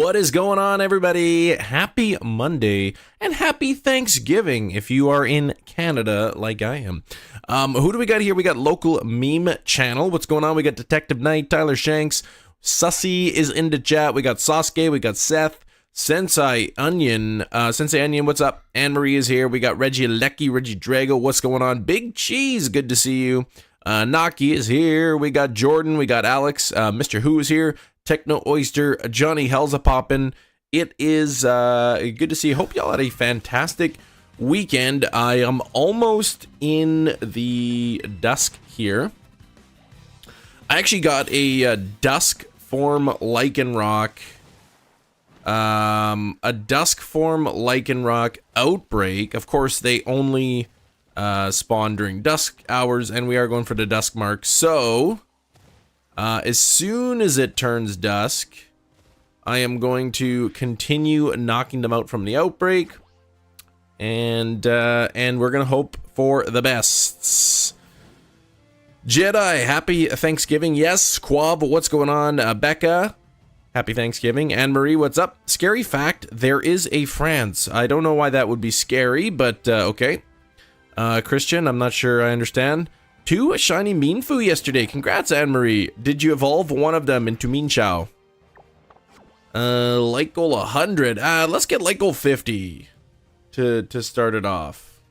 What is going on, everybody? Happy Monday and happy Thanksgiving if you are in Canada like I am. Who do we got here? We got Local Meme Channel. What's going on? We got Detective Knight, Tyler Shanks, Sussy is in the chat. We got Sasuke, we got Seth, Sensei Onion, what's up? Anne-Marie is here. We got Reggie Lecky, Reggie Drago, what's going on? Big Cheese, good to see you. Naki is here. We got Jordan, we got Alex, Mr. Who is here. Techno Oyster, Johnny Hell's a poppin'. It is good to see you. Hope y'all had a fantastic weekend. I am almost in the dusk here. I actually got a dusk form lycanroc. A dusk form lycanroc outbreak. Of course, they only spawn during dusk hours, and we are going for the dusk mark. So as soon as it turns dusk, I am going to continue knocking them out from the outbreak, and we're gonna hope for the best. Jedi, happy Thanksgiving. Yes, Quab, what's going on? Becca, happy Thanksgiving. Anne-Marie, what's up? Scary fact, there is a France. I don't know why that would be scary, but okay. Christian, I'm not sure I understand. 2 shiny Meanfu yesterday. Congrats, Anne-Marie. Did you evolve one of them into Mean Chow? Light goal 100. Let's get light goal 50 to start it off.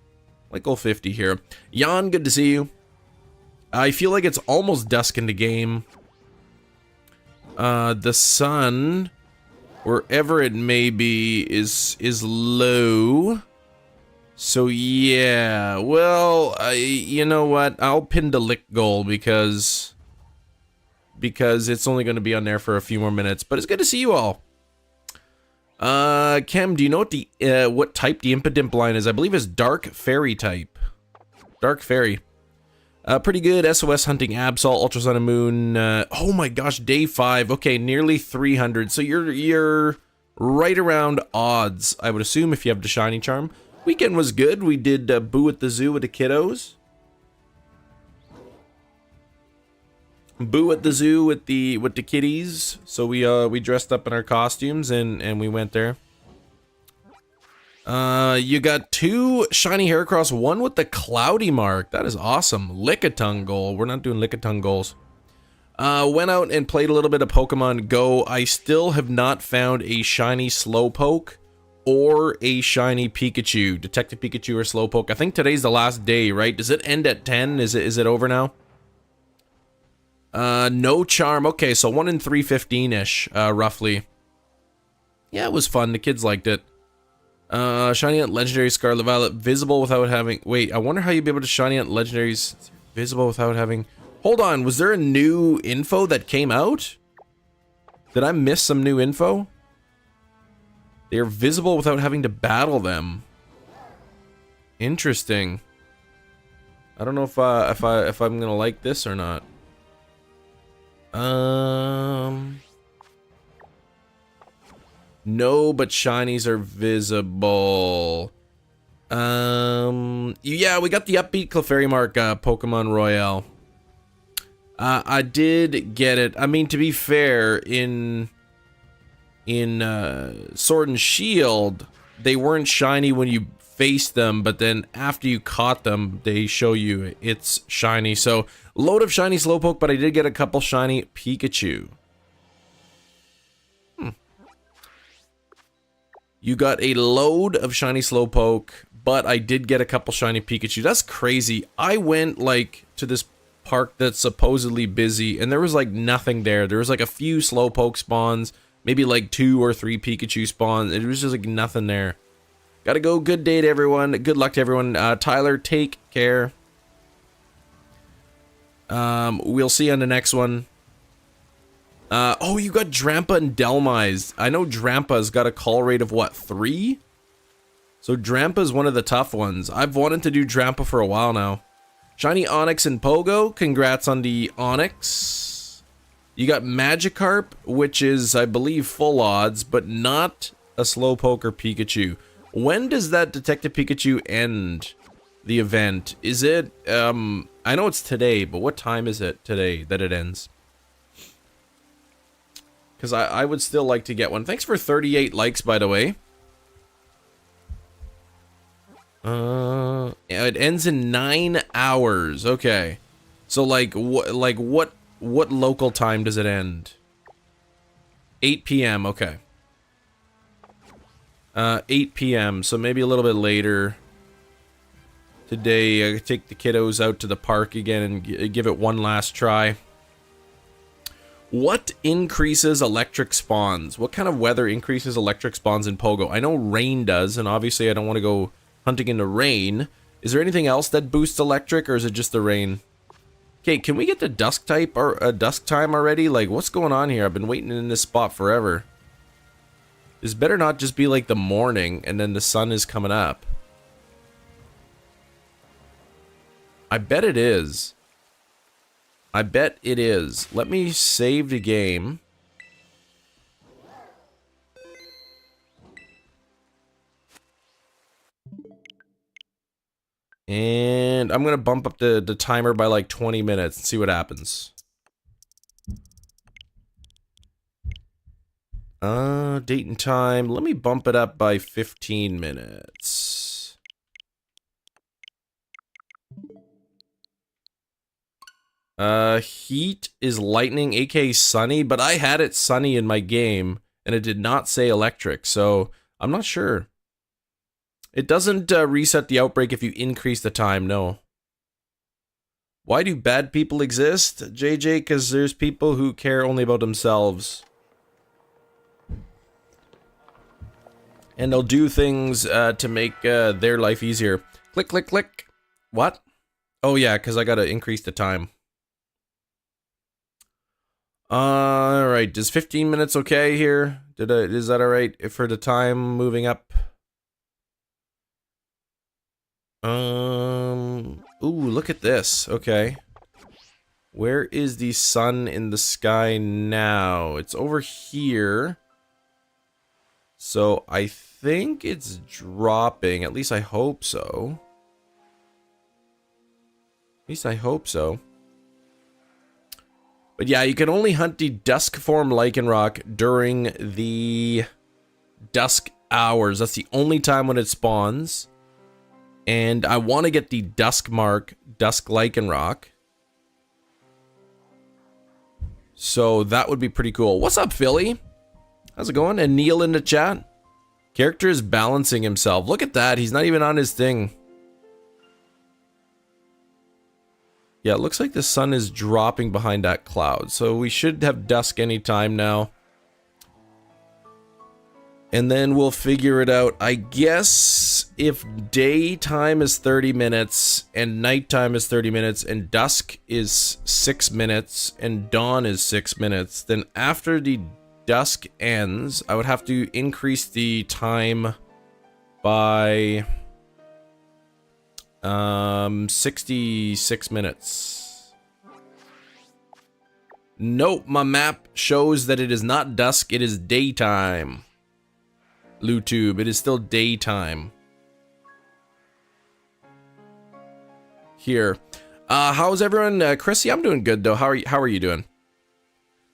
Light goal 50 here. Jan, good to see you. I feel like it's almost dusk in the game. The sun, wherever it may be, is low. So yeah, well, you know what? I'll pin the lick goal because it's only going to be on there for a few more minutes. But it's good to see you all. Cam, do you know what type the Impidimp line is? I believe it's Dark Fairy type. Dark Fairy. Pretty good. SOS hunting Absol, Ultrasun and Moon. Oh my gosh, day 5. Okay, nearly 300. So you're right around odds, I would assume, if you have the shiny charm. Weekend was good. We did Boo at the Zoo with the kiddos. Boo at the Zoo with the kitties. So we dressed up in our costumes and we went there. You got 2 shiny Heracross, 1 with the cloudy mark. That is awesome. Lickitung goal. We're not doing Lickitung goals. Went out and played a little bit of Pokemon Go. I still have not found a shiny Slowpoke or a shiny Pikachu, Detective Pikachu or Slowpoke. I think today's the last day, right? Does it end at 10? Is it over now? No charm. Okay, so 1 in 315-ish, roughly. Yeah, it was fun. The kids liked it. Shiny at Legendary Scarlet Violet, visible without having... Wait, I wonder how you'd be able to shiny at Legendaries visible without having... Hold on, was there a new info that came out? Did I miss some new info? They are visible without having to battle them. Interesting. I don't know if I'm gonna like this or not. No, but shinies are visible. Yeah, we got the upbeat Clefairy Mark Pokemon Royale. I did get it. I mean, to be fair, in Sword and Shield, they weren't shiny when you faced them, but then after you caught them, they show you it's shiny. So, load of shiny Slowpoke, but I did get a couple shiny Pikachu. You got a load of shiny Slowpoke, but I did get a couple shiny Pikachu. That's crazy. I went, like, to this park that's supposedly busy, and there was, like, nothing there. There was, like, a few Slowpoke spawns, maybe like 2 or 3 Pikachu spawns. It was just like nothing there. Gotta go. Good day to everyone. Good luck to everyone. Tyler, take care. We'll see you on the next one. Oh, you got Drampa and Delmise. I know Drampa's got a call rate of what, 3? So Drampa's one of the tough ones. I've wanted to do Drampa for a while now. Shiny Onyx and Pogo. Congrats on the Onyx. You got Magikarp, which is, I believe, full odds, but not a Slowpoke or Pikachu. When does that Detective Pikachu end the event? Is it, I know it's today, but what time is it today that it ends? Because I would still like to get one. Thanks for 38 likes, by the way. It ends in 9 hours. Okay. So like what local time does it end? 8 p.m. Okay. 8 p.m. So maybe a little bit later. Today, I take the kiddos out to the park again and give it one last try. What increases electric spawns? What kind of weather increases electric spawns in Pogo? I know rain does, and obviously I don't want to go hunting in the rain. Is there anything else that boosts electric, or is it just the rain? Okay, can we get the dusk type or dusk time already? Like, what's going on here? I've been waiting in this spot forever. This better not just be like the morning and then the sun is coming up. I bet it is. I bet it is. Let me save the game. And I'm gonna bump up the timer by like 20 minutes and see what happens. Date and time. Let me bump it up by 15 minutes. Heat is lightning, aka sunny, but I had it sunny in my game, and it did not say electric, so I'm not sure. It doesn't reset the outbreak if you increase the time, no. Why do bad people exist, JJ? Because there's people who care only about themselves. And they'll do things to make their life easier. Click, click, click. What? Oh yeah, because I gotta increase the time. Alright, is 15 minutes okay here? Is that alright for the time moving up? Ooh, look at this. Okay. Where is the sun in the sky now? It's over here. So I think it's dropping. At least I hope so. At least I hope so. But yeah, you can only hunt the dusk form Lycanroc during the dusk hours. That's the only time when it spawns. And I want to get the dusk mark, DUSK LYCANROC. So that would be pretty cool. What's up, Philly? How's it going? And Neil in the chat. Character is balancing himself. Look at that. He's not even on his thing. Yeah, it looks like the sun is dropping behind that cloud. So we should have dusk anytime now. And then we'll figure it out. I guess if daytime is 30 minutes and nighttime is 30 minutes and dusk is 6 minutes and dawn is 6 minutes, then after the dusk ends, I would have to increase the time by 66 minutes. Nope, my map shows that it is not dusk, it is daytime. LuTube, it is still daytime. Here. How's everyone? Chrissy, I'm doing good though. How are you doing?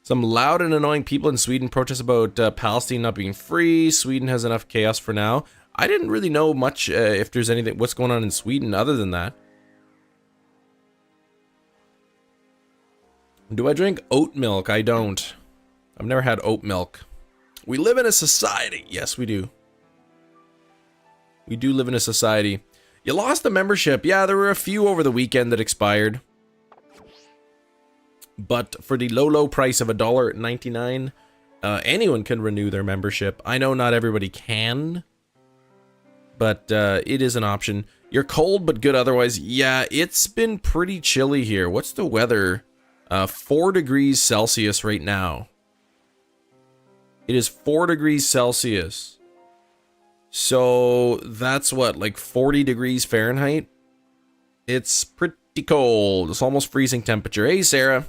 Some loud and annoying people in Sweden protest about Palestine not being free. Sweden has enough chaos for now. I didn't really know much if there's anything, what's going on in Sweden other than that. Do I drink oat milk? I don't. I've never had oat milk. We live in a society. Yes, we do. We do live in a society. You lost the membership. Yeah, there were a few over the weekend that expired. But for the low price of $1.99, anyone can renew their membership. I know not everybody can, but it is an option. You're cold but good otherwise. Yeah, it's been pretty chilly here. What's the weather? 4 degrees Celsius right now. It is 4 degrees Celsius. So that's what, like 40 degrees Fahrenheit? It's pretty cold. It's almost freezing temperature. Hey, Sarah.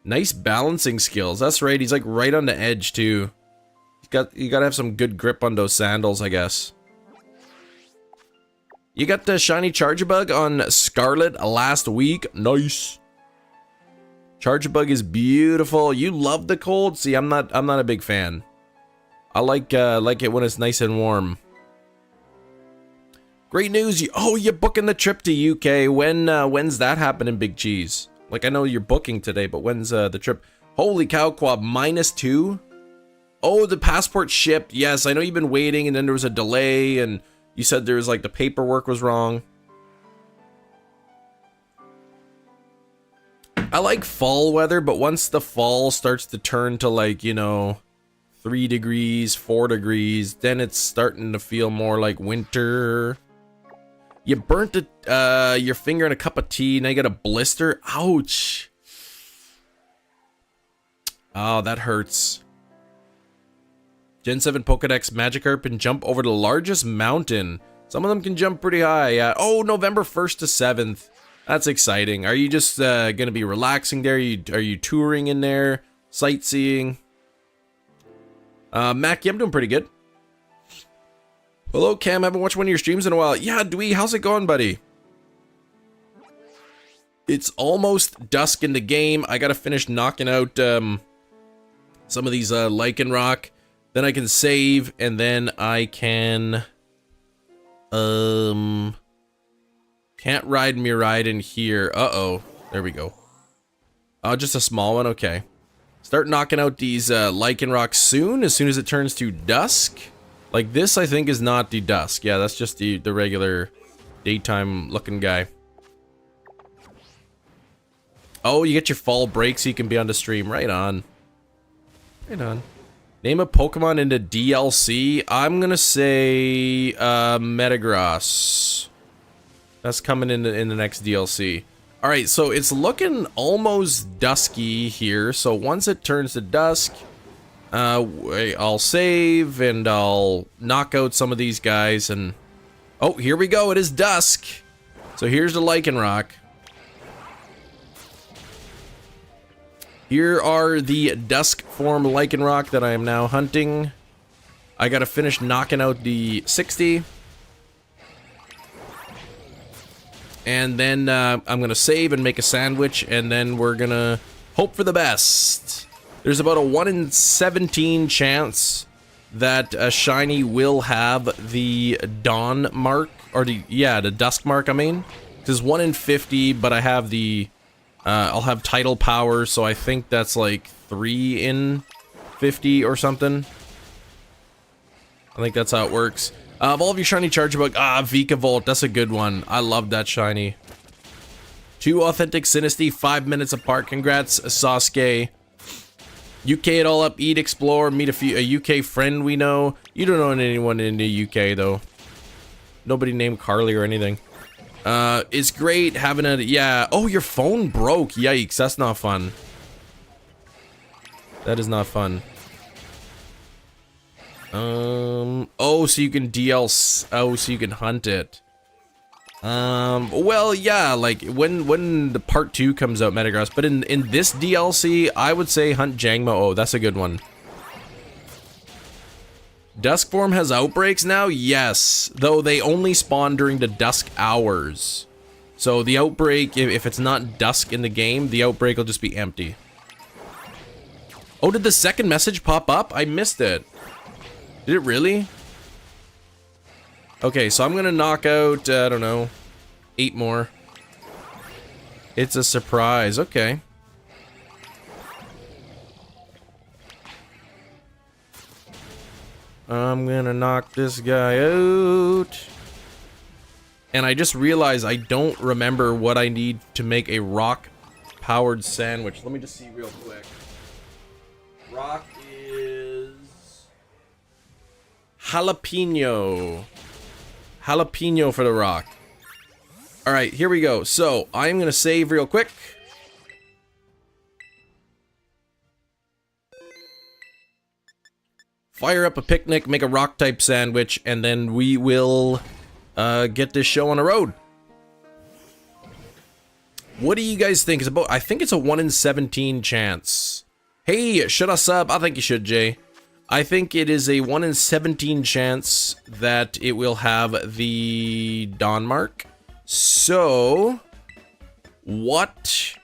Nice balancing skills. That's right. He's like right on the edge too. You gotta have some good grip on those sandals, I guess. You got the shiny Chargebug on Scarlet last week. Nice. Chargebug is beautiful. You love the cold? See, I'm not a big fan. I like it when it's nice and warm. Great news. You're booking the trip to UK. When's that happening, Big Cheese? Like, I know you're booking today, but when's the trip? Holy cow, Quab, -2? Oh, the passport shipped. Yes, I know you've been waiting, and then there was a delay, and you said there was, like, the paperwork was wrong. I like fall weather, but once the fall starts to turn to, like, you know, 3 degrees, 4 degrees, then it's starting to feel more like winter. You burnt your finger in a cup of tea, now you got a blister. Ouch. Oh, that hurts. Gen 7 Pokedex Magikarp can jump over the largest mountain. Some of them can jump pretty high. Yeah. Oh, November 1st to 7th. That's exciting. Are you just gonna be relaxing there? Are you touring in there? Sightseeing? Mackie, I'm doing pretty good. Hello, Cam. I haven't watched one of your streams in a while. Yeah, Dwee, how's it going, buddy? It's almost dusk in the game. I gotta finish knocking out some of these Lycanroc. Then I can save, and then I can can't ride me ride in here. Uh-oh. There we go. Oh, just a small one? Okay. Start knocking out these Lycanroc soon as it turns to dusk. Like this, I think, is not the dusk. Yeah, that's just the regular daytime looking guy. Oh, you get your fall break so you can be on the stream. Right on. Right on. Name a Pokemon in the DLC. I'm gonna say Metagross. That's coming in the next DLC. Alright, so it's looking almost dusky here. So once it turns to dusk, I'll save and I'll knock out some of these guys and... Oh, here we go. It is dusk. So here's the Lycanroc. Here are the dusk form Lycanroc that I am now hunting. I gotta finish knocking out the 60. And then I'm gonna save and make a sandwich, and then we're gonna hope for the best. There's about a 1 in 17 chance that a shiny will have the dawn mark, or the dusk mark, I mean. This is 1 in 50, but I have the I'll have tidal power, so I think that's like 3 in 50 or something. I think that's how it works. Evolve your shiny Chargebug. Vikavolt, that's a good one. I love that shiny. 2 authentic Sinisty, 5 minutes apart. Congrats, Sasuke. UK it all up, eat, explore, meet a UK friend we know. You don't know anyone in the UK though. Nobody named Carly or anything. It's great having a, yeah. Oh, your phone broke. Yikes, that's not fun. That is not fun. Oh, so you can oh, so you can hunt it. Well, yeah, like, when the part 2 comes out, Metagross, but in this DLC, I would say hunt Jangmo. Oh, that's a good one. Dusk form has outbreaks now? Yes, though they only spawn during the dusk hours. So the outbreak, if it's not dusk in the game, the outbreak will just be empty. Oh, did the second message pop up? I missed it. Did it really? Okay, so I'm gonna knock out, I don't know, 8 more. It's a surprise, okay. I'm gonna knock this guy out. And I just realized I don't remember what I need to make a rock-powered sandwich. Let me just see real quick. Rock is... jalapeno. Jalapeno for the rock. Alright, here we go. So, I'm gonna save real quick. Fire up a picnic, make a rock-type sandwich, and then we will get this show on the road. What do you guys think? It's about, I think it's a 1 in 17 chance. Hey, should I sub? I think you should, Jay. I think it is a 1 in 17 chance that it will have the dawn mark. So, what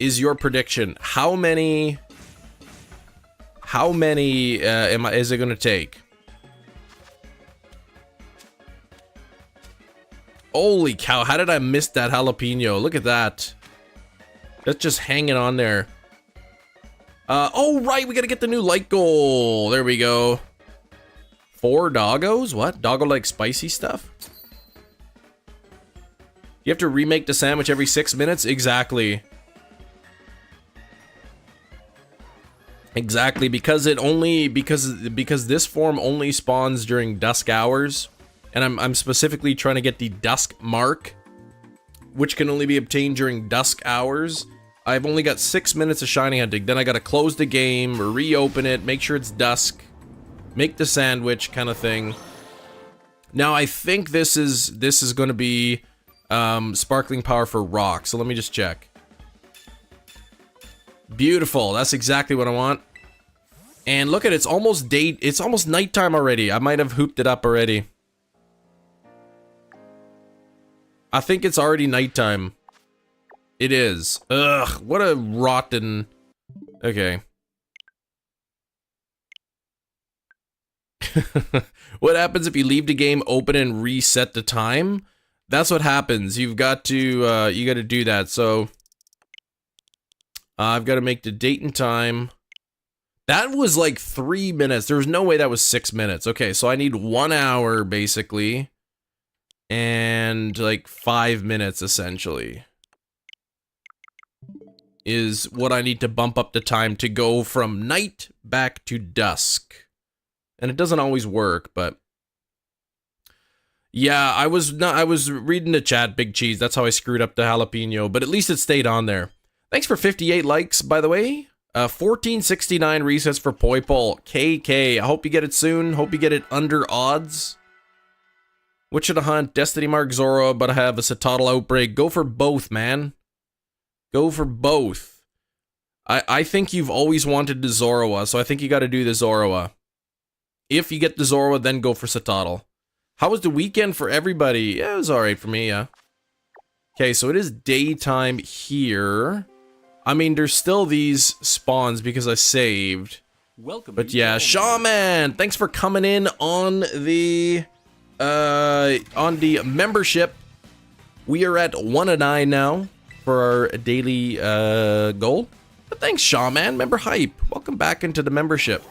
is your prediction? How many is it gonna take? Holy cow, how did I miss that jalapeno? Look at that. That's just hanging on there. Oh right, we gotta get the new light goal. There we go. 4 doggos? What? Doggo like spicy stuff? You have to remake the sandwich every 6 minutes? Exactly. Exactly, because it only because this form only spawns during dusk hours, and I'm specifically trying to get the dusk mark, which can only be obtained during dusk hours. I've only got 6 minutes of shiny hunting. Then I gotta close the game, reopen it, make sure it's dusk, make the sandwich kind of thing. Now I think this is going to be sparkling power for rock. So let me just check. Beautiful. That's exactly what I want. And look at it, it's almost nighttime already. I might have hooped it up already. I think it's already nighttime. It is. Ugh, what a rotten... Okay. What happens if you leave the game open and reset the time? That's what happens. You've got to, you got to do that. So, I've got to make the date and time. That was like 3 minutes. There was no way that was 6 minutes. Okay, so I need 1 hour, basically. And, like, 5 minutes, essentially. Is what I need to bump up the time to go from night back to dusk. And it doesn't always work, but... Yeah, I was reading the chat, Big Cheese. That's how I screwed up the jalapeno, but at least it stayed on there. Thanks for 58 likes, by the way. 1469 resets for Poipol. KK. I hope you get it soon. Hope you get it under odds. What should I hunt? Destiny Mark Zora, but I have a Citadel Outbreak. Go for both, man. Go for both. I think you've always wanted the Zoroa, so I think you gotta do the Zoroa. If you get the Zoroa, then go for Citadel. How was the weekend for everybody? Yeah, it was alright for me, yeah. Okay, so it is daytime here. I mean, there's still these spawns because I saved. Welcome. But yeah, Shaman, thanks for coming in on the membership. We are at 109 now for our daily goal. But thanks, Shaman, member hype. Welcome back into the membership.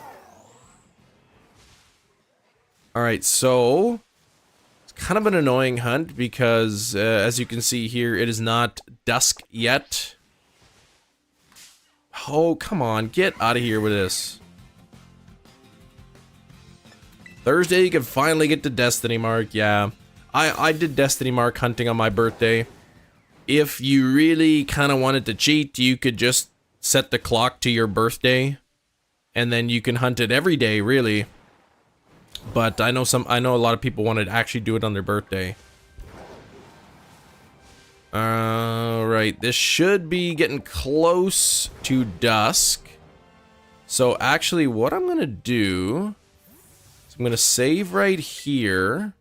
Alright, so it's kind of an annoying hunt because as you can see here, it is not dusk yet. Oh, come on, get out of here with this. Thursday, you can finally get to Destiny Mark. Yeah, I did Destiny Mark hunting on my birthday. If you really kind of wanted to cheat, you could just set the clock to your birthday, and then you can hunt it every day, really. But I know a lot of people want to actually do it on their birthday. Alright, this should be getting close to dusk. So actually what I'm gonna do is I'm gonna save right here.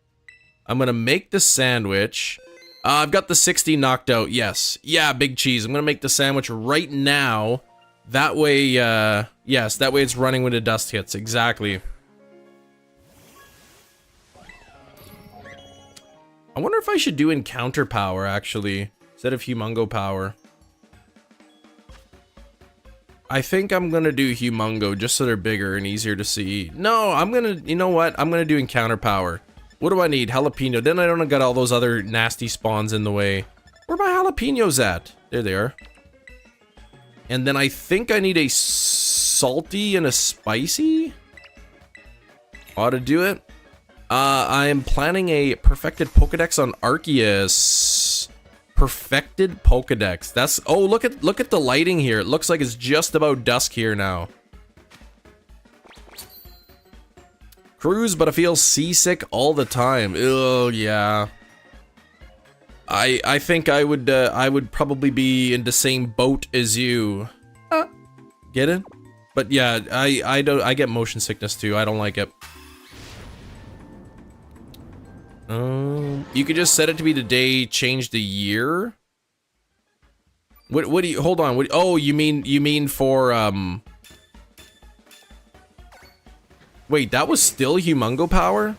I'm gonna make the sandwich. I've got the 60 knocked out, yes. Yeah, Big Cheese. I'm gonna make the sandwich right now. That way, yes, that way it's running when the dust hits, exactly. I wonder if I should do encounter power, actually, instead of humongo power. I think I'm gonna do humongo, just so they're bigger and easier to see. No, I'm gonna, you know what? I'm gonna do encounter power. What do I need? Jalapeno. Then I don't got all those other nasty spawns in the way. Where are my jalapenos at? There they are. And then I think I need a salty and a spicy. Ought to do it. I am planning a perfected Pokedex on Arceus. Perfected Pokedex. That's, oh, look at the lighting here. It looks like it's just about dusk here now. Cruise, but I feel seasick all the time. Oh yeah. I think I would probably be in the same boat as you. Get it? But yeah, I get motion sickness too. I don't like it. You could just set it to be the day, change the year. What do you, hold on, oh, you mean for, wait, that was still Humongo power?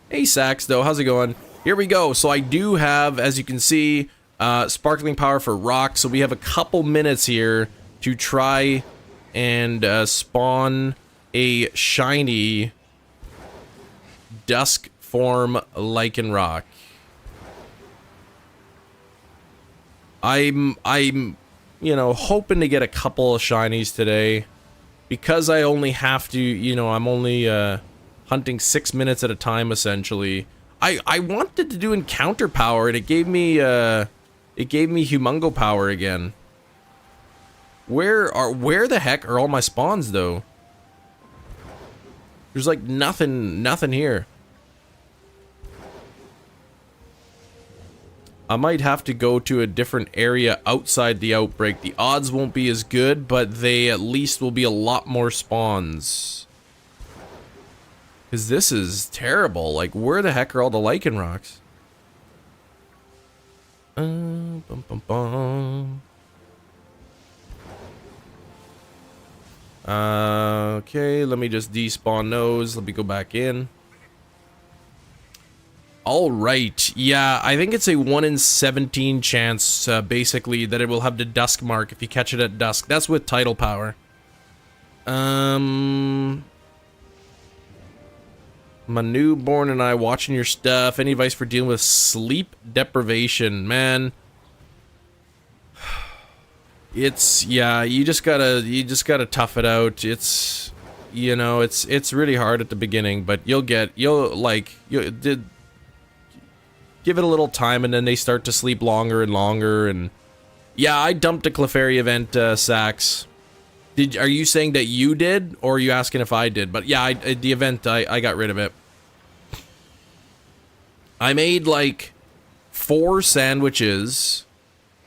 Hey, Sax, though, how's it going? Here we go. So I do have, as you can see, sparkling power for rock, so we have a couple minutes here to try and spawn a shiny Dusk form Lycanroc. I'm, you know, hoping to get a couple of shinies today. Because I only have to, you know, I'm only, hunting 6 minutes at a time, essentially. I wanted to do encounter power, and it gave me Humongo power again. Where the heck are all my spawns, though? There's, like, nothing here. I might have to go to a different area outside the outbreak. The odds won't be as good, but they at least will be a lot more spawns. Because this is terrible. Like, where the heck are all the Lycanrocs? Bum, bum, bum. Okay, let me just despawn those. Let me go back in. Alright, yeah, I think it's a 1 in 17 chance, basically, that it will have the dusk mark if you catch it at dusk. That's with tidal power. My newborn and I watching your stuff. Any advice for dealing with sleep deprivation? Man, it's, yeah, you just gotta tough it out. It's, you know, it's really hard at the beginning, but you'll give it a little time, and then they start to sleep longer and longer, and yeah, I dumped a Clefairy event, Sax. Are you saying that you did, or are you asking if I did? But yeah, the event, I got rid of it. I made, like, 4 sandwiches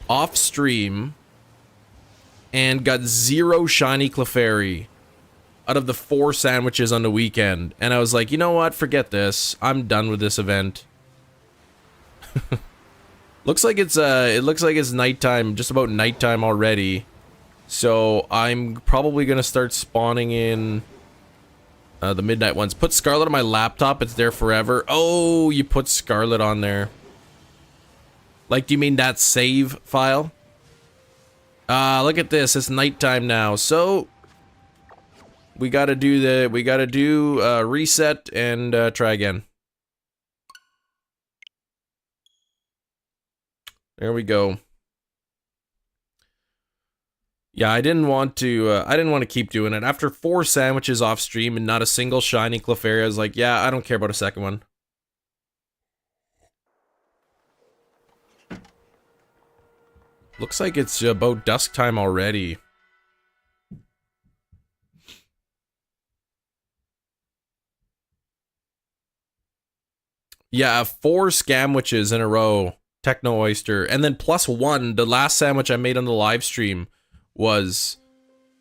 off stream, and got 0 shiny Clefairy out of the 4 sandwiches on the weekend, and I was like, you know what, forget this, I'm done with this event. Looks like it's it looks like it's nighttime, just about nighttime already. So I'm probably gonna start spawning in the midnight ones. Put Scarlet on my laptop, it's there forever. Oh, you put Scarlet on there. Like, do you mean that save file? Look at this, it's nighttime now. So we gotta do reset and try again. There we go. Yeah, I didn't want to keep doing it. After 4 sandwiches off stream and not a single shiny Clefairy, I was like, yeah, I don't care about a second one. Looks like it's about dusk time already. Yeah, 4 scamwiches in a row. Techno Oyster, and then +1, the last sandwich I made on the live stream was,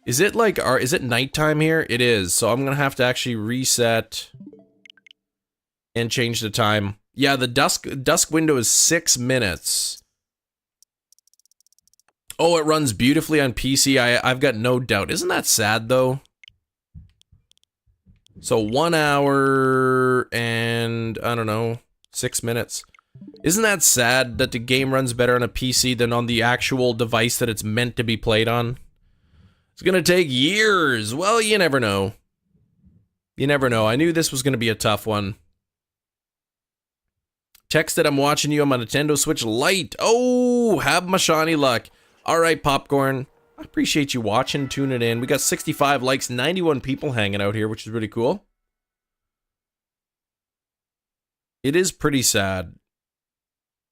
is it nighttime here? It is, so I'm gonna have to actually reset and change the time. Yeah, the dusk window is 6 minutes. Oh, it runs beautifully on PC, I've got no doubt. Isn't that sad, though? So 1 hour and, I don't know, 6 minutes. Isn't that sad that the game runs better on a PC than on the actual device that it's meant to be played on? It's gonna take years. Well, you never know. You never know. I knew this was gonna be a tough one. Texted, I'm watching you on my Nintendo Switch Lite. Oh, have my shiny luck. Alright, Popcorn. I appreciate you watching, tuning in. We got 65 likes, 91 people hanging out here, which is really cool. It is pretty sad.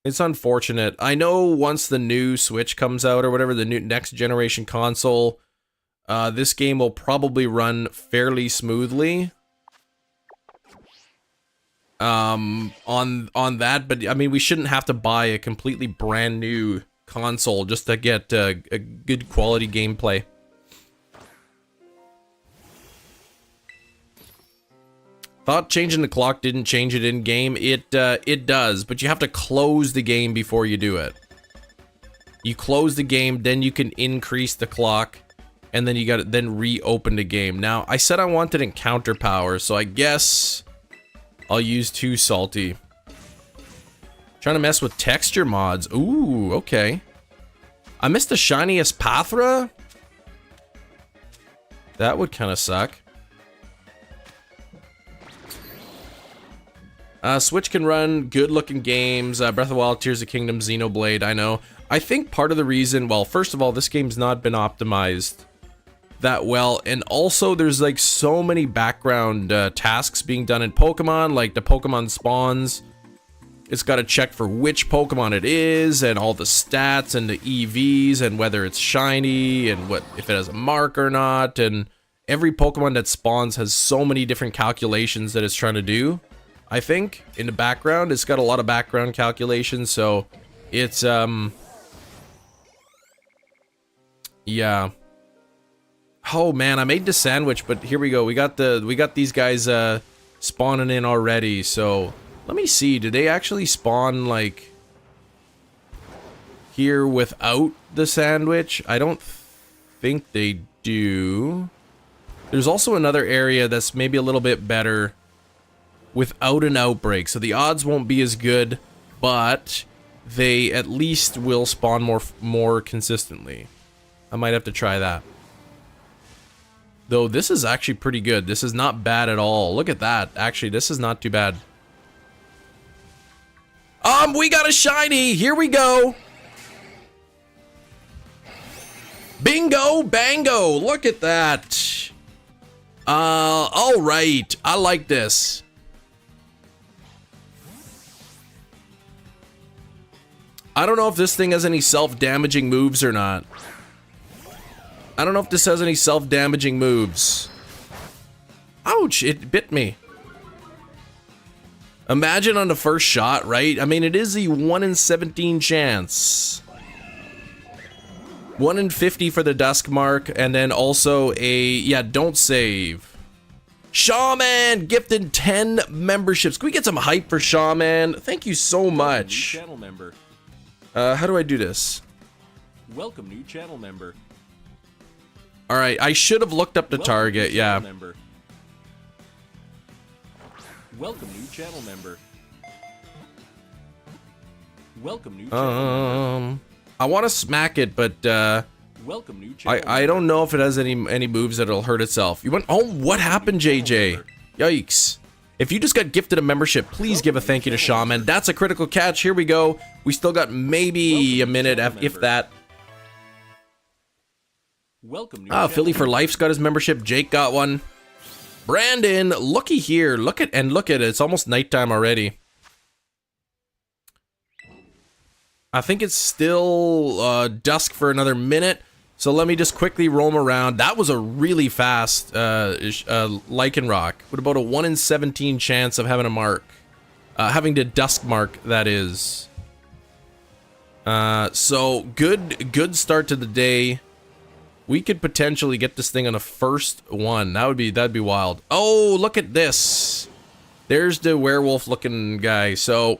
It's unfortunate. I know once the new Switch comes out or whatever, the new next generation console, this game will probably run fairly smoothly. On that, but I mean, we shouldn't have to buy a completely brand new console just to get a good quality gameplay. Thought changing the clock didn't change it in game. It does, but you have to close the game before you do it. You close the game, then you can increase the clock, and then you got to then reopen the game. Now, I said I wanted encounter power, so I guess I'll use 2 salty. Trying to mess with texture mods. Ooh, okay. I missed the shiniest Pathra? That would kind of suck. Switch can run good-looking games. Breath of the Wild, Tears of the Kingdom, Xenoblade, I know. I think part of the reason, well, first of all, this game's not been optimized that well, and also there's like so many background tasks being done in Pokemon, like the Pokemon spawns. It's got to check for which Pokemon it is, and all the stats, and the EVs, and whether it's shiny, and what if it has a mark or not, and every Pokemon that spawns has so many different calculations that it's trying to do. I think in the background, it's got a lot of background calculations, so it's yeah. Oh man, I made the sandwich, but here we go. We got these guys spawning in already. So let me see. Did they actually spawn like here without the sandwich? I don't think they do. There's also another area that's maybe a little bit better without an outbreak. So the odds won't be as good, but they at least will spawn more consistently. I might have to try that. Though this is actually pretty good. This is not bad at all. Look at that. Actually, this is not too bad. We got a shiny. Here we go. Bingo, bango. Look at that. All right. I like this. I don't know if this thing has any self-damaging moves or not. I don't know if this has any self-damaging moves. Ouch, it bit me. Imagine on the first shot, right? I mean, it is a 1 in 17 chance. 1 in 50 for the Dusk mark, and then also a, yeah, don't save. Shaman gifted 10 memberships. Can we get some hype for Shaman? Thank you so much. New channel member. How do I do this? Welcome, new channel member. All right, I should have looked up the target, yeah. Member. Welcome, new channel member. Welcome, new channel member. I want to smack it, but welcome, new channel I don't know if it has any moves that'll hurt itself. You went? Oh, what happened, JJ? Yikes! If you just got gifted a membership, please give a thank you to Shaman. That's a critical catch. Here we go. We still got maybe a minute, if that. Welcome, Philly for Life's got his membership. Jake got one. Brandon, looky here. Look at it. It's almost nighttime already. I think it's still dusk for another minute. So let me just quickly roam around. That was a really fast Lycanroc. With about a 1 in 17 chance of having a mark. Having the dusk mark, that is. So good start to the day. We could potentially get this thing on the first one. That'd be wild. Oh, look at this. There's the werewolf looking guy. So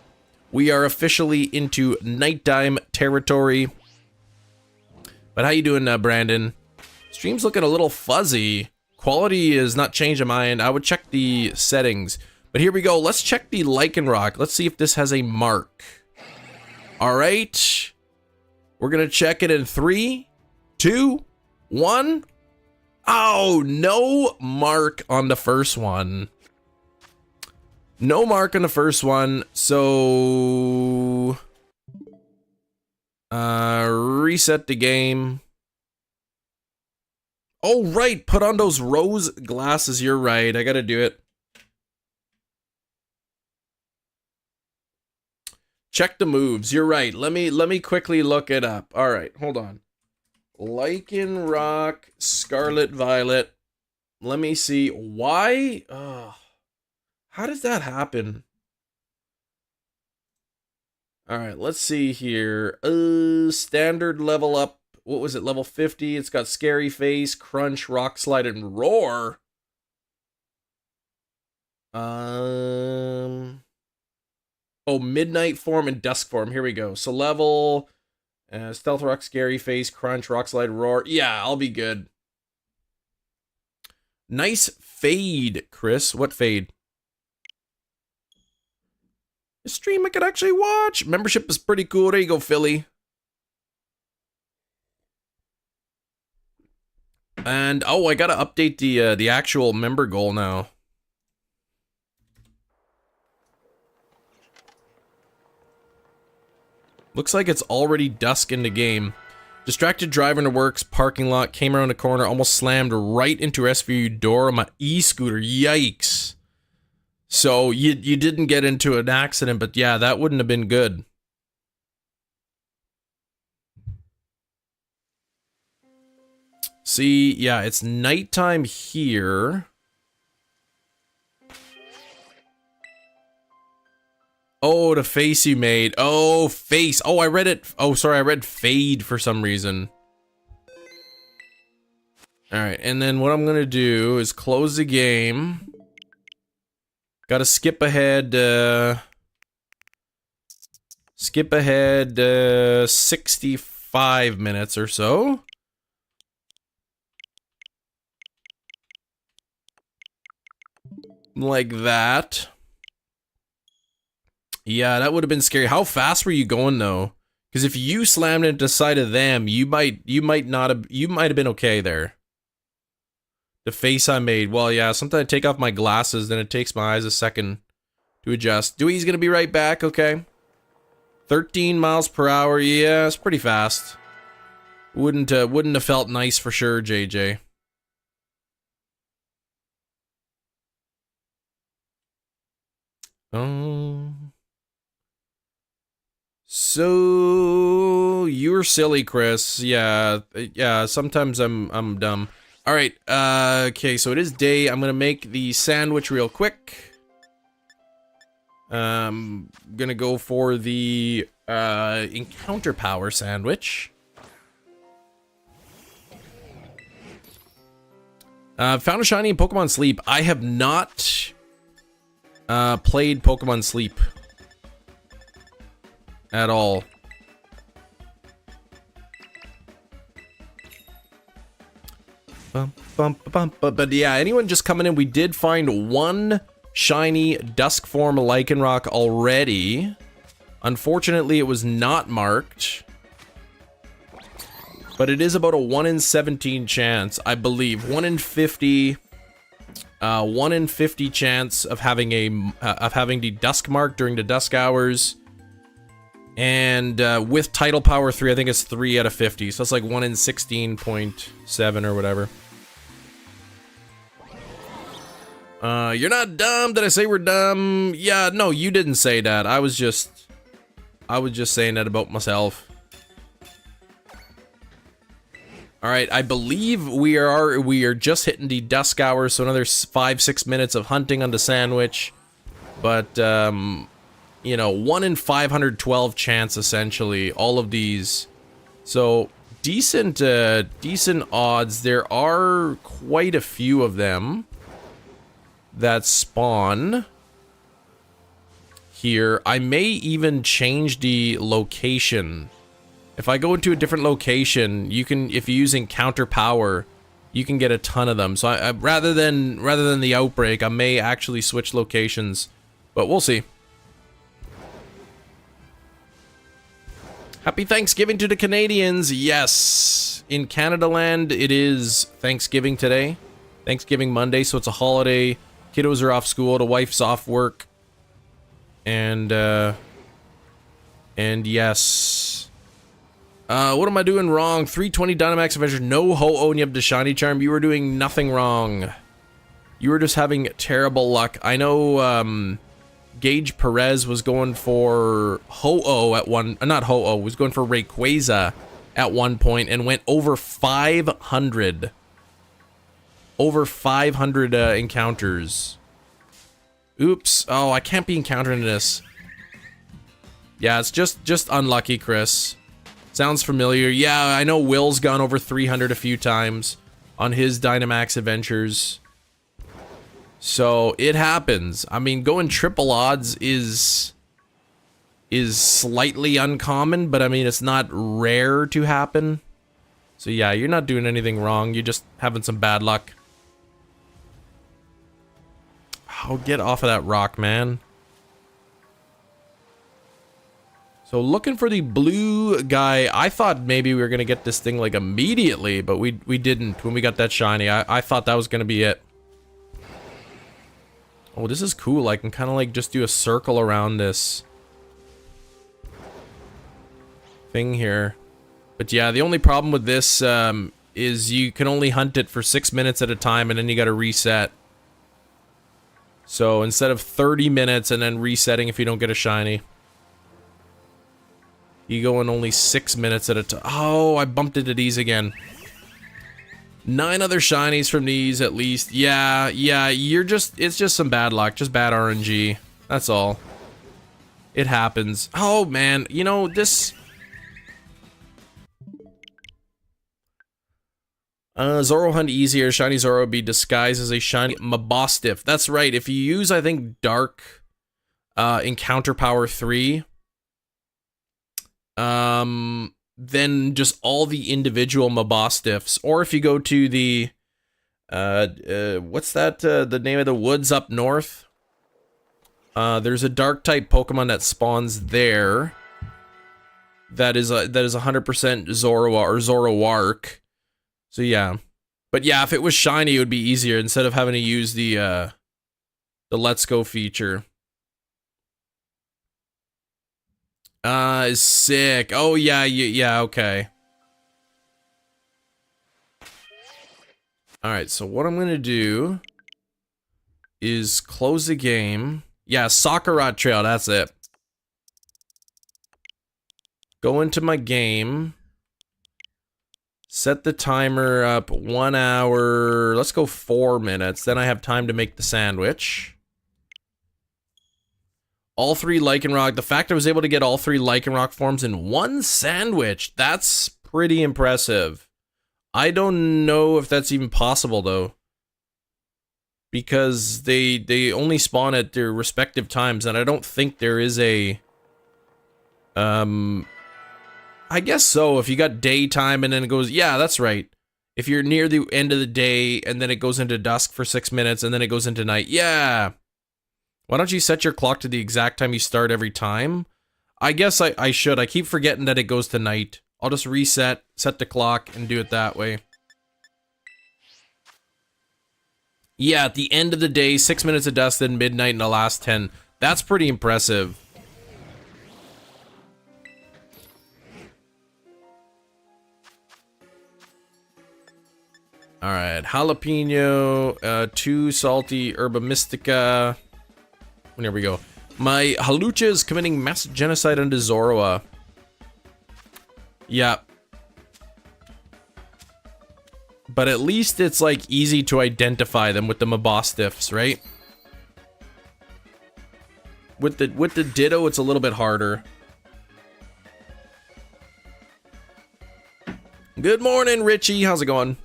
we are officially into nighttime territory. But how you doing, Brandon? Stream's looking a little fuzzy. Quality is not changing my end. I would check the settings. But here we go. Let's check the Lycanroc. Let's see if this has a mark. All right. We're going to check it in 3, 2, 1. Oh, no mark on the first one. No mark on the first one. So reset the game. Oh, right. Put on those rose glasses. You're right. I got to do it. Check the moves. You're right. Let me quickly look it up. All right. Hold on. Lycanroc, Scarlet, Violet. Let me see. Why? How does that happen? All right, let's see here. Standard level up. What was it? Level 50. It's got Scary Face, Crunch, Rock Slide, and Roar. Oh, midnight form and dusk form. Here we go. So level, stealth rock, scary face, crunch, rock slide, roar. Yeah, I'll be good. Nice fade, Chris. What fade? A stream I could actually watch. Membership is pretty cool. There you go, Philly. And oh, I gotta update the actual member goal now. Looks like it's already dusk in the game. Distracted driver in the works parking lot, came around the corner, almost slammed right into SVU door on my e-scooter. Yikes. So you didn't get into an accident, but yeah, that wouldn't have been good. See, yeah, it's nighttime here. Oh, the face you made. Oh, face. Oh, I read it. Oh, sorry, I read fade for some reason. Alright, and then what I'm gonna do is close the game. Gotta skip ahead, 65 minutes or so. Like that. Yeah, that would have been scary. How fast were you going though? Because if you slammed into the side of them, you might have been okay there. The face I made. Well, yeah, sometimes I take off my glasses, then it takes my eyes a second to adjust. Dewey's gonna be right back, okay. 13 miles per hour, yeah, it's pretty fast. Wouldn't have felt nice for sure, JJ. So you're silly, Chris. Yeah, sometimes I'm dumb. All right. Okay, so it is day. I'm gonna make the sandwich real quick. Gonna go for the encounter power sandwich. Found a shiny in Pokemon Sleep. I have not played Pokemon Sleep at all. But yeah, anyone just coming in, we did find one shiny dusk form Lycanroc already. Unfortunately, it was not marked. But it is about a 1 in 17 chance, I believe. 1 in 50. 1 in 50 chance of having the dusk mark during the dusk hours. And with title power 3, I think it's 3 out of 50. So it's like 1 in 16.7 or whatever. You're not dumb. Did I say we're dumb? Yeah, no, you didn't say that. I was just saying that about myself. All right, I believe we are just hitting the dusk hour, so another 5-6 minutes of hunting on the sandwich. But you know, 1 in 512 chance essentially. All of these, so decent odds. There are quite a few of them that spawn here. I may even change the location. If I go into a different location, you can, if you're using counter power, you can get a ton of them. So I rather than the outbreak, I may actually switch locations, but we'll see. Happy Thanksgiving to the Canadians. Yes, in Canada land, it is Thanksgiving today. Thanksgiving Monday, so it's a holiday. Kiddos are off school, the wife's off work. And yes. What am I doing wrong? 320 Dynamax Adventure, no Ho-Oh, and you have the Shiny Charm. You were doing nothing wrong. You were just having terrible luck. I know, Gage Perez was going for Ho-Oh at one, not Ho-Oh, was going for Rayquaza at one point and went over 500. Over 500 encounters. Oops. Oh, I can't be encountering this. Yeah, it's just unlucky, Chris. Sounds familiar. Yeah, I know Will's gone over 300 a few times on his Dynamax adventures. So it happens. I mean, going triple odds is slightly uncommon, but I mean, it's not rare to happen. So yeah, you're not doing anything wrong. You're just having some bad luck. Oh, get off of that rock, man. So looking for the blue guy. I thought maybe we were going to get this thing like immediately, but we didn't when we got that shiny. I thought that was going to be it. Oh, this is cool. I can kind of like just do a circle around this thing here. But yeah, the only problem with this is you can only hunt it for 6 minutes at a time, and then you got to reset. So instead of 30 minutes and then resetting if you don't get a shiny, you go in only 6 minutes at a time. Oh, I bumped into these again. 9 other shinies from these at least. Yeah, it's just some bad luck, just bad RNG. That's all. It happens. Oh man, you know, this... Zoro hunt easier. Shiny Zoro would be disguised as a shiny Mabostiff. That's right. If you use, I think, Dark Encounter Power 3, then just all the individual Mabostiffs. Or if you go to the, what's that, the name of the woods up north? There's a Dark type Pokemon that spawns there. That is 100% Zorua or Zoroark. So yeah, but yeah, if it was shiny, it would be easier instead of having to use the Let's Go feature. Is sick. Oh yeah, yeah, okay. All right, so what I'm gonna do is close the game. Yeah, Sakurat Trail. That's it. Go into my game. Set the timer up 1 hour. Let's go 4 minutes. Then I have time to make the sandwich. All 3 Lycanroc. The fact I was able to get all 3 Lycanroc forms in one sandwich. That's pretty impressive. I don't know if that's even possible though. Because they only spawn at their respective times, and I don't think there is a... I guess so, if you got daytime and then it goes, yeah, that's right. If you're near the end of the day and then it goes into dusk for 6 minutes and then it goes into night, yeah. Why don't you set your clock to the exact time you start every time? I guess I should. I keep forgetting that it goes to night. I'll just reset, set the clock, and do it that way. Yeah, at the end of the day, 6 minutes of dusk, then midnight in the last 10. That's pretty impressive. Alright, jalapeno, 2 salty herba mystica. There we go. My Halucha is committing mass genocide into Zorua. Yeah. But at least it's like easy to identify them with the Mabostiffs, right? With the Ditto, it's a little bit harder. Good morning, Richie. How's it going?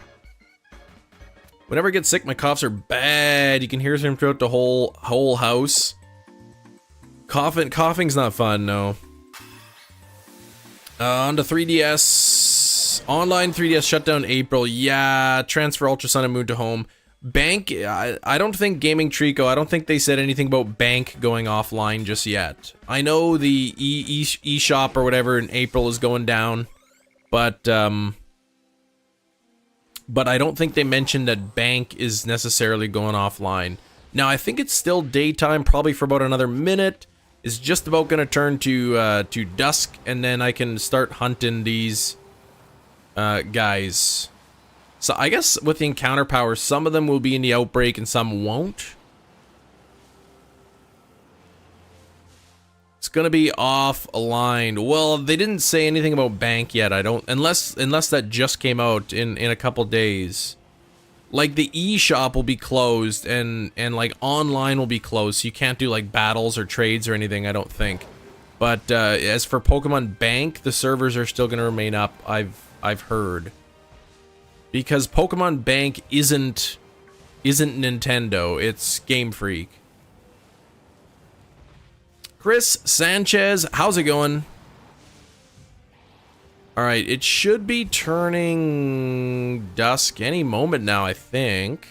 Whenever I get sick, my coughs are bad. You can hear them throughout the whole house. Coughing's not fun, no. On to 3DS. Online 3DS shut down April. Yeah, transfer Ultra Sun and Moon to home. Bank, I don't think Gaming Trico, I don't think they said anything about Bank going offline just yet. I know the eShop or whatever in April is going down, but I don't think they mentioned that Bank is necessarily going offline. Now, I think it's still daytime, probably for about another minute. It's just about going to turn to dusk, and then I can start hunting these guys. So I guess with the encounter power, some of them will be in the outbreak and some won't. It's gonna be offline. Well, they didn't say anything about Bank yet. I don't, unless that just came out in a couple days. Like the eShop will be closed and like online will be closed, so you can't do like battles or trades or anything, I don't think. But as for Pokemon Bank, the servers are still gonna remain up. I've heard. Because Pokemon Bank isn't isn't Nintendo, it's Game Freak. Chris Sanchez, how's it going? Alright, it should be turning dusk any moment now, I think.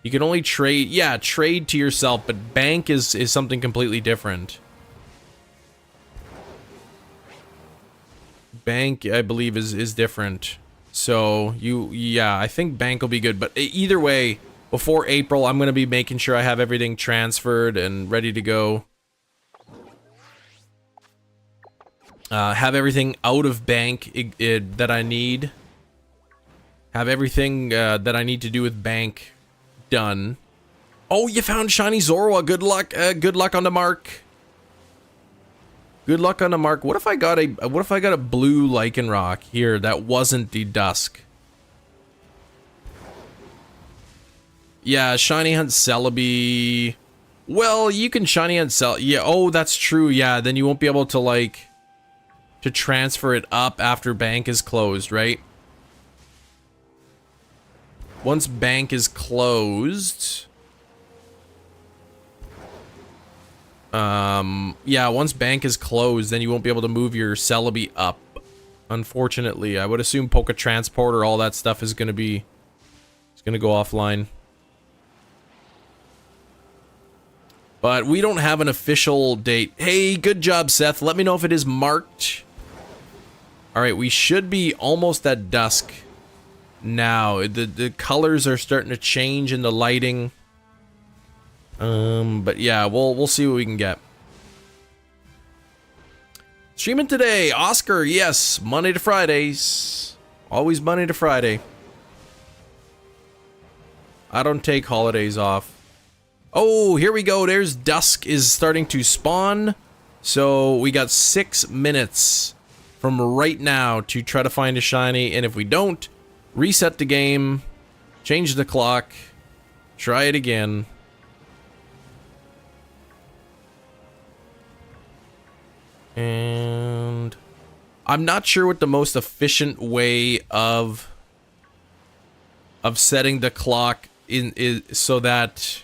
You can only trade, yeah, trade to yourself, but bank is something completely different. Bank, I believe, is different. So, yeah, I think bank will be good. But either way, before April, I'm going to be making sure I have everything transferred and ready to go. Have everything out of bank that I need. Have everything that I need to do with bank done. Oh, you found shiny Zorua. Good luck. Good luck on the mark. Good luck on the mark. What if I got a blue Lycanroc here that wasn't the Dusk? Yeah, shiny hunt Celebi. Well, you can shiny hunt yeah, oh, that's true. Yeah, then you won't be able to like to transfer it up after bank is closed, right? Once bank is closed, yeah, once bank is closed, then you won't be able to move your Celebi up. Unfortunately, I would assume Poke Transporter, all that stuff is gonna go offline. But we don't have an official date. Hey, good job, Seth. Let me know if it is marked. Alright, we should be almost at dusk now. The colors are starting to change in the lighting. But yeah, we'll see what we can get. Streaming today, Oscar, yes, Monday to Fridays. Always Monday to Friday. I don't take holidays off. Oh, here we go. There's dusk is starting to spawn. So we got 6 minutes from right now to try to find a shiny. And if we don't, reset the game, change the clock, try it again. And I'm not sure what the most efficient way of setting the clock is so that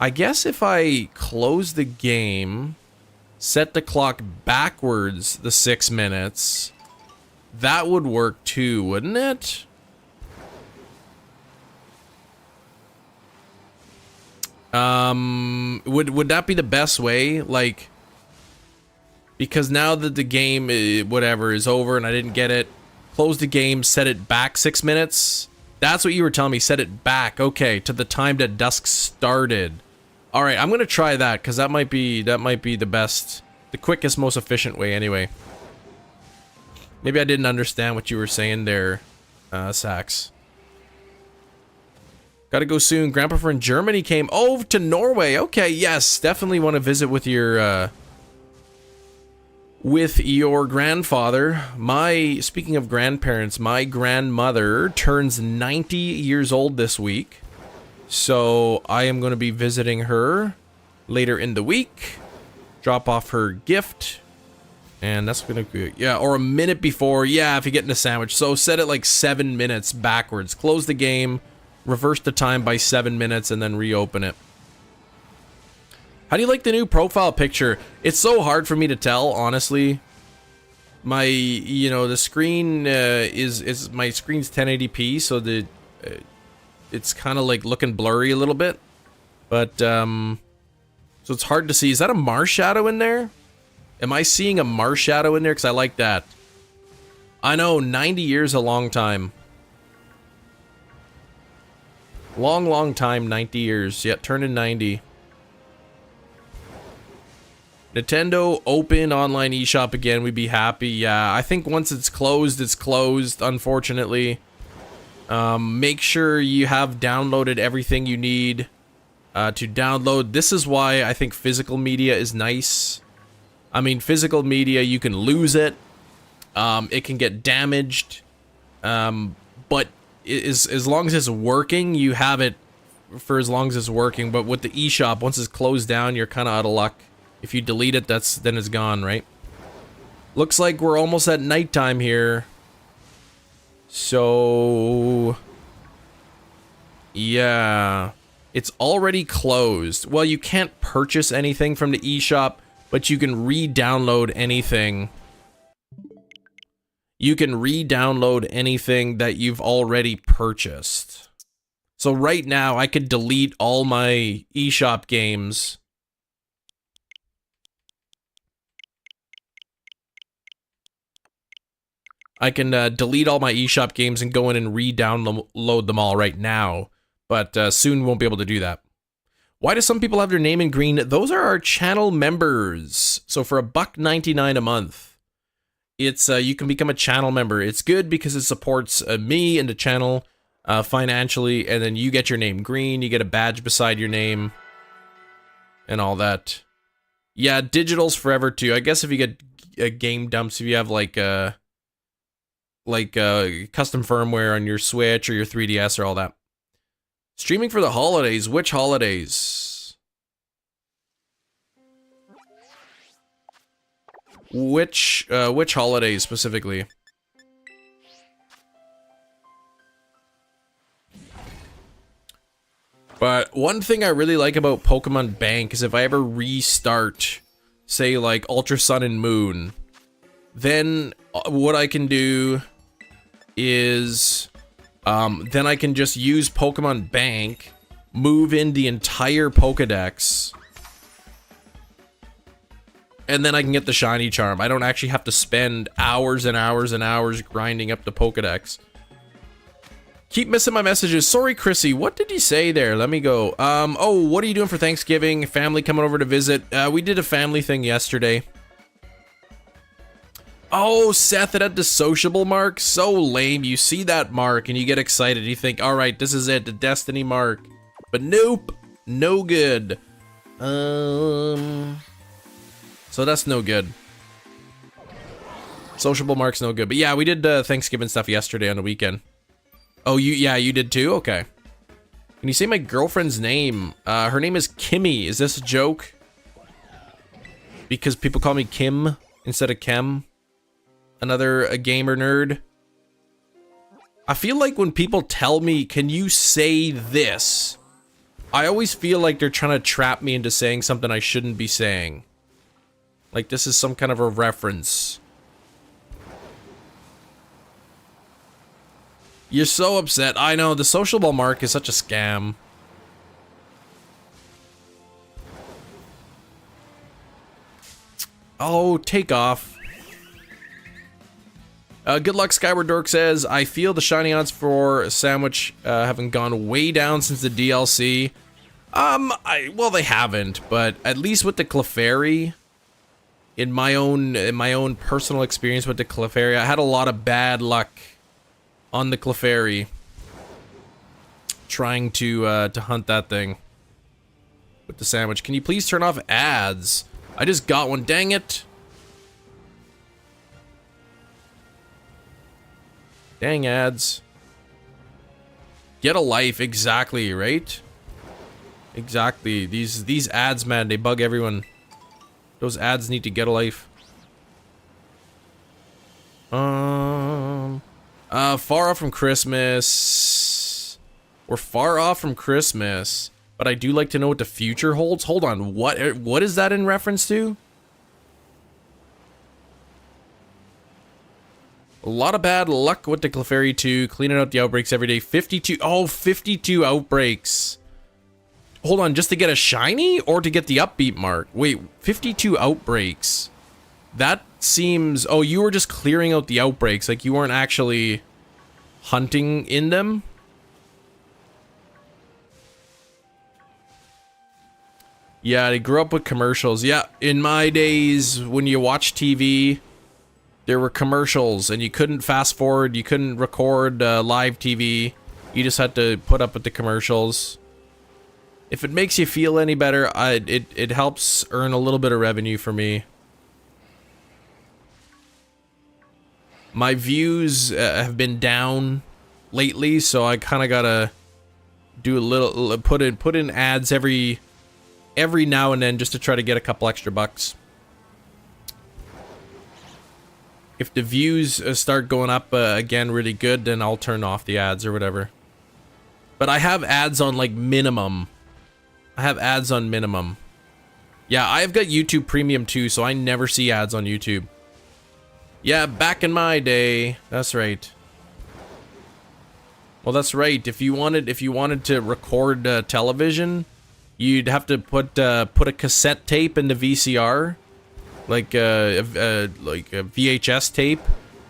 I guess if I close the game, set the clock backwards the 6 minutes, that would work too, wouldn't it? Would that be the best way? Like, because now that the game, whatever, is over and I didn't get it, close the game, set it back 6 minutes. That's what you were telling me, set it back, okay, to the time that dusk started. All right, I'm gonna try that because that might be the best, the quickest, most efficient way. Anyway, maybe I didn't understand what you were saying there, Sax. Gotta go soon. Grandpa from Germany came. Oh, to Norway. Okay, yes, definitely want to visit with your grandfather. Speaking of grandparents, my grandmother turns 90 years old this week. So I am going to be visiting her later in the week. Drop off her gift. And that's going to be, yeah, or a minute before. Yeah, if you're getting a sandwich. So set it like 7 minutes backwards. Close the game. Reverse the time by 7 minutes and then reopen it. How do you like the new profile picture? It's so hard for me to tell, honestly. My, the screen my screen's 1080p, so it's kind of like looking blurry a little bit. But, so it's hard to see. Is that a Mars shadow in there? Am I seeing a Mars shadow in there? Because I like that. I know, 90 years a long time. Long time, 90 years. Yeah, turning 90. Nintendo open online eShop again. We'd be happy. Yeah, I think once it's closed, unfortunately. Make sure you have downloaded everything you need to download. This is why I think physical media is nice. I mean, physical media, you can lose it. It can get damaged. But as long as it's working, you have it for as long as it's working. But with the eShop, once it's closed down, you're kind of out of luck. If you delete it, then it's gone, right? Looks like we're almost at nighttime here. So Yeah. It's already closed. Well, you can't purchase anything from the eShop, but you can re-download anything. You can re-download anything that you've already purchased. So right now, I could delete all my eShop games. I can delete all my eShop games and go in and re-download them all right now. But soon won't be able to do that. Why do some people have their name in green? Those are our channel members. So for $1.99 a month, it's you can become a channel member. It's good because it supports me and the channel financially, and then you get your name green. You get a badge beside your name and all that. Yeah, digital's forever too. I guess if you get game dumps, if you have like custom firmware on your Switch or your 3DS or all that. Streaming for the holidays. Which holidays? Which holidays specifically? But one thing I really like about Pokemon Bank is if I ever restart, say like Ultra Sun and Moon, then what I can do is then I can just use Pokemon Bank, move in the entire Pokedex, and then I can get the shiny charm. I don't actually have to spend hours and hours and hours grinding up the Pokedex. Keep missing my messages. Sorry, Chrissy. What did you say there? Let me go. Oh, what are you doing for Thanksgiving? Family coming over to visit. We did a family thing yesterday. Oh, Seth, it had the sociable mark. So lame. You see that mark and you get excited. You think, all right, this is it, the destiny mark. But nope, no good. So that's no good. Sociable mark's no good. But yeah, we did Thanksgiving stuff yesterday on the weekend. Oh, you did too? Okay. Can you say my girlfriend's name? Her name is Kimmy. Is this a joke? Because people call me Kim instead of Kem? Another gamer nerd? I feel like when people tell me, can you say this? I always feel like they're trying to trap me into saying something I shouldn't be saying. Like this is some kind of a reference. You're so upset. I know, the sociable mark is such a scam. Oh, take off. Good luck, Skyward Dork says, I feel the shiny odds for a sandwich haven't gone way down since the DLC. Well, they haven't, but at least with the Clefairy, in my own personal experience with the Clefairy, I had a lot of bad luck on the Clefairy trying to hunt that thing with the sandwich. Can you please turn off ads? I just got one, dang it. Dang ads. Get a life, exactly, right? Exactly. These ads, man, they bug everyone. Those ads need to get a life. Far off from Christmas. We're far off from Christmas, but I do like to know what the future holds. Hold on, what is that in reference to? A lot of bad luck with the Clefairy 2, cleaning out the outbreaks every day. 52, oh, 52 outbreaks. Hold on, just to get a shiny or to get the upbeat mark? Wait, 52 outbreaks. That seems, oh, you were just clearing out the outbreaks, like you weren't actually hunting in them? Yeah, they grew up with commercials. Yeah, in my days, when you watch TV, there were commercials, and you couldn't fast forward, you couldn't record live TV. You just had to put up with the commercials. If it makes you feel any better, it helps earn a little bit of revenue for me. My views have been down lately, so I kind of gotta do a little put in ads every now and then just to try to get a couple extra bucks. If the views start going up again really good, then I'll turn off the ads or whatever. But I have ads on like minimum. I have ads on minimum. Yeah, I've got YouTube Premium too, so I never see ads on YouTube. Yeah, back in my day. That's right. Well, that's right. If you wanted to record television, you'd have to put a cassette tape into VCR, like a VHS tape,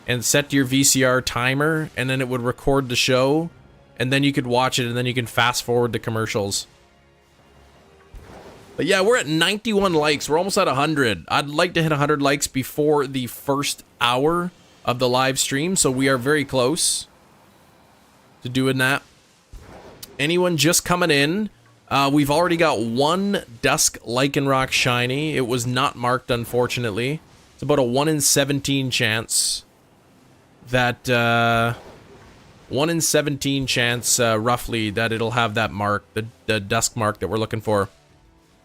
and set your VCR timer, and then it would record the show, and then you could watch it, and then you can fast forward the commercials. But yeah, we're at 91 likes. We're almost at 100. I'd like to hit 100 likes before the first hour of the live stream, so we are very close to doing that. Anyone just coming in, we've already got one DUSK LYCANROC shiny. It was not marked, unfortunately. It's about a 1 in 17 chance that 1 in 17 chance roughly that it'll have that mark, the DUSK mark that we're looking for.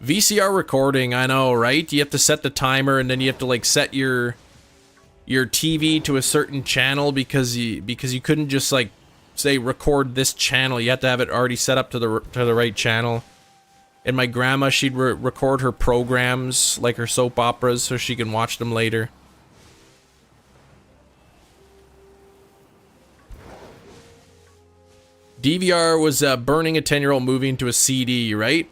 VCR recording, I know, right? You have to set the timer, and then you have to like set your TV to a certain channel because you couldn't just like say record this channel. You have to have it already set up to the right channel. And my grandma, she'd record her programs like her soap operas so she can watch them later. DVR was burning a 10-year-old movie into a CD, right?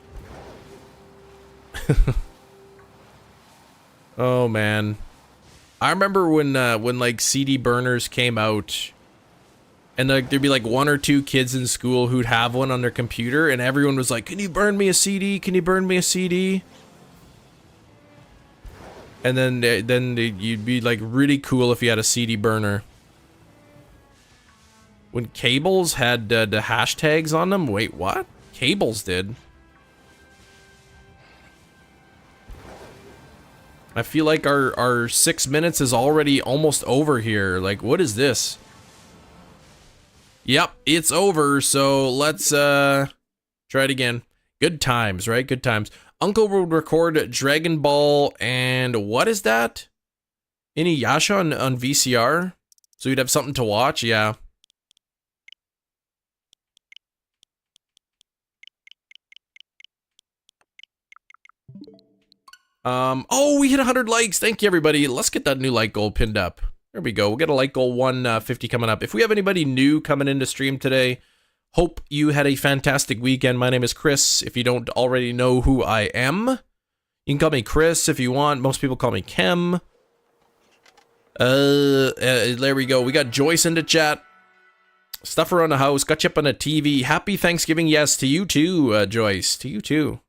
Oh man, I remember when like CD burners came out, and like there'd be like 1 or 2 kids in school who'd have one on their computer, and everyone was like, "Can you burn me a CD? Can you burn me a CD?" And then you'd be like really cool if you had a CD burner. When cables had the hashtags on them. Wait, what? Cables did. I feel like our 6 minutes is already almost over here. Like, what is this? Yep, it's over, so let's try it again. Good times, right? Good times. Uncle would record Dragon Ball and what is that? Inuyasha on VCR? So you'd have something to watch? Yeah. Oh, we hit 100 likes. Thank you, everybody. Let's get that new like goal pinned up. There we go. We'll get a like goal 150 coming up. If we have anybody new coming into stream today, hope you had a fantastic weekend. My name is Chris. If you don't already know who I am, you can call me Chris if you want. Most people call me Kem. There we go. We got Joyce in the chat. Stuff around the house. Got you up on a TV. Happy Thanksgiving. Yes, to you too, Joyce. To you too.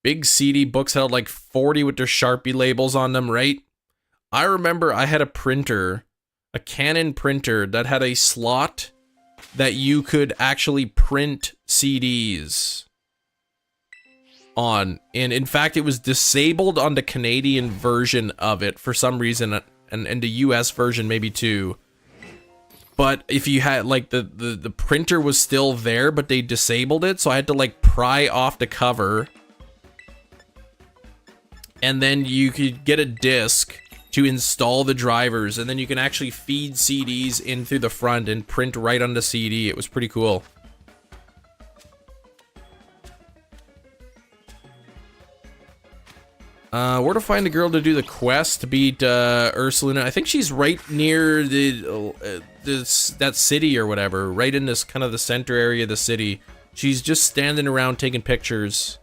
Big CD books held like 40 with their Sharpie labels on them, right? I remember I had a printer, a Canon printer that had a slot that you could actually print CDs on. And in fact, it was disabled on the Canadian version of it for some reason, and the US version maybe too. But if you had like the printer was still there, but they disabled it, so I had to like pry off the cover. And then you could get a disc to install the drivers, and then you can actually feed CDs in through the front and print right on the CD. It was pretty cool. Where to find a girl to do the quest to beat Ursulina? I think she's right near that city or whatever, right in this kind of the center area of the city. She's just standing around taking pictures.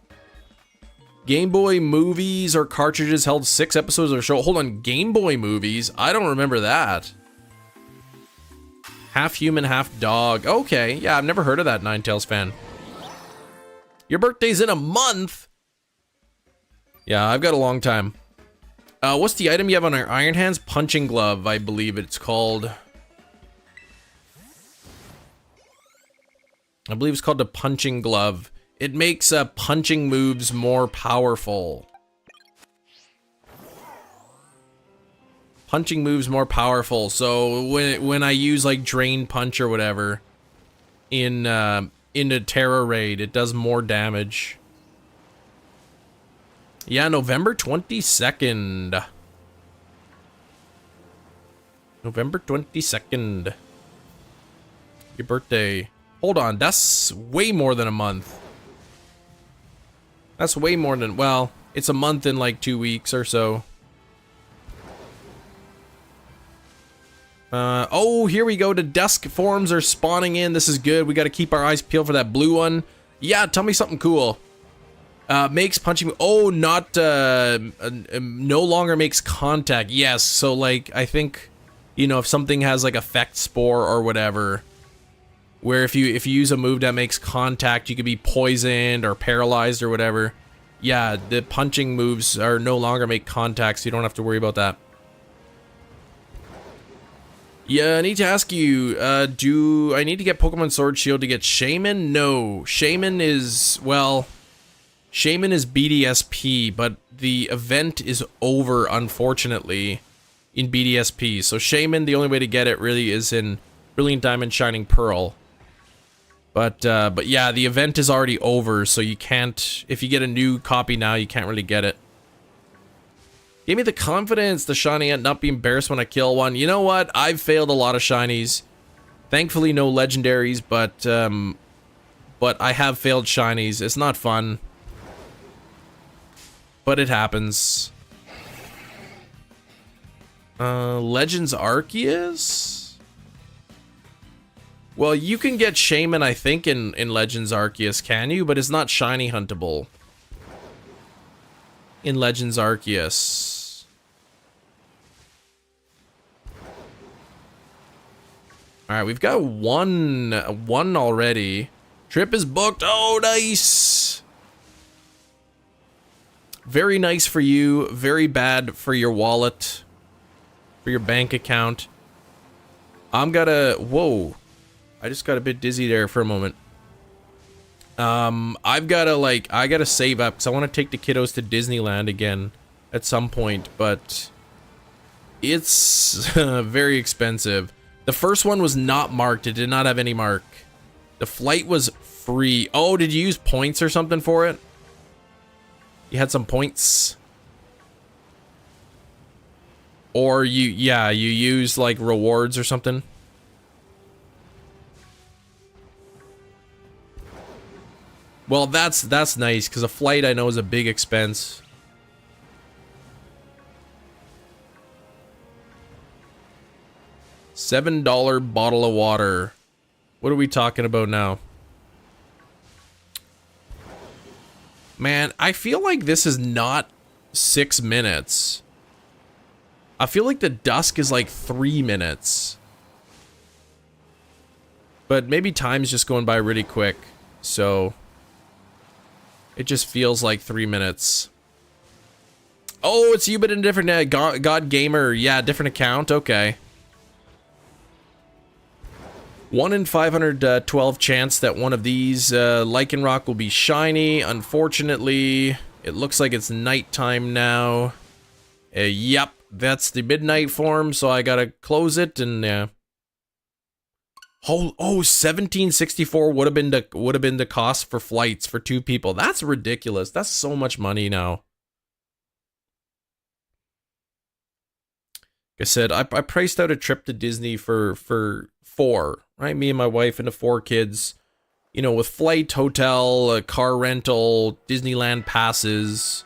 Game Boy movies or cartridges held 6 episodes of the show. Hold on, Game Boy movies? I don't remember that. Half human, half dog. Okay, yeah, I've never heard of that, Ninetales fan. Your birthday's in a month? Yeah, I've got a long time. What's the item you have on our Iron Hands? Punching glove, I believe it's called. I believe it's called the punching glove. It makes punching moves more powerful. Punching moves more powerful. So when I use like Drain Punch or whatever in a Terra raid, it does more damage. Yeah, November 22nd. November 22nd. Your birthday. Hold on, that's way more than a month. That's way more than, well, it's a month in like 2 weeks or so. Oh, here we go. The dusk forms are spawning in. This is good. We got to keep our eyes peeled for that blue one. Yeah, tell me something cool. Makes punching. Oh, not no longer makes contact. Yes, so like I think, you know, if something has like effect spore or whatever, where if you use a move that makes contact, you could be poisoned or paralyzed or whatever. Yeah, the punching moves are no longer make contact, so you don't have to worry about that. Yeah, I need to ask you, do I need to get Pokemon Sword Shield to get Shaman? No. Shaman is, well, Shaman is BDSP, but the event is over, unfortunately, in BDSP. So Shaman, the only way to get it really is in Brilliant Diamond Shining Pearl. But yeah, the event is already over, so you can't, if you get a new copy now, you can't really get it. Give me the confidence, the shiny, and not be embarrassed when I kill one. You know what? I've failed a lot of shinies. Thankfully, no legendaries, but I have failed shinies. It's not fun. But it happens. Legends Arceus? Well, you can get Shaman, I think, in Legends Arceus, can you? But it's not shiny huntable. In Legends Arceus. Alright, we've got one already. Trip is booked. Oh, nice! Very nice for you. Very bad for your wallet. For your bank account. I'm gonna... Whoa. I just got a bit dizzy there for a moment. I've gotta, like, I gotta save up, because I want to take the kiddos to Disneyland again at some point, but it's very expensive. The first one was not marked. It did not have any mark. The flight was free. Oh, did you use points or something for it? You had some points? Or you used, like, rewards or something? Well, that's nice, because a flight I know is a big expense. $7 bottle of water. What are we talking about now? Man, I feel like this is not 6 minutes. I feel like the dusk is like 3 minutes. But maybe time's just going by really quick, so... It just feels like 3 minutes. Oh, it's you, but in a different God Gamer. Yeah, different account. Okay. 1 in 512 chance that one of these Lycanroc will be shiny. Unfortunately, it looks like it's nighttime now. Yep, that's the midnight form, so I gotta close it and yeah. Oh, 1764 would have been the cost for flights for 2 people. That's ridiculous. That's so much money now. Like I said, I priced out a trip to Disney for 4, right? Me and my wife and the 4 kids. You know, with flight, hotel, car rental, Disneyland passes,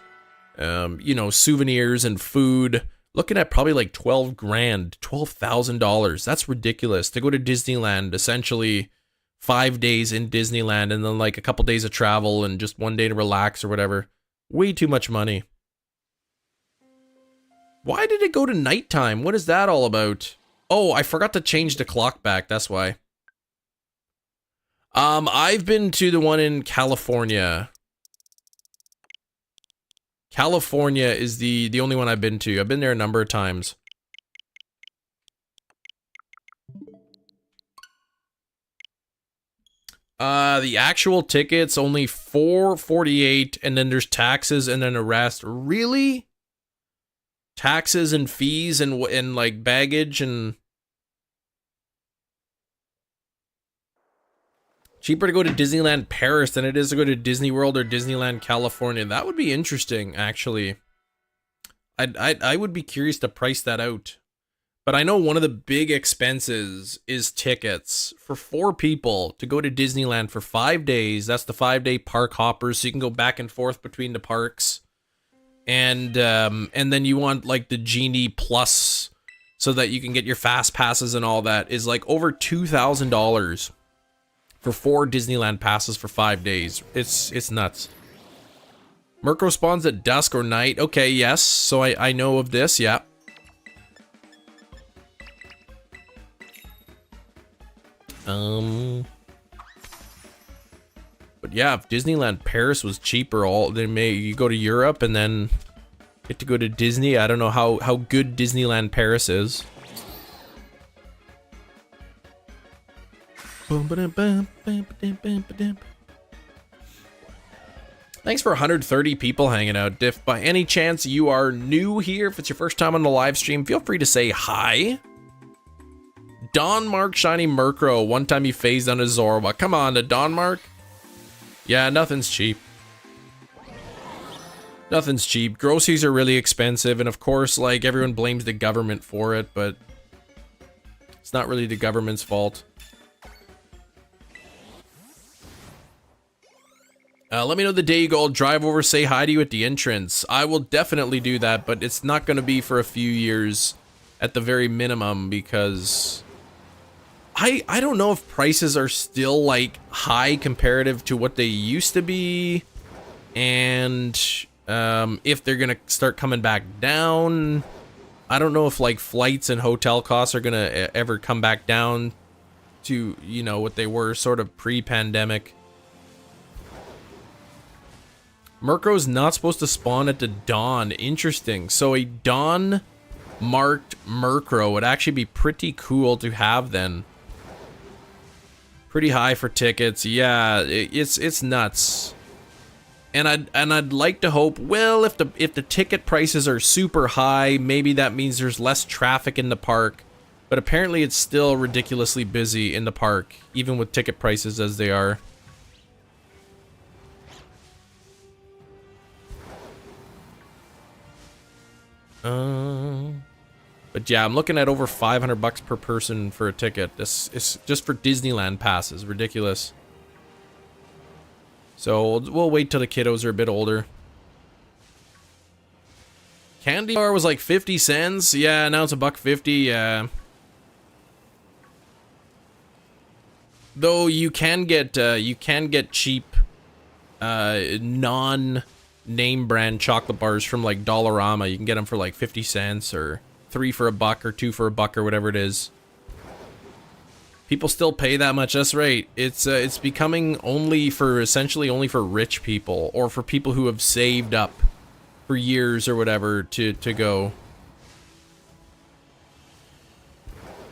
you know, souvenirs and food. Looking at probably like 12 grand, $12,000. That's ridiculous to go to Disneyland, essentially 5 days in Disneyland and then like a couple days of travel and just 1 day to relax or whatever. Way too much money. Why did it go to nighttime? What is that all about? Oh, I forgot to change the clock back. That's why. I've been to the one in California. California is the only one I've been to. I've been there a number of times. The actual ticket's only $4.48, and then there's taxes and then the rest. Really? Taxes and fees and like baggage and... Cheaper to go to Disneyland Paris than it is to go to Disney World or Disneyland California. That would be interesting, actually. I would be curious to price that out. But I know one of the big expenses is tickets for 4 people to go to Disneyland for 5 days. That's the 5-day park hoppers, so you can go back and forth between the parks. And then you want like the Genie Plus, so that you can get your fast passes and all that. Is like over $2,000 for 4 Disneyland passes for 5 days. It's nuts. Murkrow spawns at dusk or night. Okay, yes. So I know of this. Yeah. But yeah, if Disneyland Paris was cheaper, you go to Europe and then get to go to Disney. I don't know how good Disneyland Paris is. Thanks for 130 people hanging out. If by any chance you are new here, if it's your first time on the live stream, feel free to say hi. Don Mark Shiny Murkrow. One time he phased on his Zorba. Come on, the Don Mark. Yeah, nothing's cheap. Nothing's cheap. Groceries are really expensive, and of course, like, everyone blames the government for it, but it's not really the government's fault. Let me know the day you go. I'll drive over, say hi to you at the entrance. I will definitely do that, but it's not going to be for a few years at the very minimum, because I don't know if prices are still like high comparative to what they used to be, and if they're gonna start coming back down. I don't know if like flights and hotel costs are gonna ever come back down to, you know, what they were sort of pre-pandemic. Murkrow's not supposed to spawn at the dawn. Interesting. So a dawn marked Murkrow would actually be pretty cool to have then. Pretty high for tickets. Yeah, it's nuts. And I'd like to hope, well, if the ticket prices are super high, maybe that means there's less traffic in the park. But apparently it's still ridiculously busy in the park, even with ticket prices as they are. But yeah, I'm looking at over $500 per person for a ticket. This is just for Disneyland passes. Ridiculous. So we'll wait till the kiddos are a bit older. Candy bar was like 50 cents. Yeah, now it's $1.50. Yeah. Though you can get cheap non-name brand chocolate bars from like Dollarama. You can get them for like 50 cents or 3 for $1 or 2 for $1 or whatever it is. People still pay that much. That's right. It's becoming essentially only for rich people, or for people who have saved up for years or whatever to go.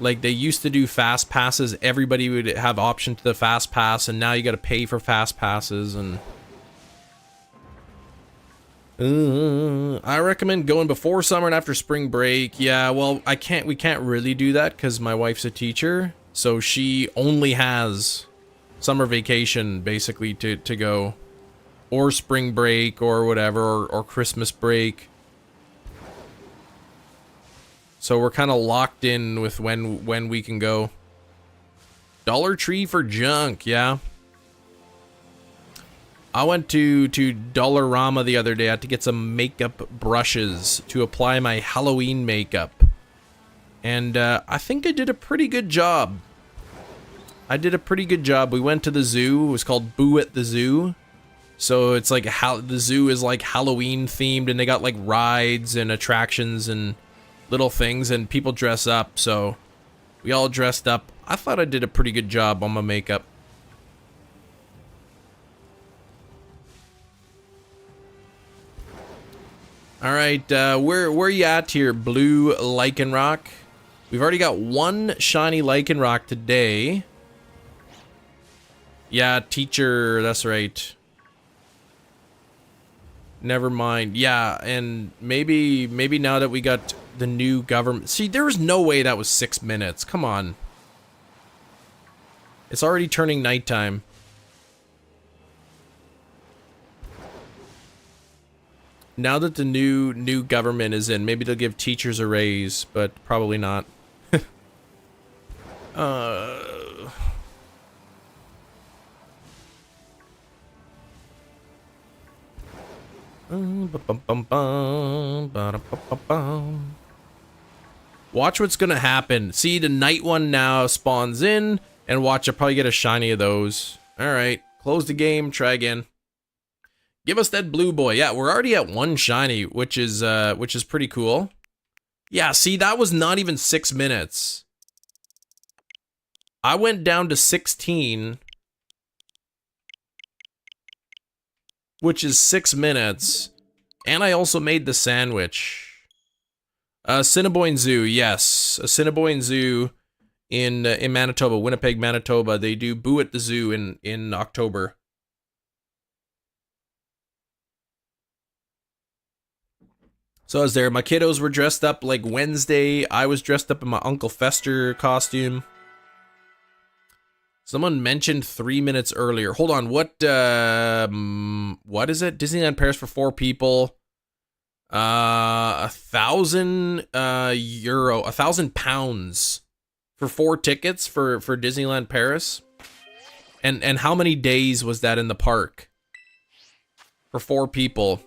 Like, they used to do fast passes. Everybody would have option to the fast pass, and now you got to pay for fast passes. And I recommend going before summer and after spring break. Yeah, well, we can't really do that because my wife's a teacher, so she only has summer vacation basically to go, or spring break or whatever, or Christmas break. So we're kind of locked in with when we can go. Dollar Tree for junk, yeah. I went to Dollarama the other day. I had to get some makeup brushes to apply my Halloween makeup. And I think I did a pretty good job. We went to the zoo. It was called Boo at the Zoo. So it's like the zoo is like Halloween themed, and they got like rides and attractions and little things, and people dress up. So we all dressed up. I thought I did a pretty good job on my makeup. All right, where you at here, Blue Lycanroc? We've already got one shiny Lycanroc today. Yeah, teacher, that's right. Never mind. Yeah, and maybe now that we got the new government. See, there was no way that was 6 minutes. Come on. It's already turning nighttime. Now that the new government is in, maybe they'll give teachers a raise, but probably not. Uh... Watch what's gonna happen. See, the night one now spawns in, and watch, I'll probably get a shiny of those. Alright, close the game, try again. Give us that blue boy. Yeah, we're already at 1 shiny, which is pretty cool. Yeah, see, that was not even 6 minutes. I went down to 16, which is 6 minutes, and I also made the sandwich. Assiniboine Zoo, yes. Assiniboine Zoo in Manitoba, Winnipeg, Manitoba. They do Boo at the Zoo in October. So I was there. My kiddos were dressed up like Wednesday. I was dressed up in my Uncle Fester costume. Someone mentioned 3 minutes earlier. Hold on, what is it? Disneyland Paris for 4 people. 1,000 euro, 1,000 pounds for 4 tickets for Disneyland Paris. And how many days was that in the park? For 4 people.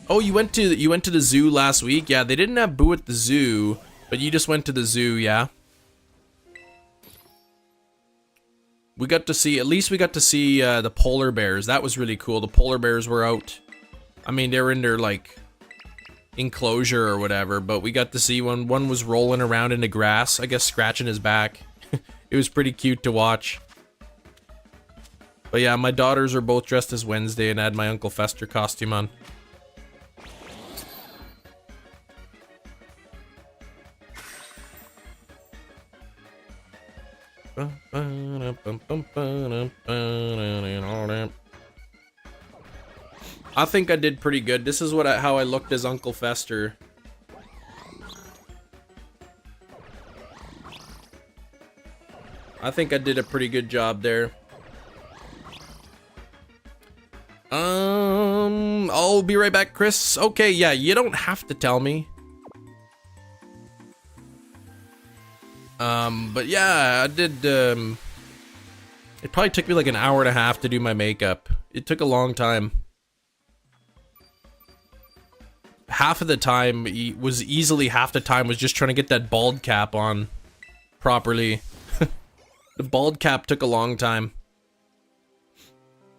Oh, you went to the zoo last week? Yeah, they didn't have Boo at the zoo, but you just went to the zoo, yeah. We got to see, at least we got to see the polar bears. That was really cool. The polar bears were out. I mean, they were in their, like, enclosure or whatever, but we got to see one was rolling around in the grass, I guess scratching his back. It was pretty cute to watch. But yeah, my daughters are both dressed as Wednesday, and I had my Uncle Fester costume on. I think I did pretty good. This is how I looked as Uncle Fester. I think I did a pretty good job there. I'll be right back, Chris. Okay, yeah, you don't have to tell me. But yeah, I did, it probably took me like an hour and a half to do my makeup. It took a long time. Half of the time was just trying to get that bald cap on properly. The bald cap took a long time.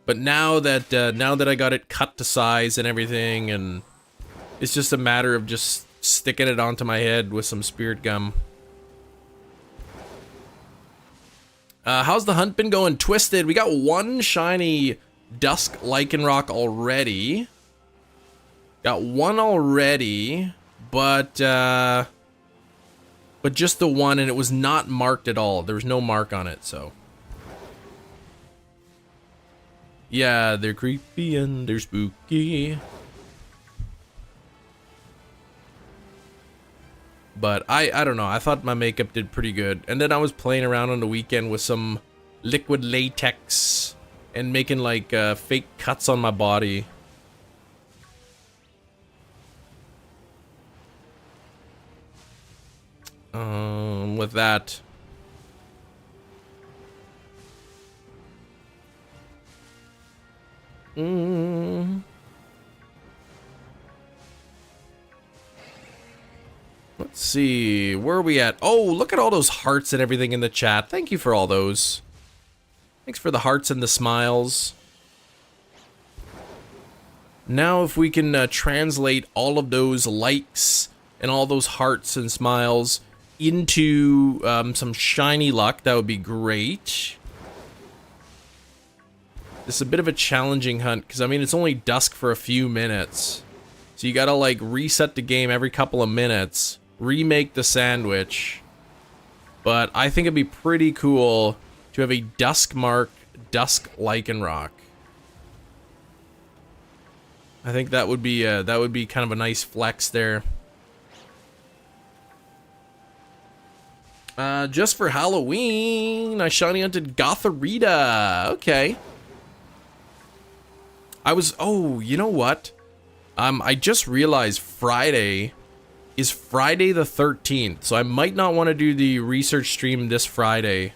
But now that I got it cut to size and everything, and it's just a matter of just sticking it onto my head with some spirit gum. How's the hunt been going? Twisted, we got 1 shiny DUSK Lycanroc already. Got 1 already, but just the 1, and it was not marked at all. There was no mark on it, so. Yeah, they're creepy and they're spooky. But I don't know, I thought my makeup did pretty good. And then I was playing around on the weekend with some liquid latex and making like fake cuts on my body. With that. Let's see, where are we at? Oh, look at all those hearts and everything in the chat. Thank you for all those. Thanks for the hearts and the smiles. Now if we can translate all of those likes and all those hearts and smiles into some shiny luck, that would be great. This is a bit of a challenging hunt, because I mean, it's only dusk for a few minutes. So you gotta like reset the game every couple of minutes, remake the sandwich. But I think it'd be pretty cool to have a dusk mark DUSK Lycanroc. I think that would be kind of a nice flex there. Just for Halloween, I shiny hunted Gotharita. Okay. Oh, you know what? I just realized Friday is Friday the 13th. So I might not want to do the research stream this Friday.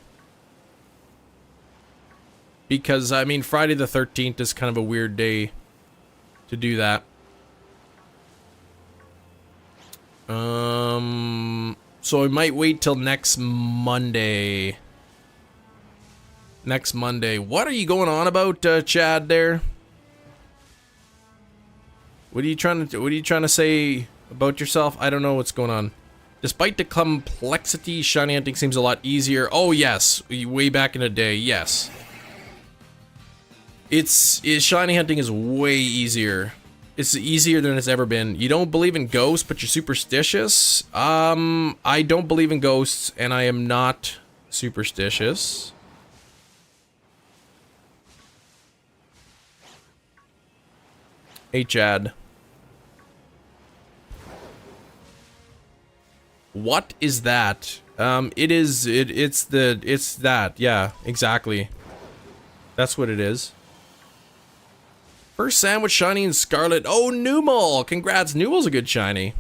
Because, I mean, Friday the 13th is kind of a weird day to do that. So I might wait till next Monday. Next Monday. What are you going on about, Chad, there? What are you trying to say about yourself? I don't know what's going on. Despite the complexity, shiny hunting seems a lot easier. Oh, yes. Way back in the day, yes. Shiny hunting is way easier. It's easier than it's ever been. You don't believe in ghosts, but you're superstitious? I don't believe in ghosts, and I am not superstitious. Hey, Chad. What is that? It's that. Yeah, exactly. That's what it is. First sandwich shiny in Scarlet. Oh, Numal! Congrats, Numal's a good shiny.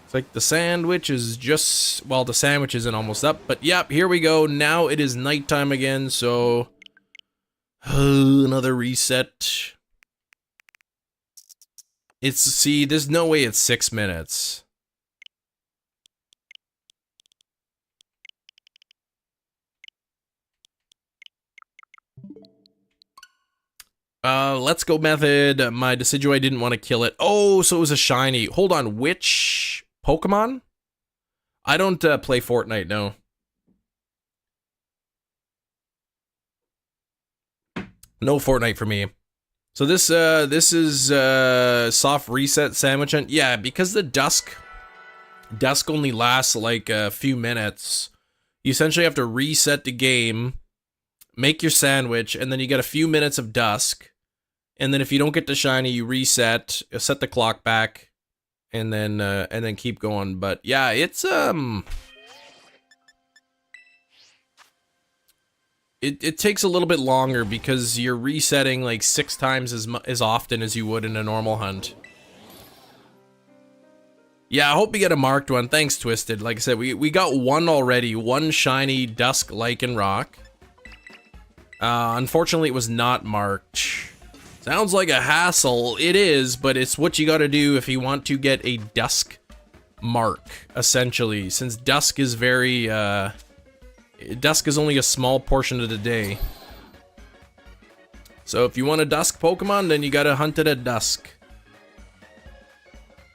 It's like the sandwich is just... Well, the sandwich isn't almost up, but yep, here we go. Now it is nighttime again, so... another reset. See, there's no way it's 6 minutes. Let's go method. My Decidueye didn't want to kill it. Oh, so it was a shiny. Hold on, which Pokemon? I don't play Fortnite, no. No Fortnite for me. So this is soft reset sandwich hunt. Yeah, because the dusk only lasts like a few minutes. You essentially have to reset the game, make your sandwich, and then you get a few minutes of dusk. And then if you don't get the shiny, you reset, set the clock back, and then keep going. But yeah, it's It takes a little bit longer because you're resetting like 6 times as often as you would in a normal hunt. Yeah, I hope we get a marked one. Thanks, Twisted. Like I said, we got one already. One shiny Dusk Lycanroc. Unfortunately, it was not marked. Sounds like a hassle. It is, but it's what you gotta do if you want to get a Dusk mark, essentially. Since Dusk is very, Dusk is only a small portion of the day. So if you want a Dusk Pokemon, then you gotta hunt it at dusk.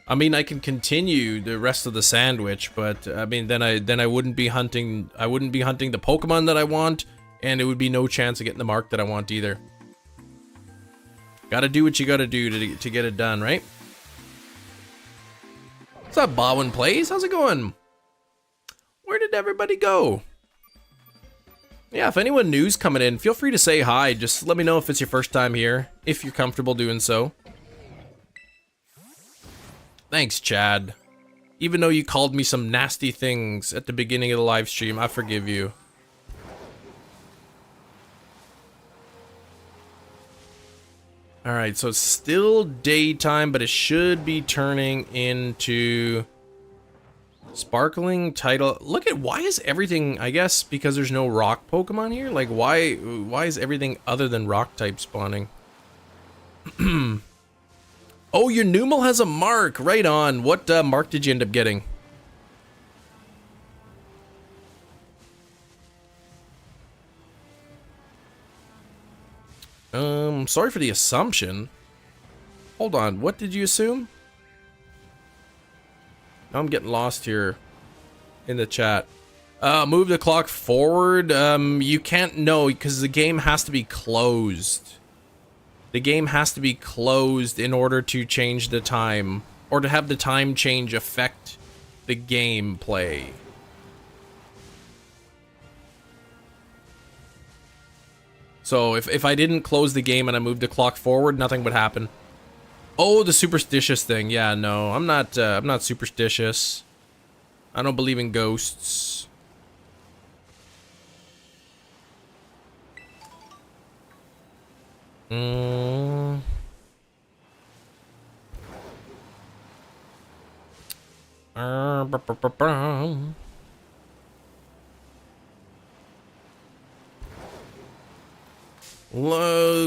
I mean, I can continue the rest of the sandwich, but I mean, then I wouldn't be hunting. I wouldn't be hunting the Pokemon that I want, and it would be no chance of getting the mark that I want either. Gotta do what you gotta do to get it done, right? What's up, Baldwin Plays? How's it going? Where did everybody go? Yeah, if anyone new's coming in, feel free to say hi. Just let me know if it's your first time here, if you're comfortable doing so. Thanks, Chad. Even though you called me some nasty things at the beginning of the live stream, I forgive you. Alright, so it's still daytime, but it should be turning into sparkling title. Look at, why is everything, I guess because there's no rock Pokemon here? Like, why is everything other than rock type spawning? Oh, your Numal has a mark. Right on. What mark did you end up getting? Sorry for the assumption. Hold on, what did you assume? Now I'm getting lost here in the chat. Move the clock forward. You can't know because the game has to be closed. The game has to be closed in order to change the time, or to have the time change affect the gameplay. So if I didn't close the game and I moved the clock forward, nothing would happen. Oh, the superstitious thing. Yeah, no, I'm not superstitious. I don't believe in ghosts. Whoa,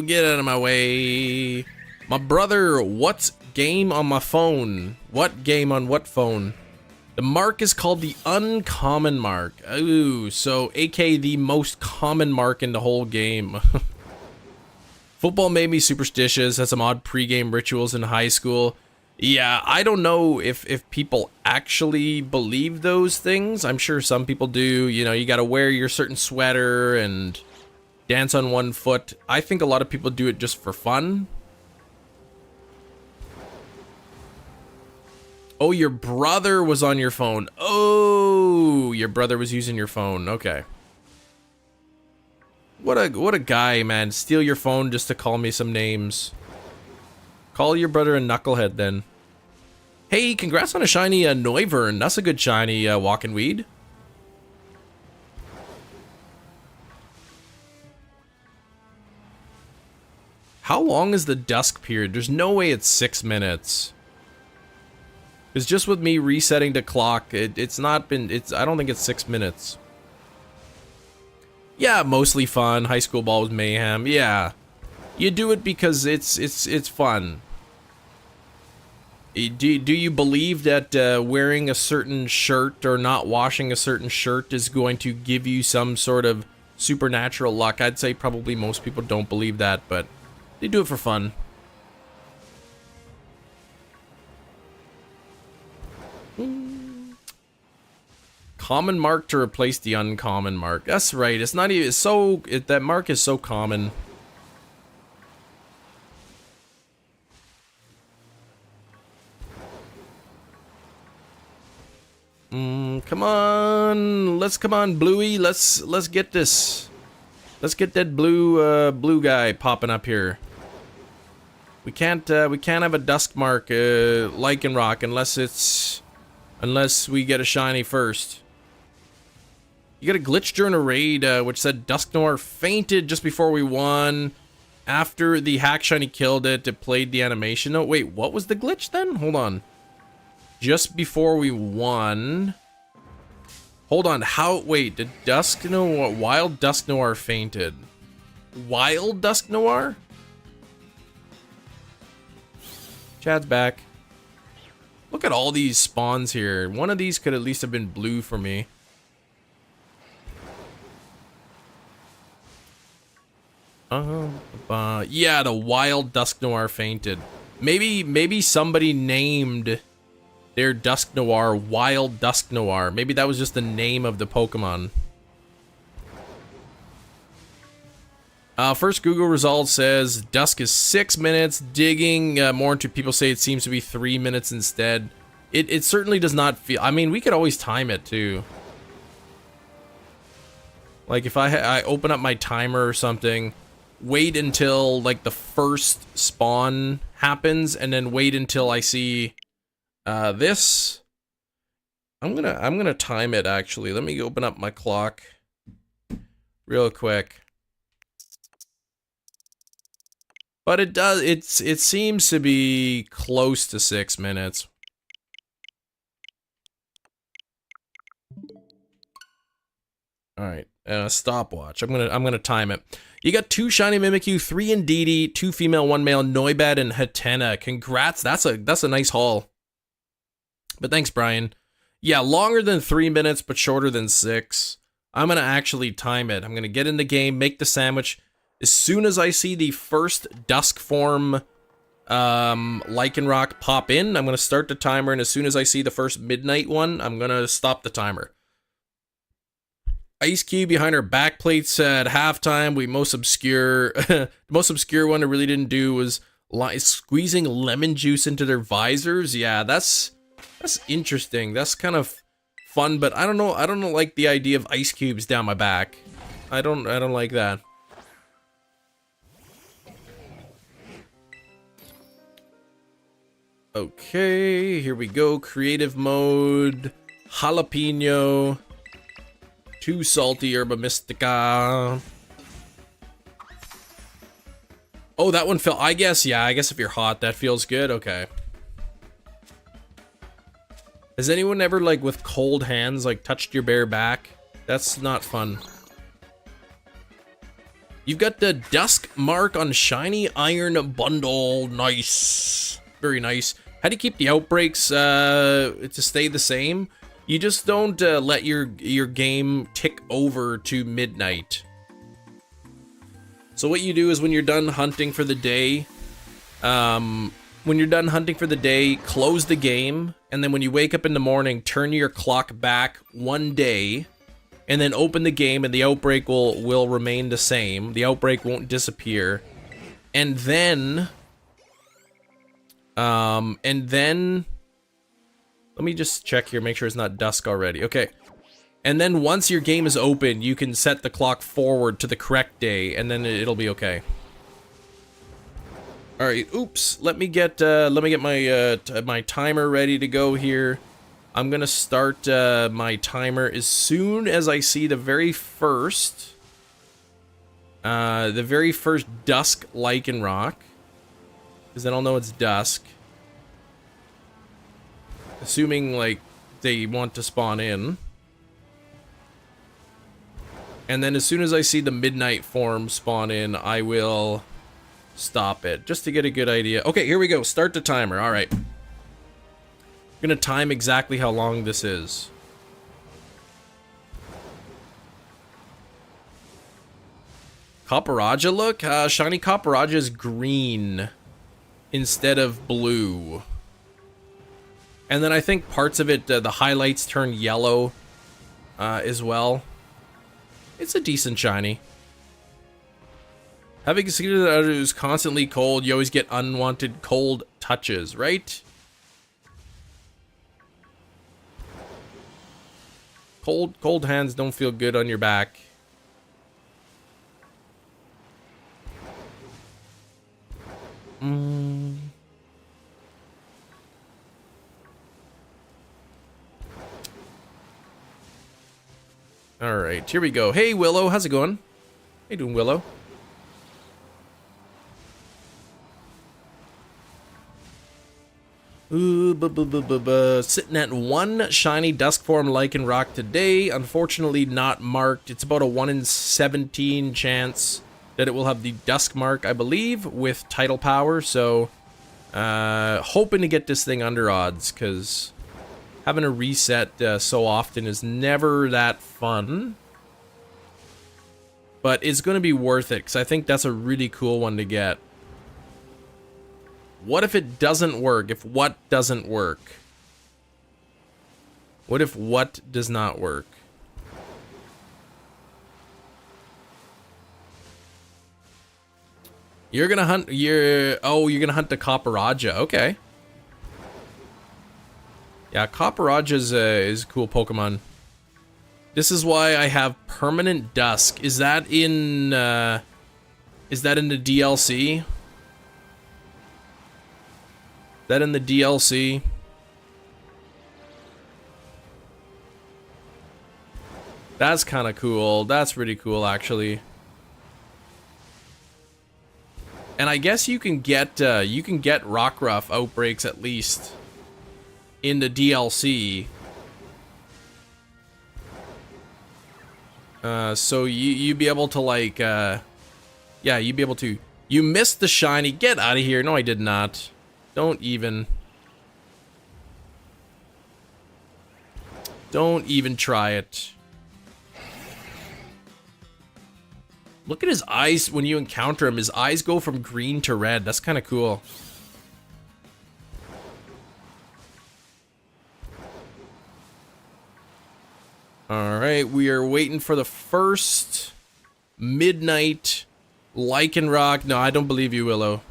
get out of my way. My brother, what's game on my phone? What game on what phone? The mark is called the uncommon mark. Ooh, so aka the most common mark in the whole game. Football made me superstitious, had some odd pregame rituals in high school. Yeah, I don't know if people actually believe those things. I'm sure some people do. You know, you gotta wear your certain sweater and dance on one foot. I think a lot of people do it just for fun. Oh, your brother was on your phone. Oh, your brother was using your phone. Okay. What a guy, man. Steal your phone just to call me some names. Call your brother a knucklehead then. Hey, congrats on a shiny Noivern. That's a good shiny walking weed. How long is the dusk period? There's no way it's 6 minutes. It's just with me resetting the clock, it's not been, I don't think it's 6 minutes. Yeah, mostly fun. High school ball was mayhem. Yeah. You do it because it's fun. Do you believe that wearing a certain shirt or not washing a certain shirt is going to give you some sort of supernatural luck? I'd say probably most people don't believe that, but they do it for fun. Common mark to replace the uncommon mark. That's right. It's not even so. That mark is so common. Come on. Come on, Bluey. Let's get this. Let's get that blue guy popping up here. We can't have a dusk mark Lycanroc unless we get a shiny first. You got a glitch during a raid which said Dusk Noir fainted just before we won. After the hack shiny killed it, it played the animation. Oh wait, what was the glitch then? Hold on. Just before we won. Hold on, how, wait, did Dusk Noir, Wild Dusk Noir fainted? Wild Dusk Noir? Chad's back. Look at all these spawns here. One of these could at least have been blue for me. Yeah, the Wild Dusk Noir fainted. Maybe somebody named their Dusk Noir Wild Dusk Noir. Maybe that was just the name of the Pokemon. First Google result says dusk is 6 minutes. Digging more into people say it seems to be 3 minutes instead. It certainly does not feel. I mean, we could always time it too. Like if I open up my timer or something, wait until like the first spawn happens, and then wait until I see this. I'm gonna time it actually. Let me open up my clock real quick. But it seems to be close to 6 minutes. All right, stopwatch. I'm gonna time it. You got 2 shiny Mimikyu, 3 Indeedee, 2 female, 1 male, Noibat and Hatena. Congrats. That's a nice haul. But thanks, Brian. Yeah, longer than 3 minutes, but shorter than 6. I'm gonna actually time it. I'm gonna get in the game, make the sandwich. As soon as I see the first dusk form Lycanroc pop in, I'm gonna start the timer, and as soon as I see the first midnight one, I'm gonna stop the timer. Ice Cube behind our backplates at halftime. The most obscure one I really didn't do was squeezing lemon juice into their visors. Yeah, that's interesting. That's kind of fun, but I don't know like the idea of ice cubes down my back. I don't like that. Okay, here we go. Creative mode. Jalapeno. Too salty, Herba Mystica. Oh, that one fell. I guess, yeah, I guess if you're hot, that feels good. Okay. Has anyone ever, like, with cold hands, like, touched your bare back? That's not fun. You've got the Dusk mark on Shiny Iron Bundle. Nice. Very nice. How do you keep the outbreaks to stay the same? You just don't let your game tick over to midnight. So what you do is when you're done hunting for the day, close the game, and then when you wake up in the morning, turn your clock back 1 day, and then open the game, and the outbreak will remain the same. The outbreak won't disappear. And then, let me just check here, make sure it's not dusk already. Okay. And then once your game is open, you can set the clock forward to the correct day, and then it'll be okay. All right, oops. Let me get my timer ready to go here. I'm gonna start my timer as soon as I see the very first Dusk Lycanroc, because then I'll know it's dusk. Assuming like they want to spawn in. And then as soon as I see the midnight form spawn in, I will stop it, just to get a good idea. Okay, here we go. Start the timer. All right. I'm gonna time exactly how long this is. Copperaja look? Shiny Copperaja is green instead of blue. And then I think parts of it, the highlights turn yellow as well. It's a decent shiny. Having considered that it is constantly cold, you always get unwanted cold touches, right? Cold hands don't feel good on your back. All right, here we go. Hey, Willow, how's it going? How you doing, Willow? Sitting at 1 shiny dusk form Lycanroc today. Unfortunately, not marked. It's about a 1 in 17 chance that it will have the dusk mark, I believe, with title power. So, hoping to get this thing under odds, because having a reset so often is never that fun. But it's going to be worth it, because I think that's a really cool one to get. What if it doesn't work? If what doesn't work? What if what does not work? You're gonna hunt you're gonna hunt the Copperaja. Okay. Yeah, Copperaja is a cool Pokemon. This is why I have permanent dusk. Is that in the DLC? That in the DLC? That's kind of cool. That's really cool, actually. And I guess you can get Rockruff outbreaks at least in the DLC. So you'd be able to like, yeah, you'd be able to. You missed the shiny. Get out of here! No, I did not. Don't even try it. Look at his eyes when you encounter him. His eyes go from green to red. That's kind of cool. All right, we are waiting for the first midnight Lycanroc. No, I don't believe you, Willow.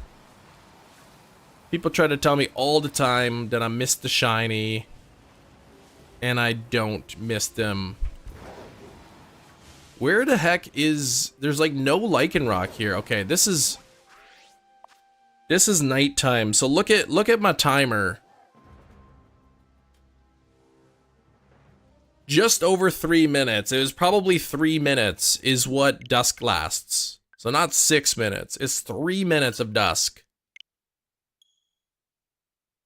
People try to tell me all the time that I missed the shiny, and I don't miss them. Where the heck is... There's like no Lycanroc here. Okay, this is nighttime. So look at my timer. Just over 3 minutes. It was probably 3 minutes is what dusk lasts. So not 6 minutes. It's 3 minutes of dusk.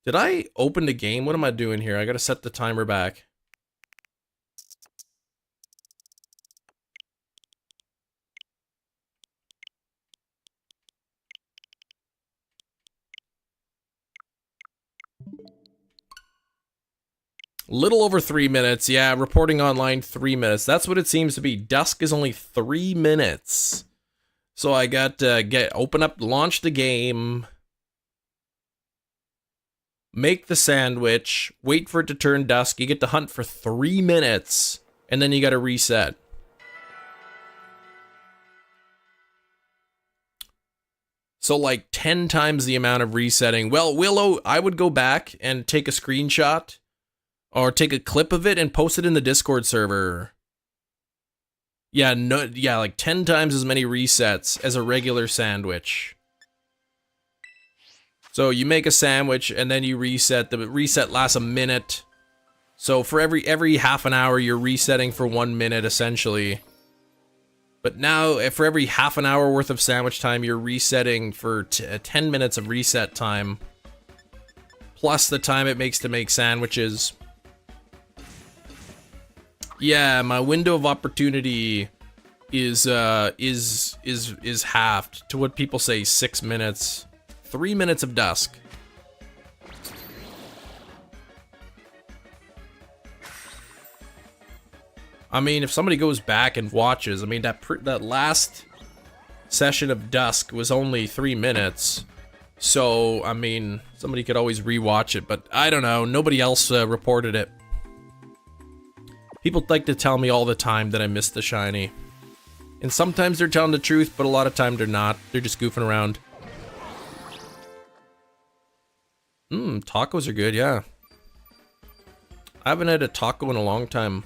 Did I open the game? What am I doing here? I gotta set the timer back. Little over 3 minutes. Yeah, reporting online 3 minutes. That's what it seems to be. Dusk is only 3 minutes. So I got to open up, launch the game, make the sandwich, wait for it to turn dusk. You get to hunt for 3 minutes, and then you got to reset. So like 10 times the amount of resetting. Well, Willow, I would go back and take a screenshot or take a clip of it and post it in the Discord server. Yeah, no, yeah, like 10 times as many resets as a regular sandwich. So you make a sandwich and then you reset. The reset lasts a minute. So for every half an hour, you're resetting for 1 minute essentially. But now, for every half an hour worth of sandwich time, you're resetting for 10 minutes of reset time. Plus the time it makes to make sandwiches. Yeah, my window of opportunity is halved to what people say 6 minutes. 3 minutes of dusk. I mean, if somebody goes back and watches, I mean, that last session of dusk was only 3 minutes. So, I mean, somebody could always rewatch it, but I don't know. Nobody else reported it. People like to tell me all the time that I missed the shiny. And sometimes they're telling the truth, but a lot of time they're not. They're just goofing around. Tacos are good, yeah. I haven't had a taco in a long time.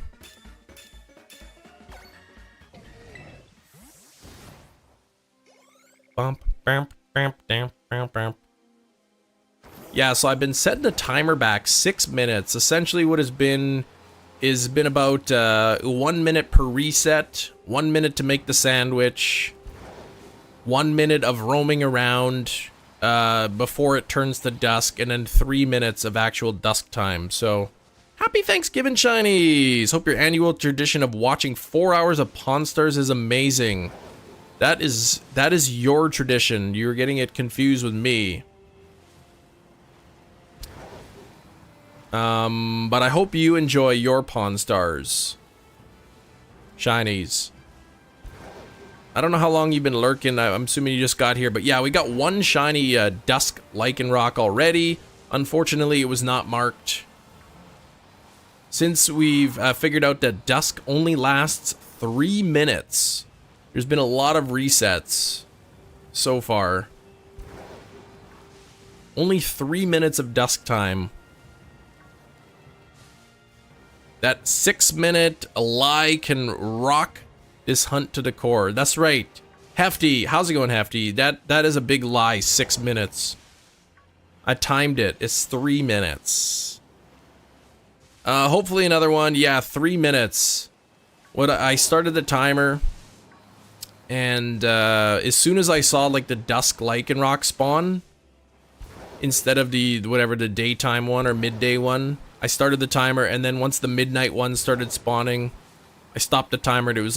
Yeah, so I've been setting the timer back 6 minutes. Essentially what has been about 1 minute per reset, 1 minute to make the sandwich, 1 minute of roaming around before it turns to dusk, and then 3 minutes of actual dusk time. So, happy Thanksgiving, shinies! Hope your annual tradition of watching 4 hours of Pawn Stars is amazing. That is your tradition. You're getting it confused with me. But I hope you enjoy your Pawn Stars. Shinies. I don't know how long you've been lurking. I'm assuming you just got here. But yeah, we got one shiny DUSK LYCANROC already. Unfortunately, it was not marked. Since we've figured out that dusk only lasts 3 minutes, there's been a lot of resets so far. Only 3 minutes of dusk time. That 6 minute lie can rock this hunt to the core. That's right. Hefty. How's it going, Hefty? That is a big lie. 6 minutes. I timed it. It's 3 minutes. Hopefully another one. Yeah, 3 minutes. I started the timer. And as soon as I saw like the DUSK LYCANROC spawn, instead of the daytime one or midday one, I started the timer, and then once the midnight one started spawning, I stopped the timer, and it was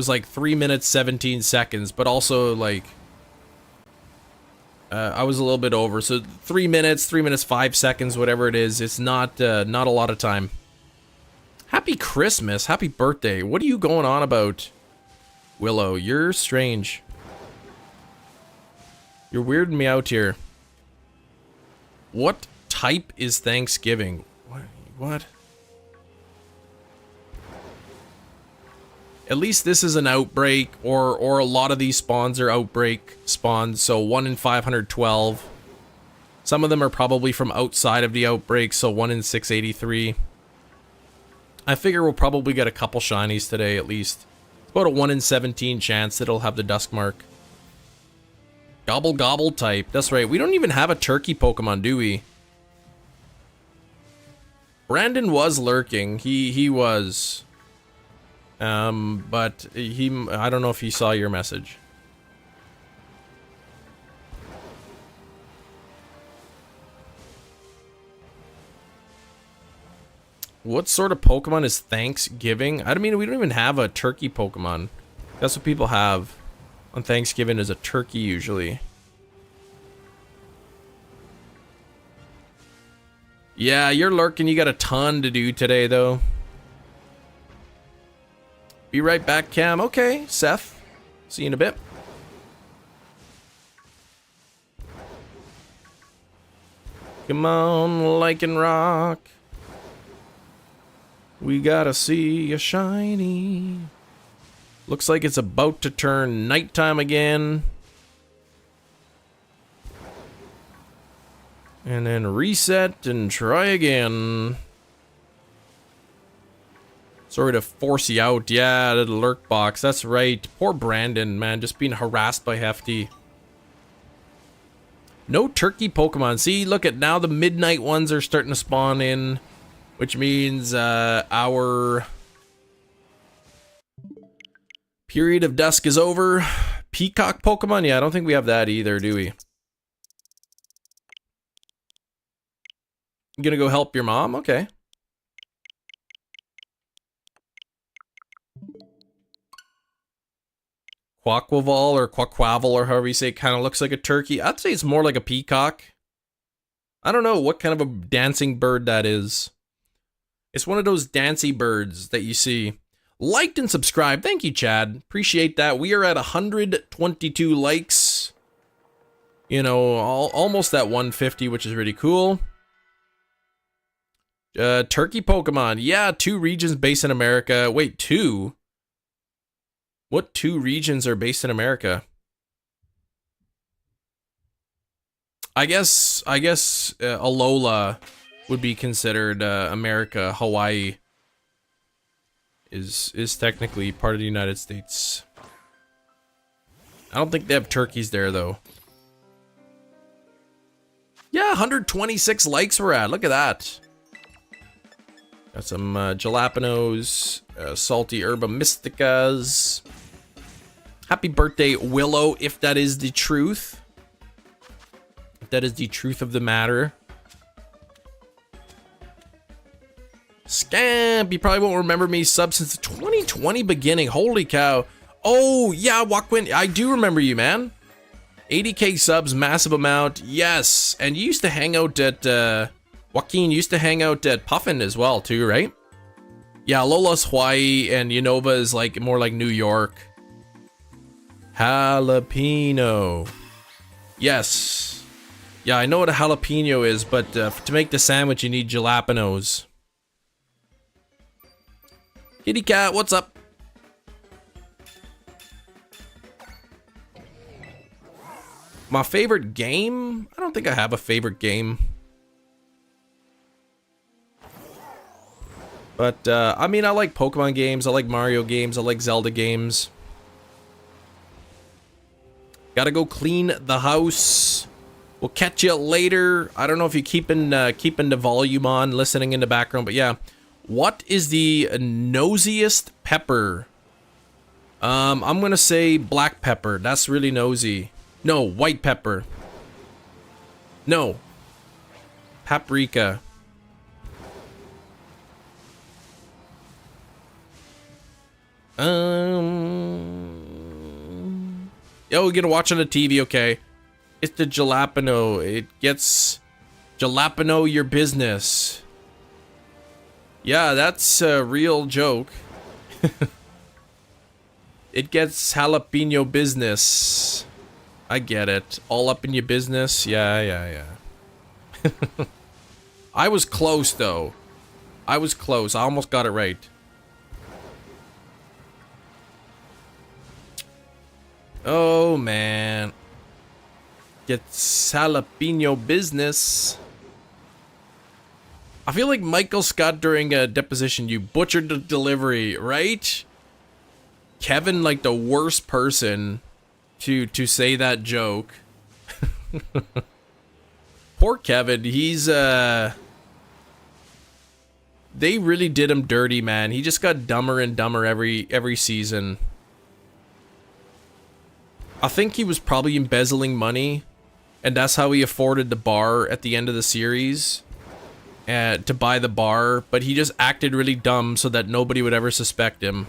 like 3 minutes 17 seconds, but also like I was a little bit over. So 3 minutes 5 seconds, whatever it is, it's not a lot of time. Happy Christmas, happy birthday. What are you going on about, Willow? You're strange. You're weirding me out here. What type is Thanksgiving? What? At least this is an outbreak, or a lot of these spawns are outbreak spawns, so 1 in 512. Some of them are probably from outside of the outbreak, so 1 in 683. I figure we'll probably get a couple shinies today at least. It's about a 1 in 17 chance that it'll have the dusk mark. Gobble gobble type. That's right, we don't even have a turkey Pokemon, do we? Brandon was lurking. He was. But I don't know if he saw your message. What sort of Pokemon is Thanksgiving? I mean, we don't even have a turkey Pokemon. That's what people have on Thanksgiving, is a turkey usually. Yeah, you're lurking. You got a ton to do today, though. Be right back, Cam. Okay, Seth. See you in a bit. Come on, Lycanroc. We gotta see a shiny. Looks like it's about to turn nighttime again. And then reset and try again. Sorry to force you out. Yeah, the lurk box. That's right. Poor Brandon, man. Just being harassed by Hefty. No turkey Pokemon. See, look at now the midnight ones are starting to spawn in. Which means our period of dusk is over. Peacock Pokemon? Yeah, I don't think we have that either, do we? You gonna go help your mom? Okay. Quaquaval or Quaquaval or however you say it kind of looks like a turkey. I'd say it's more like a peacock. I don't know what kind of a dancing bird that is. It's one of those dancy birds that you see. Liked and subscribed. Thank you, Chad. Appreciate that. We are at 122 likes. You know, almost at 150, which is really cool. Turkey Pokemon. Yeah, 2 regions based in America. Wait, 2? What 2 regions are based in America? I guess Alola would be considered America. Hawaii is technically part of the United States. I don't think they have turkeys there though. Yeah, 126 likes we're at. Look at that. Got some jalapenos, salty herba mysticas. Happy birthday, Willow, if that is the truth. If that is the truth of the matter. Scamp, you probably won't remember me sub since the 2020 beginning. Holy cow. Oh, yeah, Joaquin, I do remember you, man. 80k subs, massive amount. Yes, and you used to hang out at, Joaquin used to hang out at Puffin as well, too, right? Yeah, Lola's Hawaii, and Unova is like more like New York. Jalapeno. Yes. Yeah, I know what a jalapeno is, but to make the sandwich, you need jalapenos. Kitty cat, what's up? My favorite game? I don't think I have a favorite game. But, I mean, I like Pokemon games, I like Mario games, I like Zelda games. Gotta go clean the house. We'll catch you later. I don't know if you're keeping the volume on, listening in the background, but yeah. What is the nosiest pepper? I'm gonna say black pepper. That's really nosy. No, white pepper. No. Paprika. Yo, we get to watch on the TV, okay. It's the jalapeno. It gets jalapeno your business. Yeah, that's a real joke. It gets jalapeno business. I get it. All up in your business. Yeah. I was close, though. I was close. I almost got it right. Oh, man. Gets jalapeno business. I feel like Michael Scott during a deposition, you butchered the delivery, right? Kevin, like the worst person to say that joke. Poor Kevin, he's they really did him dirty, man. He just got dumber and dumber every season. I think he was probably embezzling money, and that's how he afforded the bar at the end of the series. to buy the bar, but he just acted really dumb so that nobody would ever suspect him.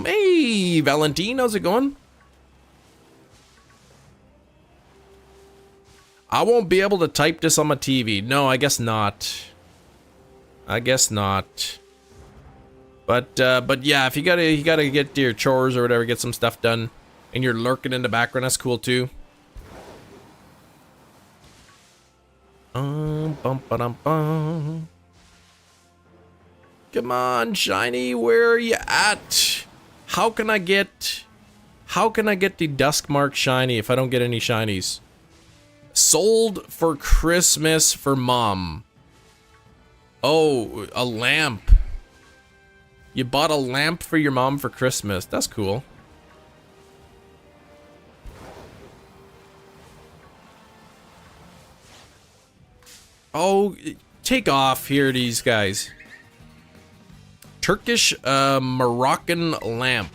Hey, Valentine, how's it going? I won't be able to type this on my TV. No, I guess not. I guess not. But yeah, if you gotta get to your chores or whatever, get some stuff done, and you're lurking in the background, that's cool too. Bum, ba-dum, bum. Come on, Shiny, where are you at? How can I get the Dusk Mark Shiny if I don't get any shinies? Sold for Christmas for Mom. Oh, a lamp. You bought a lamp for your mom for Christmas. That's cool. Oh, take off here, these guys. Turkish Moroccan lamp.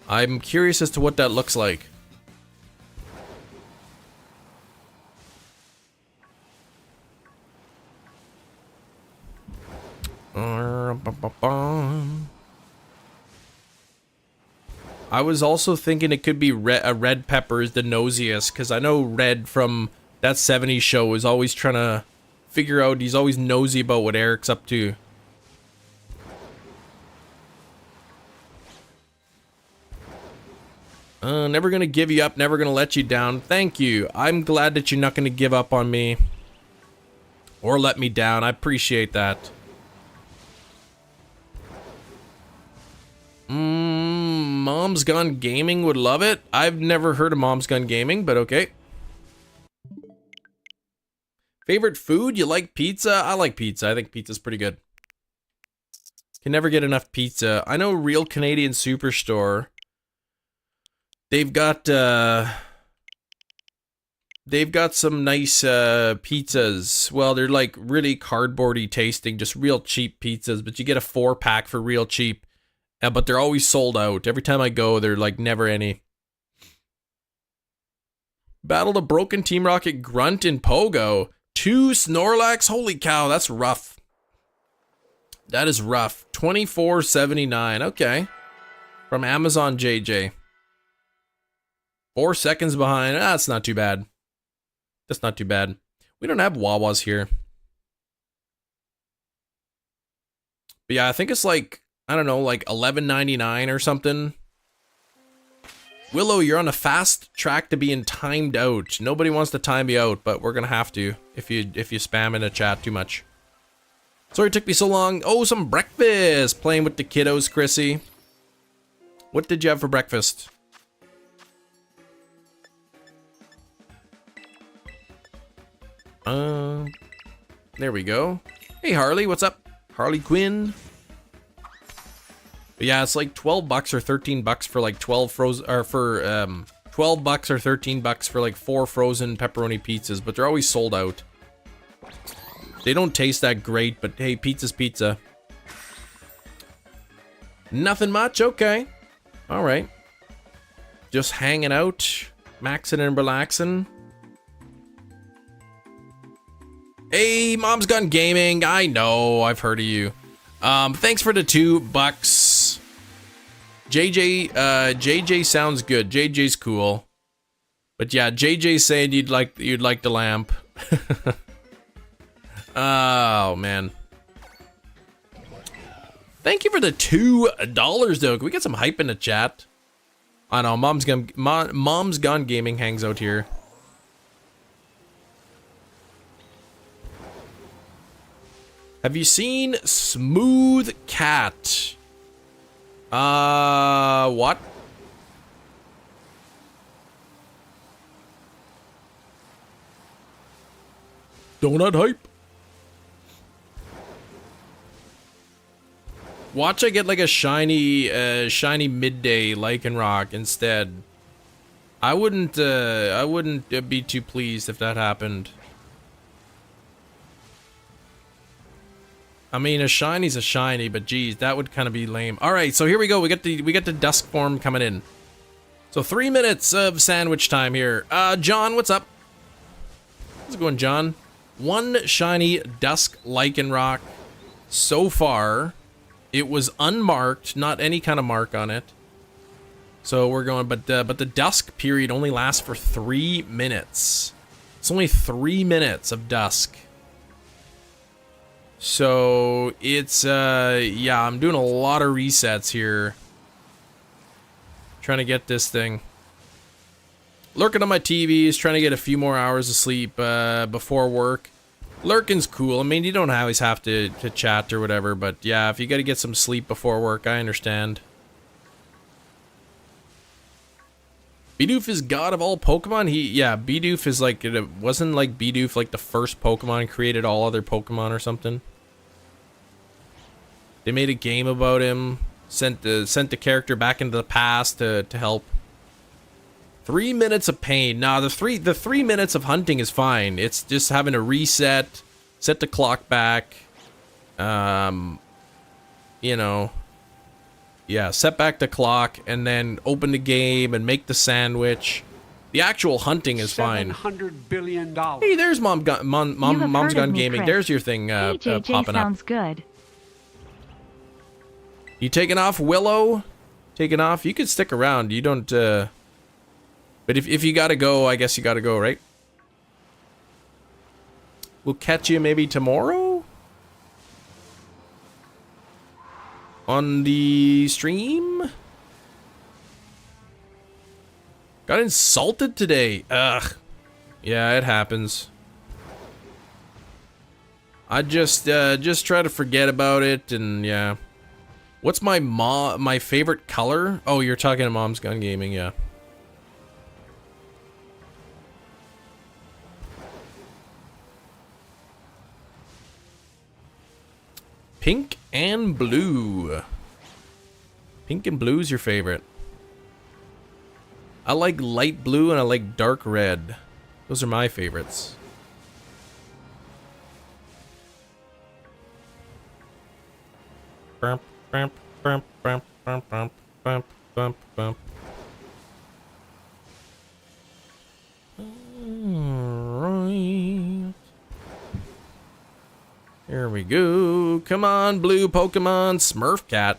I'm curious as to what that looks like. I was also thinking it could be Red Pepper is the nosiest, because I know Red from that 70s show is always trying to figure out, he's always nosy about what Eric's up to. Never gonna give you up, never gonna let you down. Thank you. I'm glad that you're not gonna give up on me. Or let me down. I appreciate that. Mom's Gun Gaming would love it. I've never heard of Mom's Gun Gaming, but okay. Favorite food? You like pizza? I like pizza. I think pizza's pretty good. Can never get enough pizza. I know Real Canadian Superstore. They've got some nice pizzas. Well, they're like really cardboardy tasting, just real cheap pizzas, but you get a 4-pack for real cheap. But they're always sold out. Every time I go, they're like never any. Battle the Broken Team Rocket Grunt in Pogo. 2 Snorlax? Holy cow, that's rough. That is rough. $24.79. Okay. From Amazon JJ. 4 seconds behind. That's not too bad. That's not too bad. We don't have Wawas here. But yeah, I think it's like, I don't know, like $11.99 or something. Willow, you're on a fast track to being timed out. Nobody wants to time you out, but we're gonna have to if you spam in a chat too much. Sorry it took me so long. Oh, some breakfast. Playing with the kiddos, Chrissy. What did you have for breakfast? There we go. Hey Harley, what's up? Harley Quinn. But yeah, it's like $12 or $13 for like 12 frozen, or for $12 or $13 for like 4 frozen pepperoni pizzas, but they're always sold out. They don't taste that great, but hey, pizza's pizza. Nothing much, okay. All right. Just hanging out, maxing and relaxing. Hey, Mom's Gun Gaming. I know, I've heard of you. Thanks for the $2. JJ sounds good. JJ's cool. But yeah, JJ's saying you'd like the lamp. Oh man. Thank you for the $2 though. Can we get some hype in the chat? I know Mom's Gun Gaming hangs out here. Have you seen Smooth Cat? What? Donut hype? Watch I get like a shiny midday Lycanroc instead. I wouldn't be too pleased if that happened. I mean, a shiny's a shiny, but geez, that would kind of be lame. All right, so here we go. We get the dusk form coming in. So 3 minutes of sandwich time here. John, what's up? How's it going, John? One shiny Dusk Lycanroc so far. It was unmarked, not any kind of mark on it. So we're going, but the dusk period only lasts for 3 minutes. It's only 3 minutes of dusk. So it's yeah, I'm doing a lot of resets here. Trying to get this thing. Lurking on my TVs, trying to get a few more hours of sleep before work. Lurking's cool. I mean, you don't always have to chat or whatever, but yeah, if you gotta get some sleep before work, I understand. Bidoof is god of all Pokemon? Yeah, Bidoof is like, it wasn't like Bidoof like the first Pokemon created all other Pokemon or something? They made a game about him, sent the character back into the past to help. 3 minutes of pain. Nah, the three minutes of hunting is fine. It's just having to reset, set the clock back. You know, yeah, set back the clock and then open the game and make the sandwich. The actual hunting is fine. $700 billion. Hey, there's Mom's Gone Gaming. Chris. There's your thing Hey, JJ popping up. sounds good. You taking off, Willow? Taking off? You could stick around. You don't, but if you gotta go, I guess you gotta go, right? We'll catch you maybe tomorrow? On the stream? Got insulted today. Ugh. Yeah, it happens. I just try to forget about it, and yeah. What's my favorite color? Oh, you're talking to Mom's Gun Gaming, yeah. Pink and blue. Pink and blue is your favorite. I like light blue and I like dark red. Those are my favorites. Bump, bump, bump, bump, bump, bump, bump, bump, bump. Alright. Here we go. Come on, blue Pokemon. Smurf Cat.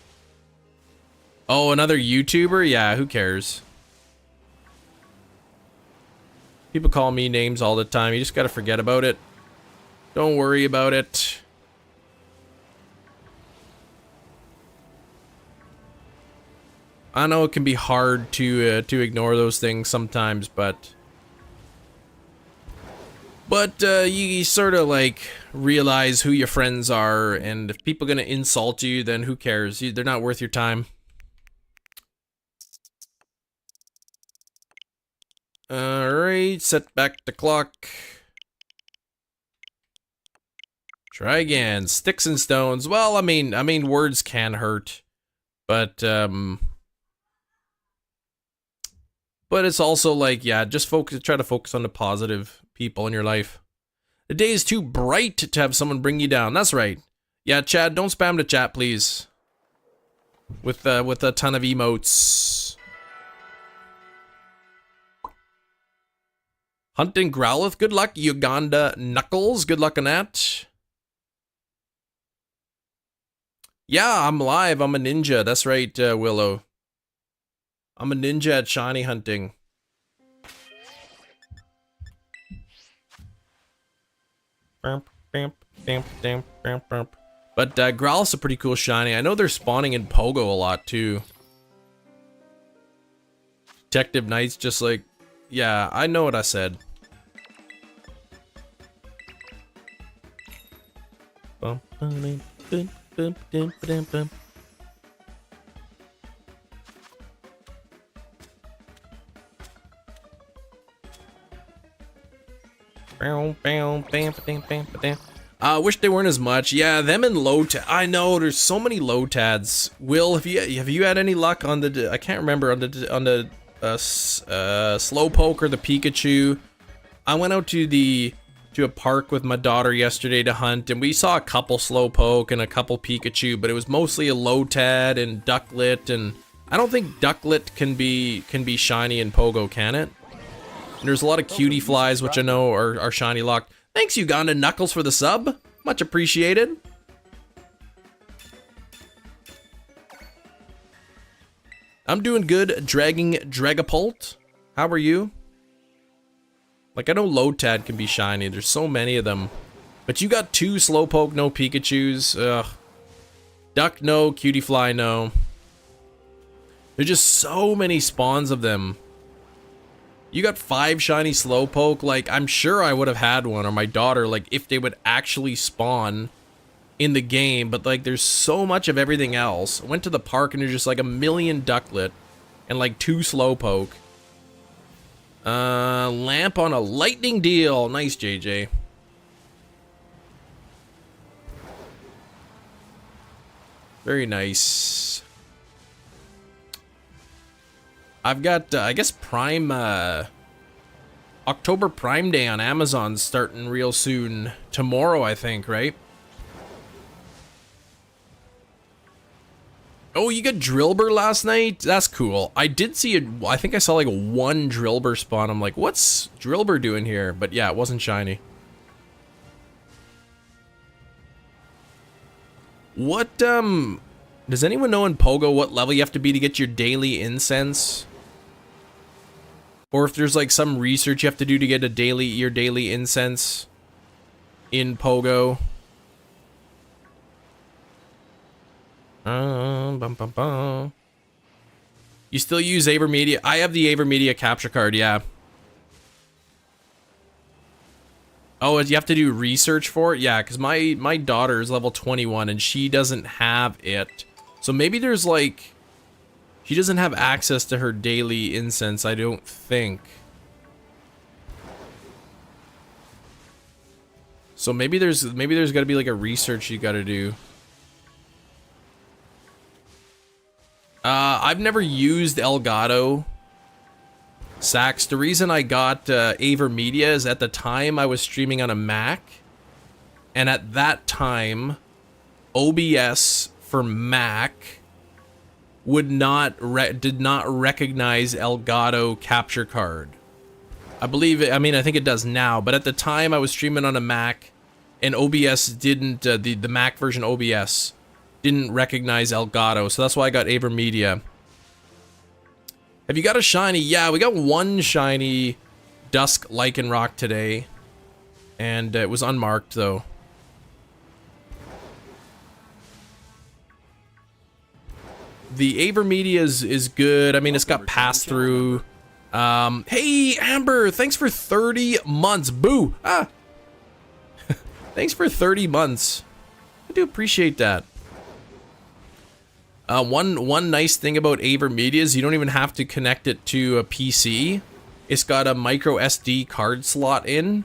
Oh, another YouTuber? Yeah, who cares? People call me names all the time. You just gotta forget about it. Don't worry about it. I know it can be hard to ignore those things sometimes, but you sort of like realize who your friends are, and if people are gonna insult you, then who cares? They're not worth your time. Alright, set back the clock. Try again. Sticks and stones. Well, I mean words can hurt, but it's also like, yeah, just try to focus on the positive people in your life. The day is too bright to have someone bring you down. That's right. Yeah, Chad, don't spam the chat, please. With a ton of emotes. Hunting Growlithe, good luck. Uganda Knuckles, good luck on that. Yeah, I'm live. I'm a ninja. That's right, Willow. I'm a ninja at shiny hunting. But Growlithe's a pretty cool shiny. I know they're spawning in Pogo a lot too. Detective Knight's just like, yeah, I know what I said. I wish they weren't as much. Yeah, them and Lotad. I know there's so many Lotads. Will, have you had any luck on the? I can't remember on the Slowpoke or the Pikachu. I went out to the to a park with my daughter yesterday to hunt, and we saw a couple Slowpoke and a couple Pikachu, but it was mostly a Lotad and Ducklet, and I don't think Ducklet can be shiny in Pogo, can it? And there's a lot of cutie flies, which I know are shiny locked. Thanks, Uganda Knuckles, for the sub. Much appreciated. I'm doing good, dragging Dragapult. How are you? Like, I know Lotad can be shiny. There's so many of them. But you got 2 Slowpoke, no Pikachus. Ugh. Duck, no. Cutie Fly, no. There's just so many spawns of them. You got 5 shiny Slowpoke. Like, I'm sure I would have had one, or my daughter, like, if they would actually spawn in the game. But, like, there's so much of everything else. I went to the park, and there's just, like, a million Ducklet and, like, 2 Slowpoke. Lamp on a lightning deal. Nice, JJ. Very nice. I've got, I guess Prime, October Prime Day on Amazon starting real soon. Tomorrow, I think, right? Oh, you got Drillbur last night? That's cool. I did see I think I saw like 1 Drillbur spawn. I'm like, what's Drillbur doing here? But yeah, it wasn't shiny. What, does anyone know in Pogo what level you have to be to get your daily incense? Or if there's like some research you have to do to get your daily incense in Pogo? You still use Avermedia? I have the Avermedia capture card, yeah. Oh, you have to do research for it? Yeah, because my daughter is level 21 and she doesn't have it. So maybe there's like... She doesn't have access to her daily incense, I don't think. So maybe there's gotta be like a research you gotta do. I've never used Elgato Sax. The reason I got Avermedia is at the time I was streaming on a Mac, and at that time, OBS for Mac did not recognize Elgato capture card. I think it does now, but at the time I was streaming on a Mac, and OBS didn't, the Mac version OBS didn't recognize Elgato, so that's why I got Avermedia. Have you got a shiny? Yeah, we got 1 shiny DUSK Lycanroc today, and it was unmarked though. The Avermedia is good. I mean, it's got pass-through. Hey, Amber, thanks for 30 months. Boo! Ah! Thanks for 30 months. I do appreciate that. One nice thing about Avermedia is you don't even have to connect it to a PC. It's got a micro SD card slot in,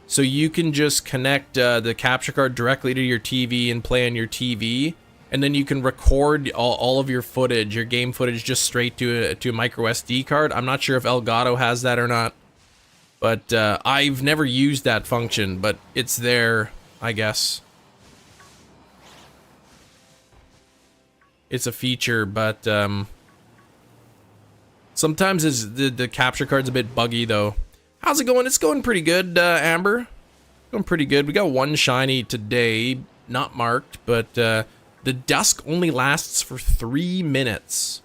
so you can just connect the capture card directly to your TV and play on your TV, and then you can record all of your footage, your game footage, just straight to a micro SD card. I'm not sure if Elgato has that or not, but I've never used that function, but it's there, I guess. It's a feature, but sometimes the capture card's a bit buggy, though. How's it going? It's going pretty good, Amber. Going pretty good. We got 1 shiny today, not marked, but the Dusk only lasts for 3 minutes.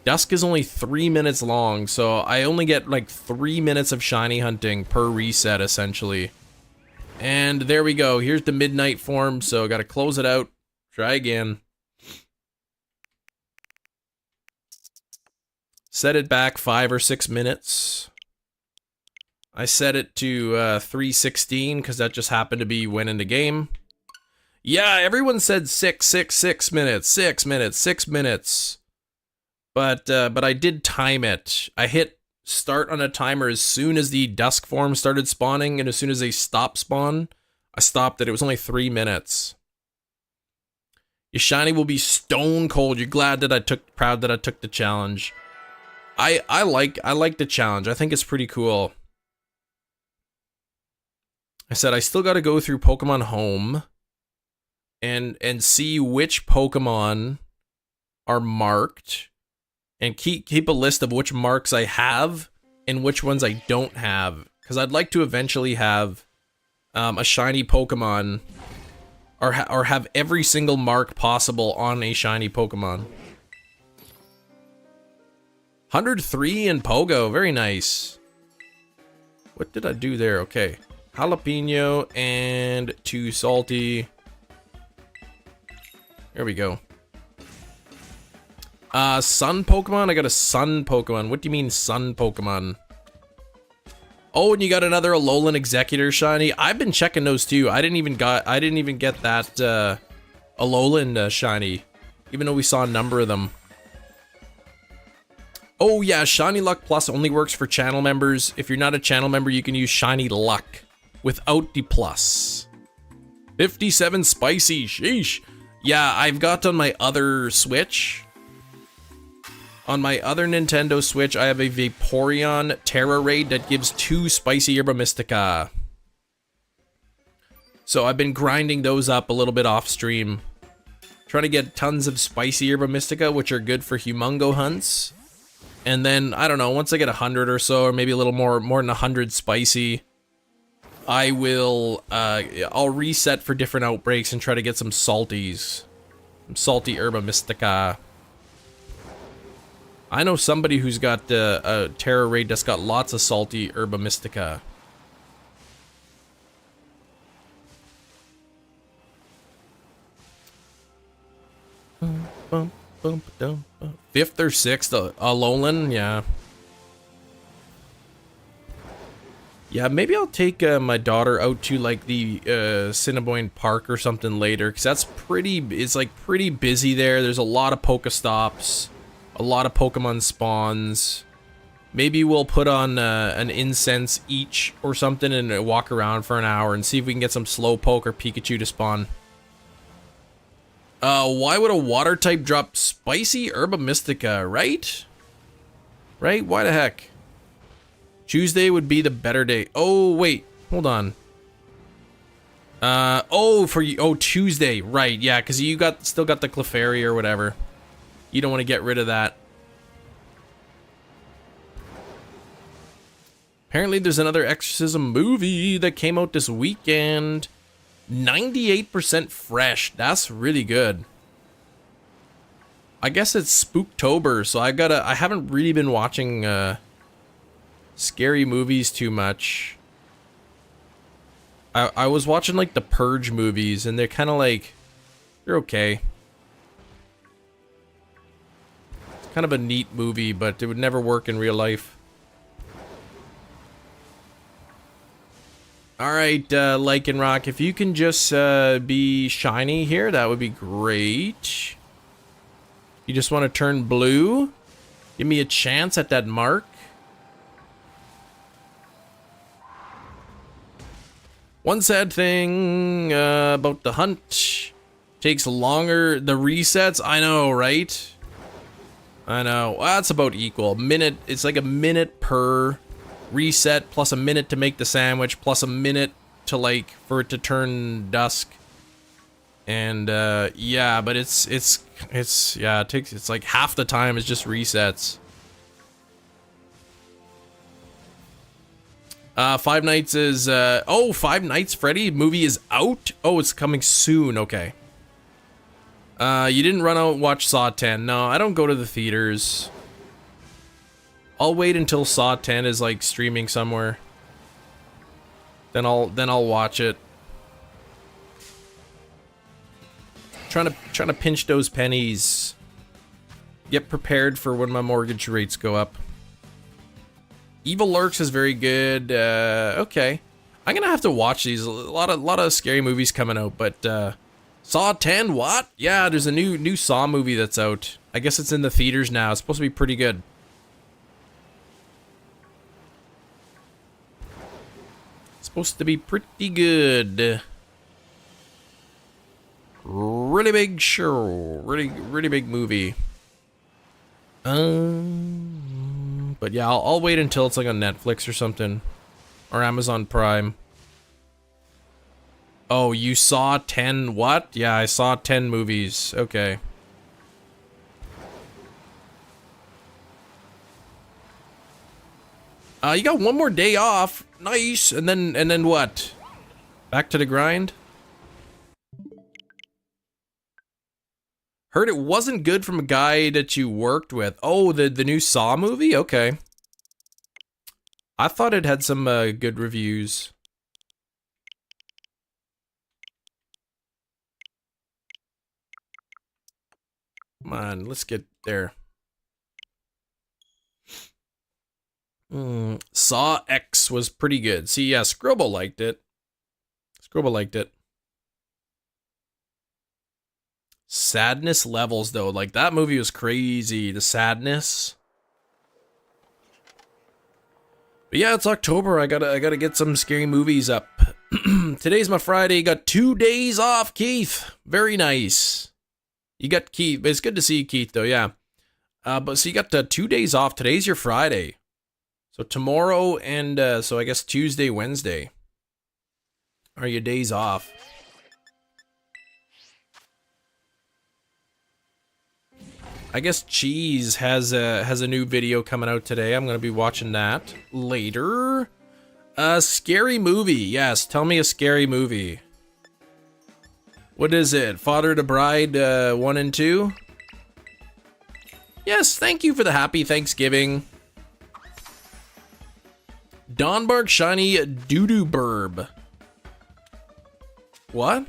Dusk is only 3 minutes long, so I only get like 3 minutes of shiny hunting per reset, essentially. And there we go. Here's the midnight form, so gotta close it out. Try again. Set it back 5 or 6 minutes. I set it to 3:16 because that just happened to be when in the game. Yeah, everyone said 6 minutes, 6 minutes, 6 minutes. But I did time it. I hit start on a timer as soon as the Dusk form started spawning, and as soon as they stopped spawn, I stopped it. It was only 3 minutes. Your shiny will be stone cold. You're proud that I took the challenge. I like the challenge. I think it's pretty cool. I said I still got to go through Pokemon Home and see which Pokemon are marked and keep a list of which marks I have and which ones I don't have, because I'd like to eventually have a shiny Pokemon or have every single mark possible on a shiny Pokemon. 103 in Pogo, very nice. What did I do there? Okay. Jalapeno and 2 salty. There we go. Sun Pokemon? I got a Sun Pokemon. What do you mean Sun Pokemon? Oh, and you got another Alolan Executor shiny. I've been checking those too. I didn't even get that Alolan shiny, even though we saw a number of them. Oh yeah, Shiny Luck Plus only works for channel members. If you're not a channel member, you can use Shiny Luck without the plus. 57 spicy, sheesh. Yeah, I've got on my other Switch. On my other Nintendo Switch, I have a Vaporeon Terra Raid that gives 2 spicy Herba Mystica. So I've been grinding those up a little bit off stream. Trying to get tons of spicy Herba Mystica, which are good for Humongo hunts. And then, I don't know, once I get 100 or so, or maybe a little more than 100 spicy, I will, I'll reset for different outbreaks and try to get some salties. Some salty Herba Mystica. I know somebody who's got a Terra Raid that's got lots of salty Herba Mystica. Fifth or sixth, Alolan, yeah. Yeah, maybe I'll take my daughter out to like the Cinnabon Park or something later, because that's it's like pretty busy there. There's a lot of Pokestops, a lot of Pokemon spawns. Maybe we'll put on an incense each or something and walk around for an hour and see if we can get some Slowpoke or Pikachu to spawn. Why would a water type drop spicy Herba Mystica, right? Right? Why the heck? Tuesday would be the better day. Oh, wait. Hold on. Oh, Tuesday. Right, yeah, because you still got the Clefairy or whatever. You don't want to get rid of that. Apparently there's another Exorcism movie that came out this weekend. 98% fresh. That's really good. I guess it's Spooktober, so I haven't really been watching scary movies too much. I was watching like the Purge movies, and they're kind of like, they're okay. It's kind of a neat movie, but it would never work in real life. Alright, Lycanroc, if you can just be shiny here, that would be great. You just want to turn blue? Give me a chance at that mark. One sad thing about the hunt. Takes longer. The resets, I know, right? I know. Well, that's about equal. Minute, it's like a minute per reset, plus a minute to make the sandwich, plus a minute to like for it to turn dusk. And yeah, but it's like half the time is just resets. 5 Nights is oh, 5 Nights Freddy movie is out. Oh, it's coming soon. Okay. You didn't run out and watch Saw 10. No, I don't go to the theaters. I'll wait until Saw 10 is like streaming somewhere. Then I'll watch it. Trying to pinch those pennies. Get prepared for when my mortgage rates go up. Evil Lurks is very good. Okay. I'm gonna have to watch these. A lot of scary movies coming out, but Saw 10, what? Yeah, there's a new Saw movie that's out. I guess it's in the theaters now. It's supposed to be pretty good. Supposed to be pretty good. Really big show. Really big movie. But yeah, I'll wait until it's like on Netflix or something. Or Amazon Prime. Oh, you saw 10 what? Yeah, I saw 10 movies. Okay. You got one more day off. Nice. And then what? Back to the grind? Heard it wasn't good from a guy that you worked with. Oh, the new Saw movie? Okay. I thought it had some good reviews. Come on, let's get there. Saw X was pretty good. See, yeah, Scribble liked it. Scribble liked it. Sadness levels, though. Like, that movie was crazy. The sadness. But yeah, it's October. I gotta get some scary movies up. Today's my Friday. Got 2 days off, Keith. Very nice. You got Keith. It's good to see you, Keith, though, yeah. But so you got 2 days off. Today's your Friday. So tomorrow and so I guess Tuesday, Wednesday are your days off. I guess Cheese has a new video coming out today. I'm gonna be watching that later. Scary movie. Yes, tell me a scary movie. What is it? Father to Bride 1 and 2? Yes, thank you for the happy Thanksgiving. Donbark Shiny Doodoo Burb. What?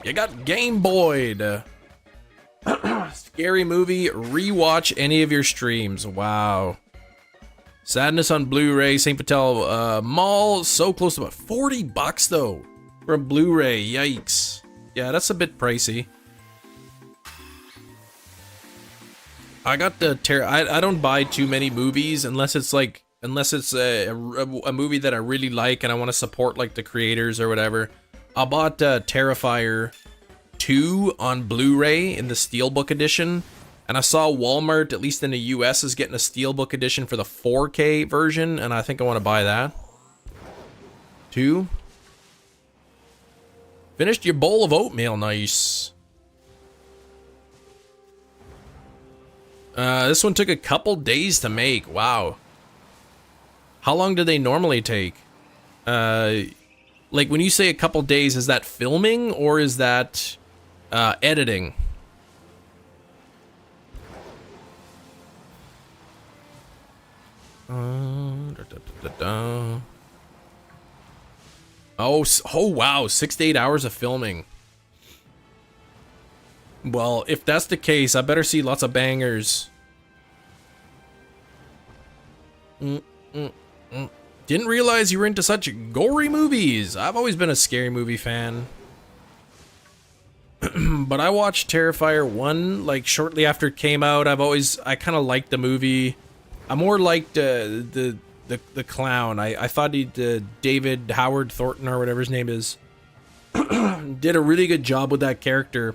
You got Game Boy'd. Scary movie. Rewatch any of your streams. Wow. Sadness on Blu-ray. St. Patel Mall. So close to about $40 though for a Blu-ray. Yikes. Yeah, that's a bit pricey. I got the I don't buy too many movies unless it's a movie that I really like and I want to support like the creators or whatever. I bought Terrifier 2 on Blu-ray in the Steelbook edition, and I saw Walmart, at least in the US, is getting a Steelbook edition for the 4K version, and I think I want to buy that. 2. Finished your bowl of oatmeal, nice. This one took a couple days to make. Wow. How long do they normally take? Like when you say a couple days, is that filming or is that editing? Oh, wow, 6 to 8 hours of filming. Well, if that's the case, I better see lots of bangers. Didn't realize you were into such gory movies. I've always been a scary movie fan. But I watched Terrifier 1 like shortly after it came out. I kind of liked the movie. I more liked the clown. I thought David Howard Thornton or whatever his name is did a really good job with that character.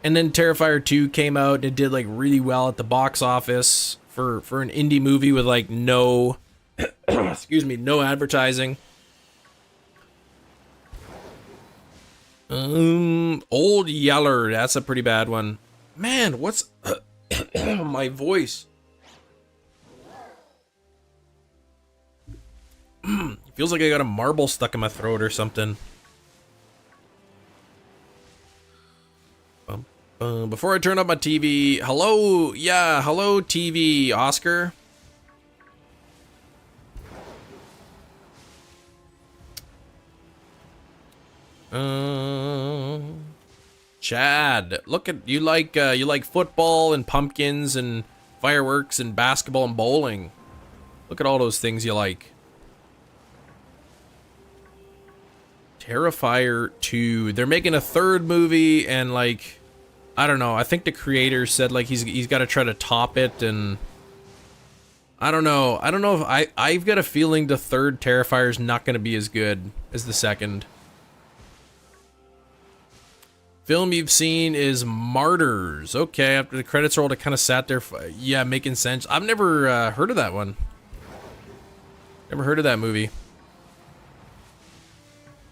And then Terrifier 2 came out and it did like really well at the box office for an indie movie with like no excuse me, no advertising. Old Yeller, that's a pretty bad one. Man, what's my voice? Feels like I got a marble stuck in my throat or something. Before I turn up my TV, hello, yeah, hello TV, Oscar. Chad, look at you like football and pumpkins and fireworks and basketball and bowling. Look at all those things you like. Terrifier 2. They're making a third movie and like I don't know. I think the creator said like he's got to try to top it and I don't know. I don't know if I've got a feeling the third Terrifier is not going to be as good as the second. Film you've seen is Martyrs. Okay, after the credits rolled, it kind of sat there. Yeah, making sense. I've never heard of that one. Never heard of that movie.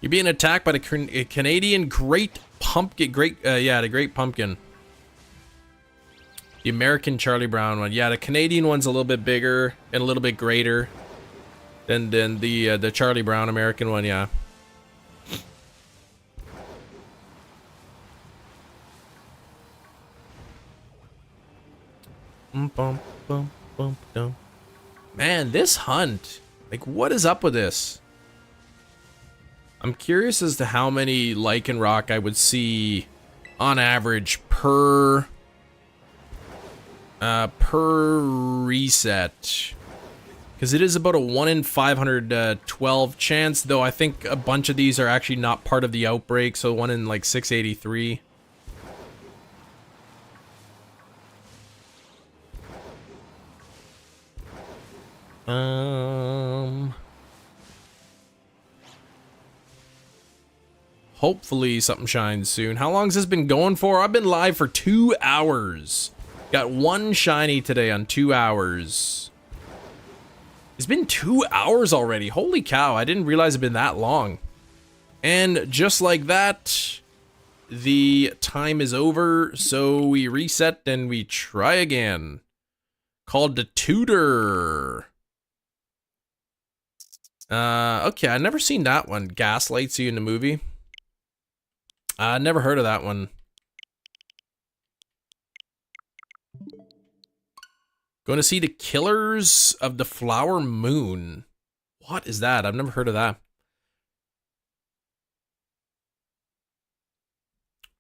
You're being attacked by the Canadian Great Pumpkin. The Great Pumpkin. The American Charlie Brown one. Yeah, the Canadian one's a little bit bigger and a little bit greater than the Charlie Brown American one. Yeah. Man, this hunt. Like, what is up with this? I'm curious as to how many Lycanroc I would see on average per reset. Because it is about a 1 in 512 chance, though I think a bunch of these are actually not part of the outbreak, so 1 in like 683. Hopefully something shines soon. How long has this been going for? I've been live for 2 hours. Got 1 shiny today on 2 hours. It's been 2 hours already. Holy cow, I didn't realize it'd been that long. And just like that, the time is over, so we reset and we try again. Called the Tutor. Okay, I've never seen that one. Gaslights you in the movie. Never heard of that one. Going to see the Killers of the Flower Moon. What is that? I've never heard of that.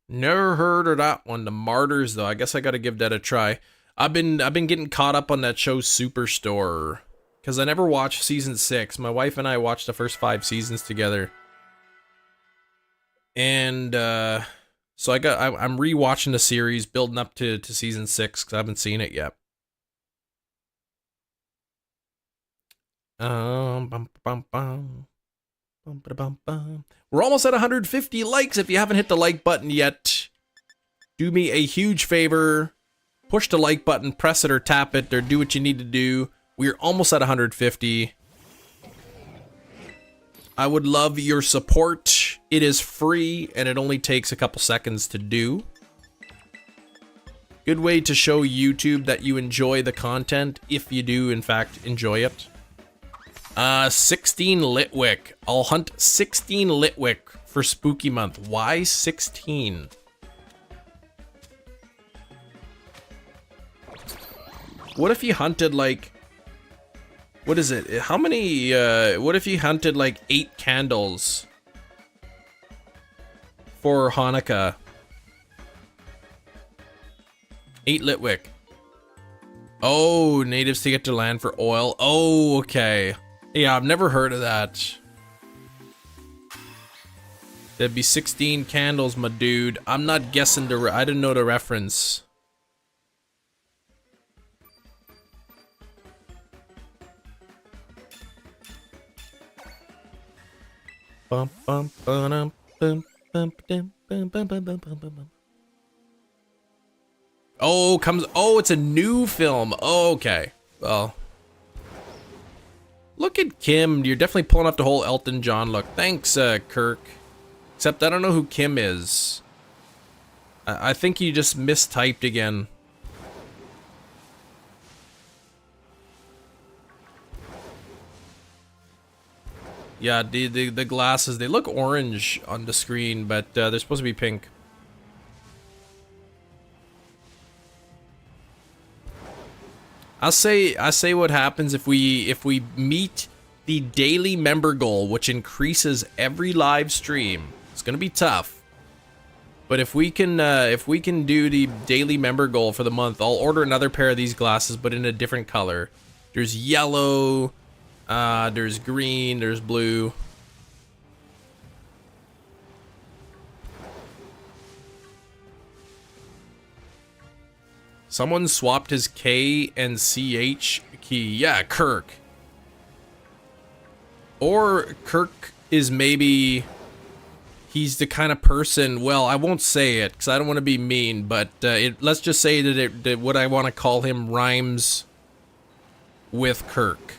Never heard of that one. The Martyrs, though. I guess I got to give that a try. I've been getting caught up on that show Superstore because I never watched season 6. My wife and I watched the first 5 seasons together. And so I'm rewatching the series, building up to season 6 because I haven't seen it yet. We're almost at 150 likes. If you haven't hit the like button yet, do me a huge favor. Push the like button, press it or tap it, or do what you need to do. We're almost at 150. I would love your support. It is free, and it only takes a couple seconds to do. Good way to show YouTube that you enjoy the content, if you do, in fact, enjoy it. 16 Litwick. I'll hunt 16 Litwick for Spooky Month. Why 16? What if you hunted, like... What is it? How many, what if you hunted like 8 candles for Hanukkah? 8 Litwick. Oh, natives to get to land for oil. Oh, okay. Yeah, I've never heard of that. That'd be 16 candles, my dude. I'm not guessing I didn't know the reference. Oh, it's a new film. Oh, okay. Well, look at Kim. You're definitely pulling off the whole Elton John look. Thanks, Kirk. Except I don't know who Kim is. I think you just mistyped again. Yeah, the glasses, they look orange on the screen, but they're supposed to be pink. I say what happens if we meet the daily member goal, which increases every live stream. It's gonna be tough, but if we can do the daily member goal for the month, I'll order another pair of these glasses, but in a different color. There's yellow. There's green, there's blue. Someone swapped his K and CH key. Yeah, Kirk. Or Kirk is maybe... He's the kind of person... Well, I won't say it, because I don't want to be mean, but let's just say that what I want to call him rhymes with Kirk.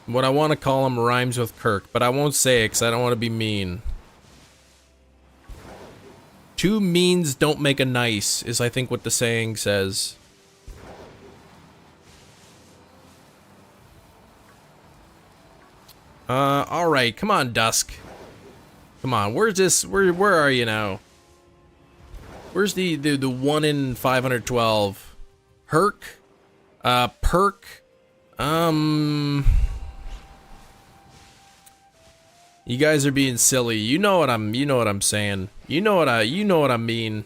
What I want to call him rhymes with Kirk, but I won't say it because I don't want to be mean. Two means don't make a nice, is I think what the saying says. Alright, come on, Dusk. Come on, where's this, where are you now? Where's the 1 in 512? Herc? Perk? You guys are being silly. You know what I'm saying. You know what I mean.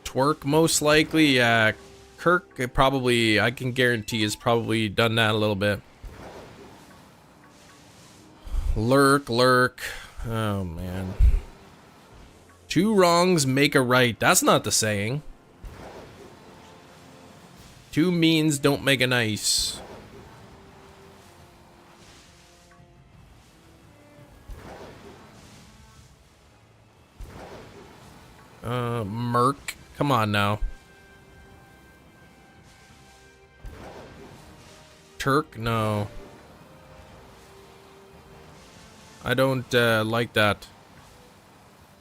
Twerk most likely, yeah. Kirk probably, I can guarantee, has probably done that a little bit. Lurk. Oh man. Two wrongs make a right. That's not the saying. Two means don't make a nice. Merc. Come on now. Turk? No. I don't like that.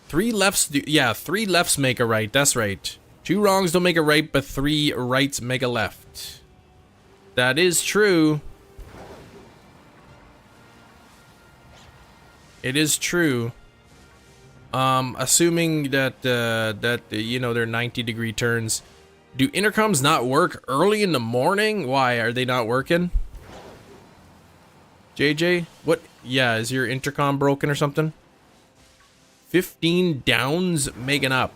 Three lefts do, yeah, three lefts make a right. That's right. Two wrongs don't make a right, but three rights make a left. That is true. It is true. Assuming that you know, they're 90-degree turns. Do intercoms not work early in the morning? Why are they not working? JJ, what? Yeah, is your intercom broken or something? 15 downs making up.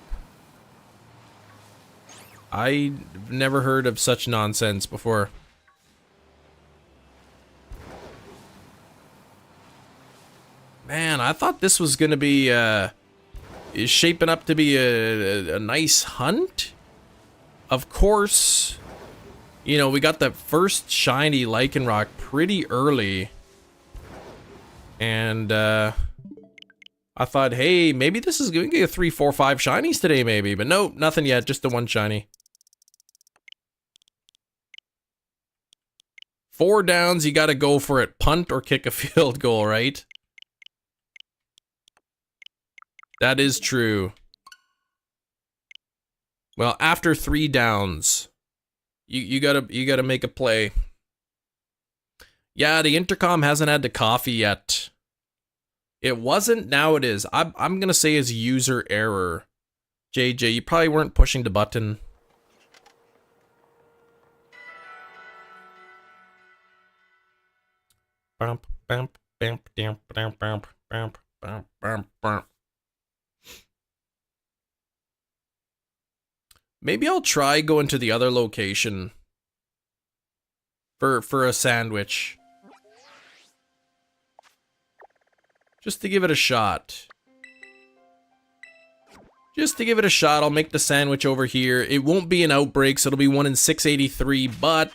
I've never heard of such nonsense before. Man, I thought this was gonna be is shaping up to be a nice hunt. Of course, you know, we got the first shiny Lycanroc pretty early. And I thought, hey, maybe this is going to get 3, 4, 5 shinies today, maybe. But nope, nothing yet, just the one shiny. 4 downs, you got to go for it. Punt or kick a field goal, right? That is true. Well, after 3 downs, you gotta make a play. Yeah, the intercom hasn't had the coffee yet. It wasn't, now it is. I'm gonna say it's user error. JJ, you probably weren't pushing the button. Bump, bump, bump, bump, bump, bump, bump, bump, bump, bump. Maybe I'll try going to the other location for a sandwich. Just to give it a shot. Just to give it a shot, I'll make the sandwich over here. It won't be an outbreak, so it'll be 1 in 683, but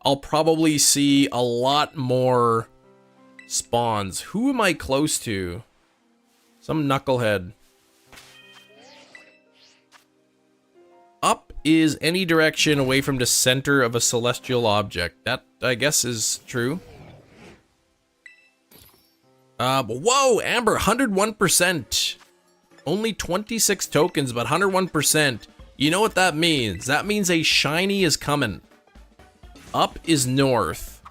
I'll probably see a lot more spawns. Who am I close to? Some knucklehead. Up is any direction away from the center of a celestial object. That, I guess, is true. Whoa, Amber, 101%. Only 26 tokens, but 101%. You know what that means? That means a shiny is coming. Up is north.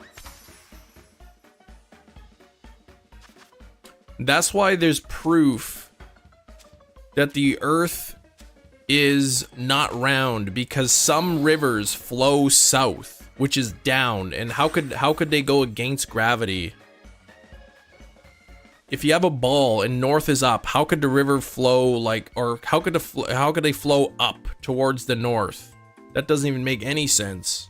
That's why there's proof that the Earth is not round, because some rivers flow south, which is down, and how could they go against gravity? If you have a ball and north is up, how could the river flow like, or how could they flow up towards the north? That doesn't even make any sense.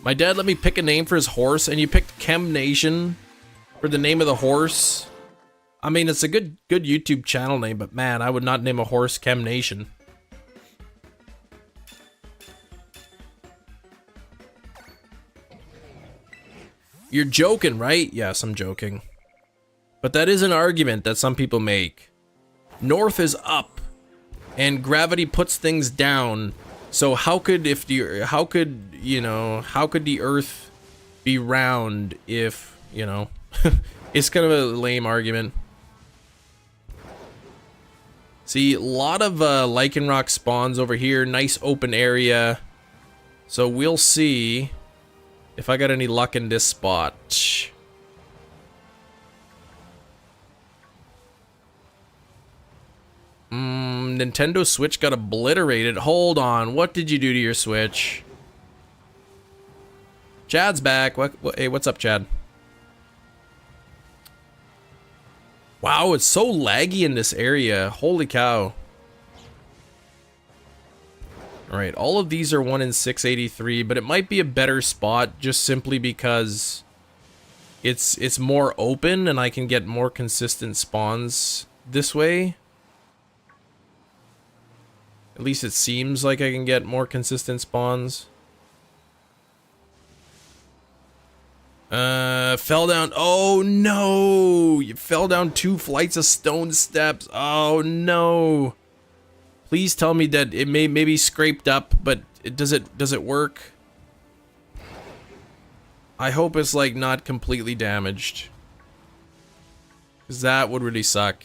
My dad let me pick a name for his horse, and you picked Chem Nation for the name of the horse. I mean, it's a good YouTube channel name, but man, I would not name a horse Chem Nation. You're joking, right? Yes, I'm joking. But that is an argument that some people make. North is up. and gravity puts things down. So how could the Earth be round if, you know, it's kind of a lame argument. See, a lot of Lycanroc spawns over here. Nice open area. So we'll see if I got any luck in this spot. Nintendo Switch got obliterated. Hold on. What did you do to your Switch? Chad's back. Hey, what's up, Chad? Wow, it's so laggy in this area. Holy cow. Alright, all of these are 1 in 683, but it might be a better spot just simply because it's more open and I can get more consistent spawns this way. At least it seems like I can get more consistent spawns. Fell down. Oh no! You fell down 2 flights of stone steps. Oh no! Please tell me that it may be scraped up, but does it work? I hope it's like not completely damaged, 'cause that would really suck.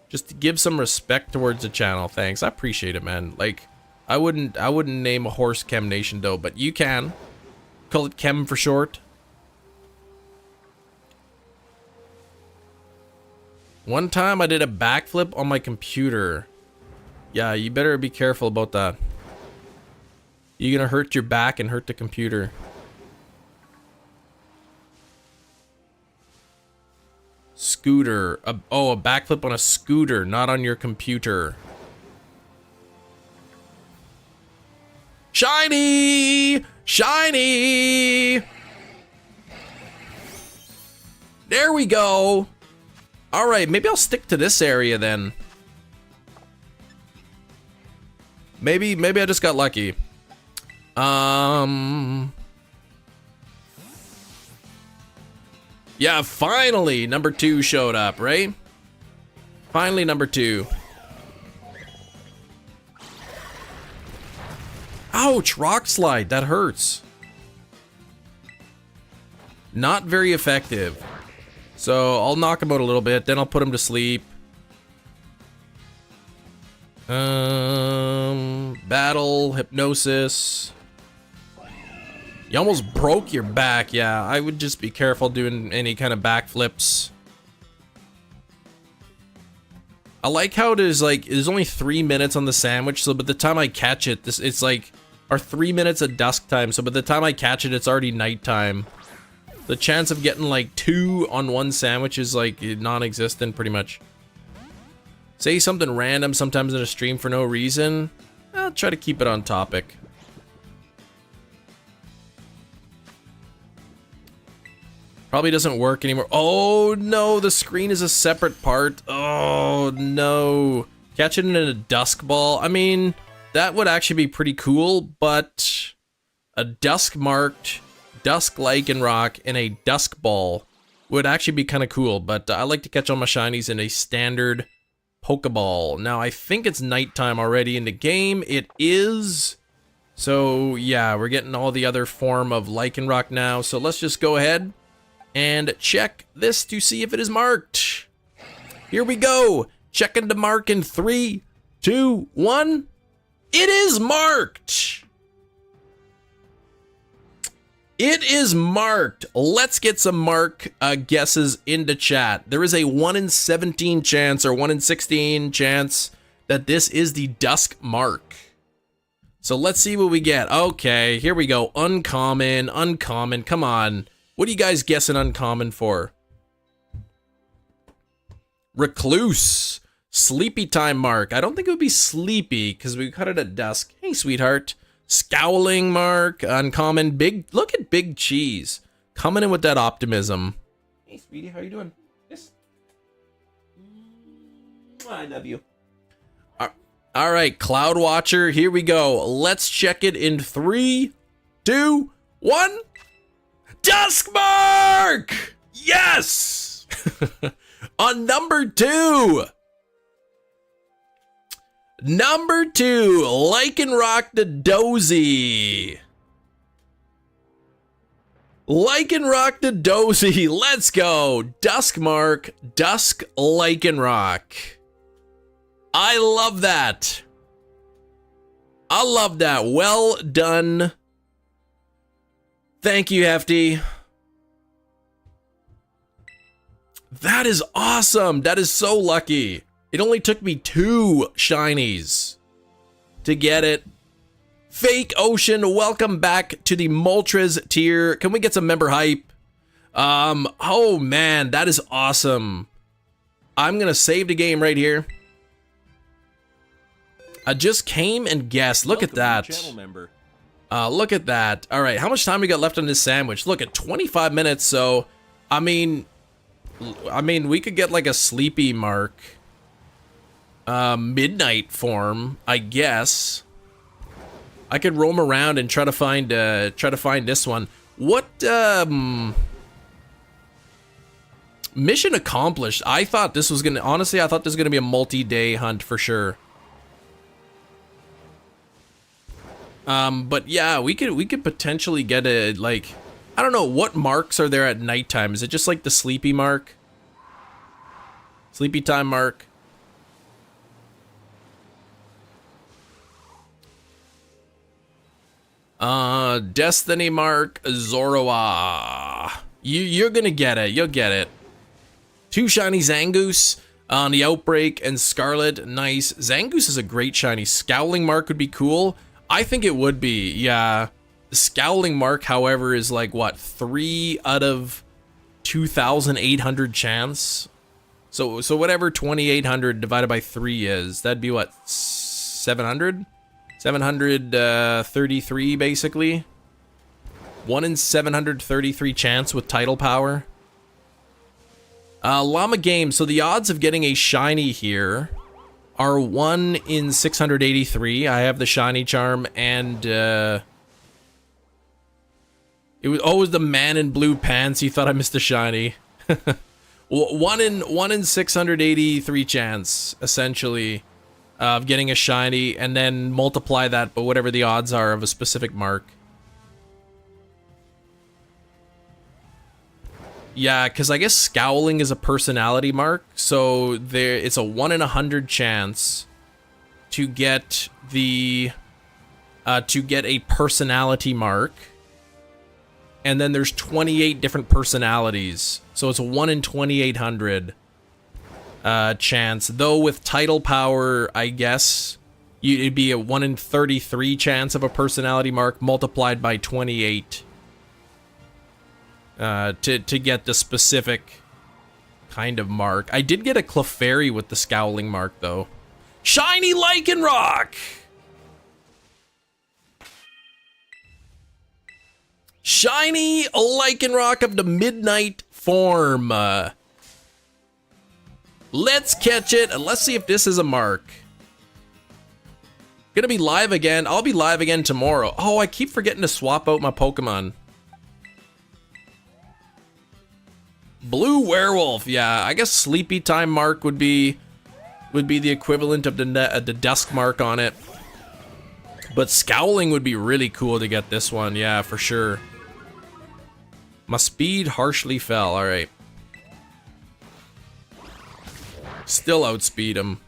Just to give some respect towards the channel, thanks. I appreciate it, man. Like, I wouldn't name a horse Chem Nation though, but you can. Call it Chem for short. One time I did a backflip on my computer. Yeah, you better be careful about that. You're gonna hurt your back and hurt the computer. Scooter. Oh, a backflip on a scooter, not on your computer. Shiny! Shiny! There we go. All right, maybe I'll stick to this area then. Maybe I just got lucky. Yeah, finally number 2 showed up, right? Finally number 2. Ouch, rock slide, that hurts. Not very effective. So I'll knock him out a little bit, then I'll put him to sleep. Battle, hypnosis. You almost broke your back. Yeah, I would just be careful doing any kind of backflips. I like how there's only 3 minutes on the sandwich, so by the time I catch it, it's like, or 3 minutes of dusk time, so by the time I catch it, it's already nighttime. The chance of getting like 2 on one sandwich is like non-existent pretty much. Say something random sometimes in a stream for no reason. I'll try to keep it on topic. Probably doesn't work anymore. Oh no, the screen is a separate part. Oh no. Catch it in a dusk ball. I mean, that would actually be pretty cool, but a dusk marked DUSK LYCANROC in a dusk ball would actually be kind of cool, but I like to catch all my shinies in a standard Pokeball. Now, I think it's nighttime already in the game. It is. So, yeah, we're getting all the other form of Lycanroc now. So, let's just go ahead and check this to see if it is marked. Here we go. Checking the mark in 3, 2, 1. It is marked. It is marked. Let's get some mark guesses into chat. There is a 1 in 17 chance or 1 in 16 chance that this is the dusk mark. So let's see what we get. Okay, here we go. Uncommon, uncommon. Come on. What are you guys guessing uncommon for? Recluse. Sleepy time mark. I don't think it would be sleepy because we cut it at dusk. Hey, sweetheart. Scowling mark, uncommon, big, look at Big Cheese. Coming in with that optimism. Hey, sweetie, how you doing? Yes. I love you. All right, Cloud Watcher, here we go. Let's check it in 3, 2, 1. Dusk mark! Yes! On number 2. Number 2, Lycanroc the Dozy. Lycanroc the Dozy, let's go. Duskmark, Dusk Lycanroc. I love that. I love that. Well done. Thank you, Hefty. That is awesome. That is so lucky. It only took me 2 shinies to get it. Fake Ocean, welcome back to the Moltres tier. Can we get some member hype? Oh man, that is awesome. I'm gonna save the game right here. I just came and guessed. Look at that. Channel member. Look at that. All right, how much time we got left on this sandwich? Look at 25 minutes. So, I mean, we could get like a sleepy mark, midnight form, I guess. I could roam around and try to find this one. What mission accomplished? I thought this was gonna, honestly, I thought this was gonna be a multi-day hunt for sure. But yeah, we could potentially get a, like, I don't know, what marks are there at nighttime? Is it just like the sleepy mark? Sleepy time mark? Destiny mark, Zoroa. You're gonna get it, you'll get it. 2 shiny Zangoose on the Outbreak and Scarlet, nice. Zangoose is a great shiny. Scowling mark would be cool. I think it would be, yeah. The Scowling mark, however, is like, what, 3 out of 2,800 chance? So whatever 2,800 divided by 3 is, that'd be what, 700? 733, basically. 1 in 733 chance with title power. Llama Game, so the odds of getting a shiny here are 1 in 683. I have the shiny charm, and it was always the man in blue pants. He thought I missed a shiny. 1 in 683 chance, essentially, of getting a shiny, and then multiply that by whatever the odds are of a specific mark. Yeah, because I guess Scowling is a personality mark, so it's a 1 in 100 chance to get the to get a personality mark, and then there's 28 different personalities, so it's a 1 in 2,800 chance. Though with title power, I guess it'd be a 1 in 33 chance of a personality mark multiplied by 28. To get the specific kind of mark. I did get a Clefairy with the Scowling mark, though. Shiny Lycanroc! Shiny Lycanroc of the Midnight form. Let's catch it, and let's see if this is a mark. Gonna be live again. I'll be live again tomorrow. Oh, I keep forgetting to swap out my Pokemon. Blue Werewolf, yeah, I guess Sleepy Time mark would be the equivalent of the Dusk mark on it. But Scowling would be really cool to get this one, yeah, for sure. My speed harshly fell, alright. Still outspeed him.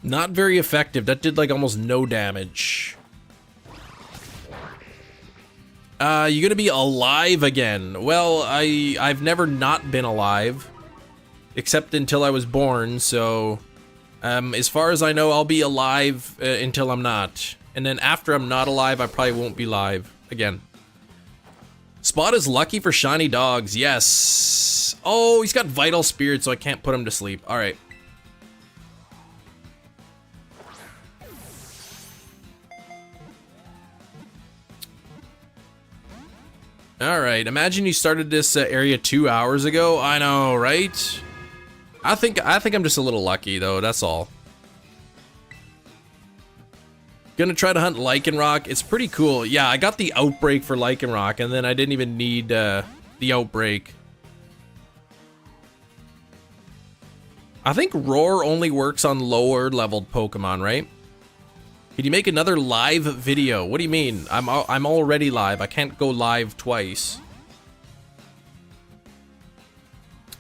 Not very effective, that did like almost no damage. You're gonna be alive again. Well, I've never not been alive, except until I was born, so as far as I know, I'll be alive until I'm not. And then after I'm not alive, I probably won't be live again. Spot is lucky for shiny dogs, yes. Oh, he's got Vital Spirit, so I can't put him to sleep. Alright. Alright, imagine you started this area 2 hours ago. I know, right? I think I'm just a little lucky, though, that's all. Gonna try to hunt Lycanroc. It's pretty cool. Yeah, I got the Outbreak for Lycanroc, and then I didn't even need the Outbreak. I think Roar only works on lower leveled Pokemon, right? Can you make another live video? What do you mean? I'm already live. I can't go live twice.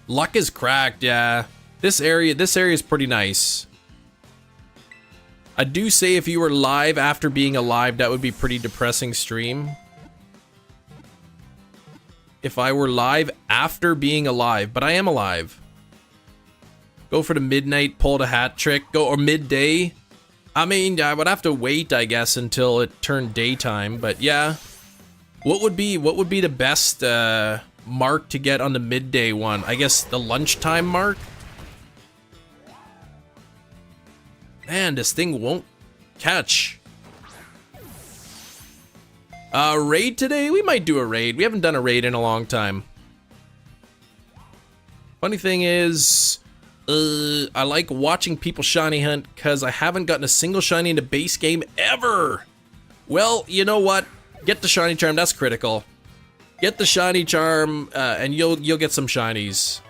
Luck is cracked, yeah. This area is pretty nice. I do say if you were live after being alive, that would be pretty depressing stream. If I were live after being alive, but I am alive. Go for the midnight pull the hat trick, go or midday. I mean, I would have to wait, I guess, until it turned daytime, but yeah. What would be the best mark to get on the midday one? I guess the lunchtime mark? Man, this thing won't catch. Raid today? We might do a raid. We haven't done a raid in a long time. Funny thing is, I like watching people shiny hunt because I haven't gotten a single shiny in the base game ever. Well, you know what? Get the shiny charm. That's critical. Get the shiny charm, and you'll get some shinies.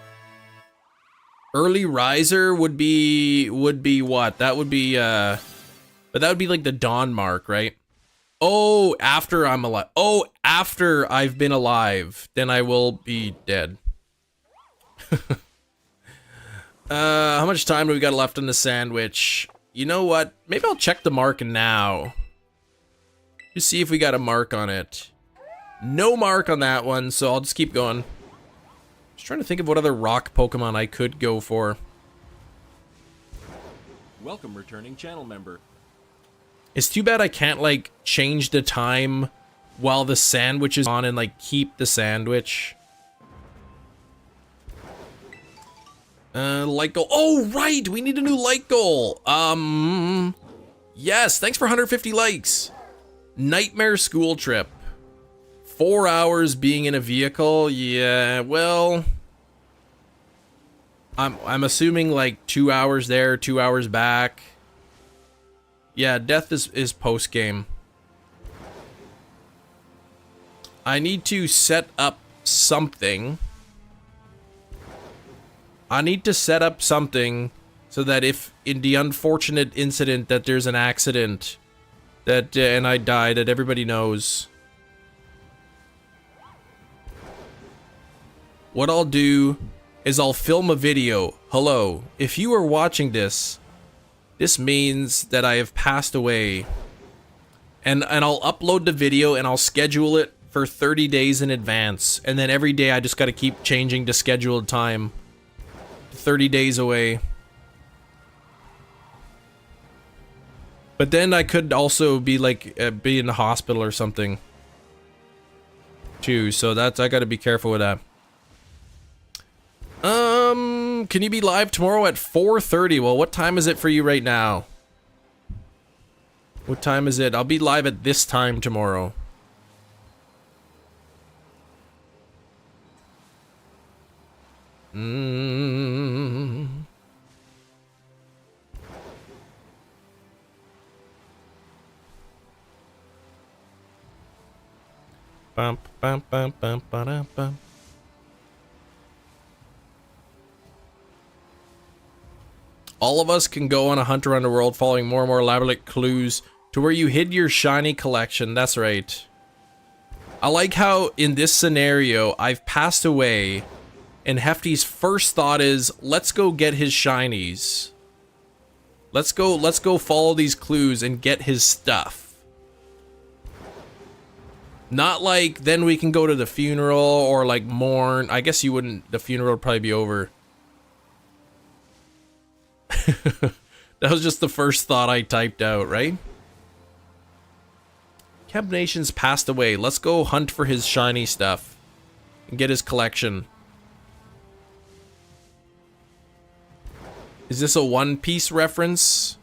Early riser would be what? That would be but that would be like the dawn mark, right? Oh, after I'm alive. Oh, after I've been alive, then I will be dead. How much time do we got left on the sandwich? You know what? Maybe I'll check the mark now. Just see if we got a mark on it. No mark on that one, so I'll just keep going. Just trying to think of what other rock Pokemon I could go for. Welcome, returning channel member. It's too bad I can't, like, change the time while the sandwich is on and, like, keep the sandwich. Light goal. Oh, right! We need a new light goal. Yes, thanks for 150 likes. Nightmare school trip. 4 hours being in a vehicle. Yeah, well, I'm assuming like 2 hours there, 2 hours back. Yeah, death is post game. I need to set up something. I need to set up something so that if in the unfortunate incident that there's an accident that and I die, that everybody knows. What I'll do is I'll film a video. Hello, if you are watching this, this means that I have passed away. And I'll upload the video and I'll schedule it for 30 days in advance. And then every day I just gotta keep changing the scheduled time. 30 days away. But then I could also be like, be in the hospital or something. Too, so that's, I gotta be careful with that. Can you be live tomorrow at 4:30? Well, what time is it for you right now? What time is it? I'll be live at this time tomorrow. Bum, bum, bum, bum, ba-dum, bum. All of us can go on a hunt around the world following more and more elaborate clues to where you hid your shiny collection. That's right. I like how in this scenario I've passed away and Hefty's first thought is, let's go get his shinies. Let's go follow these clues and get his stuff. Not like, then we can go to the funeral or like mourn. I guess you wouldn't, the funeral would probably be over. That was just the first thought I typed out, right? Camp Nation's passed away. Let's go hunt for his shiny stuff and get his collection. Is this a One Piece reference?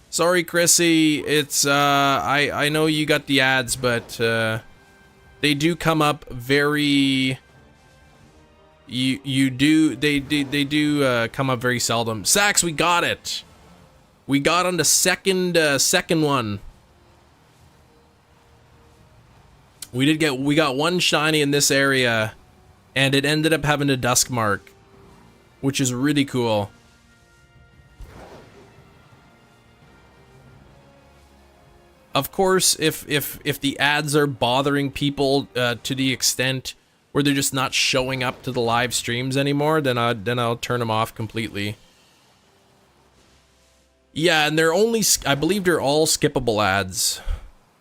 Sorry, Chrissy. It's I know you got the ads, but they do come up very. They do come up very seldom. Sax, we got it. We got on the second one. We got one shiny in this area, and it ended up having a dusk mark, which is really cool. Of course, if the ads are bothering people to the extent where they're just not showing up to the live streams anymore, then I'll turn them off completely. Yeah, and they're only, I believe they're all skippable ads.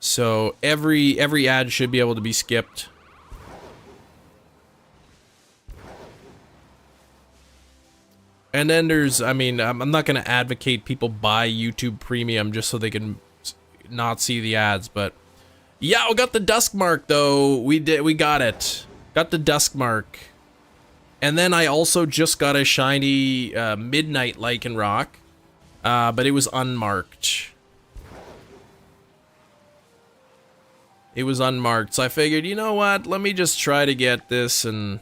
So every ad should be able to be skipped. And then there's, I mean, I'm not going to advocate people buy YouTube Premium just so they can not see the ads, but yeah, we got the Dusk mark though. We got it. Got the Dusk mark. And then I also just got a shiny Midnight Lycanroc, but it was unmarked. It was unmarked, so I figured, you know what? Let me just try to get this, and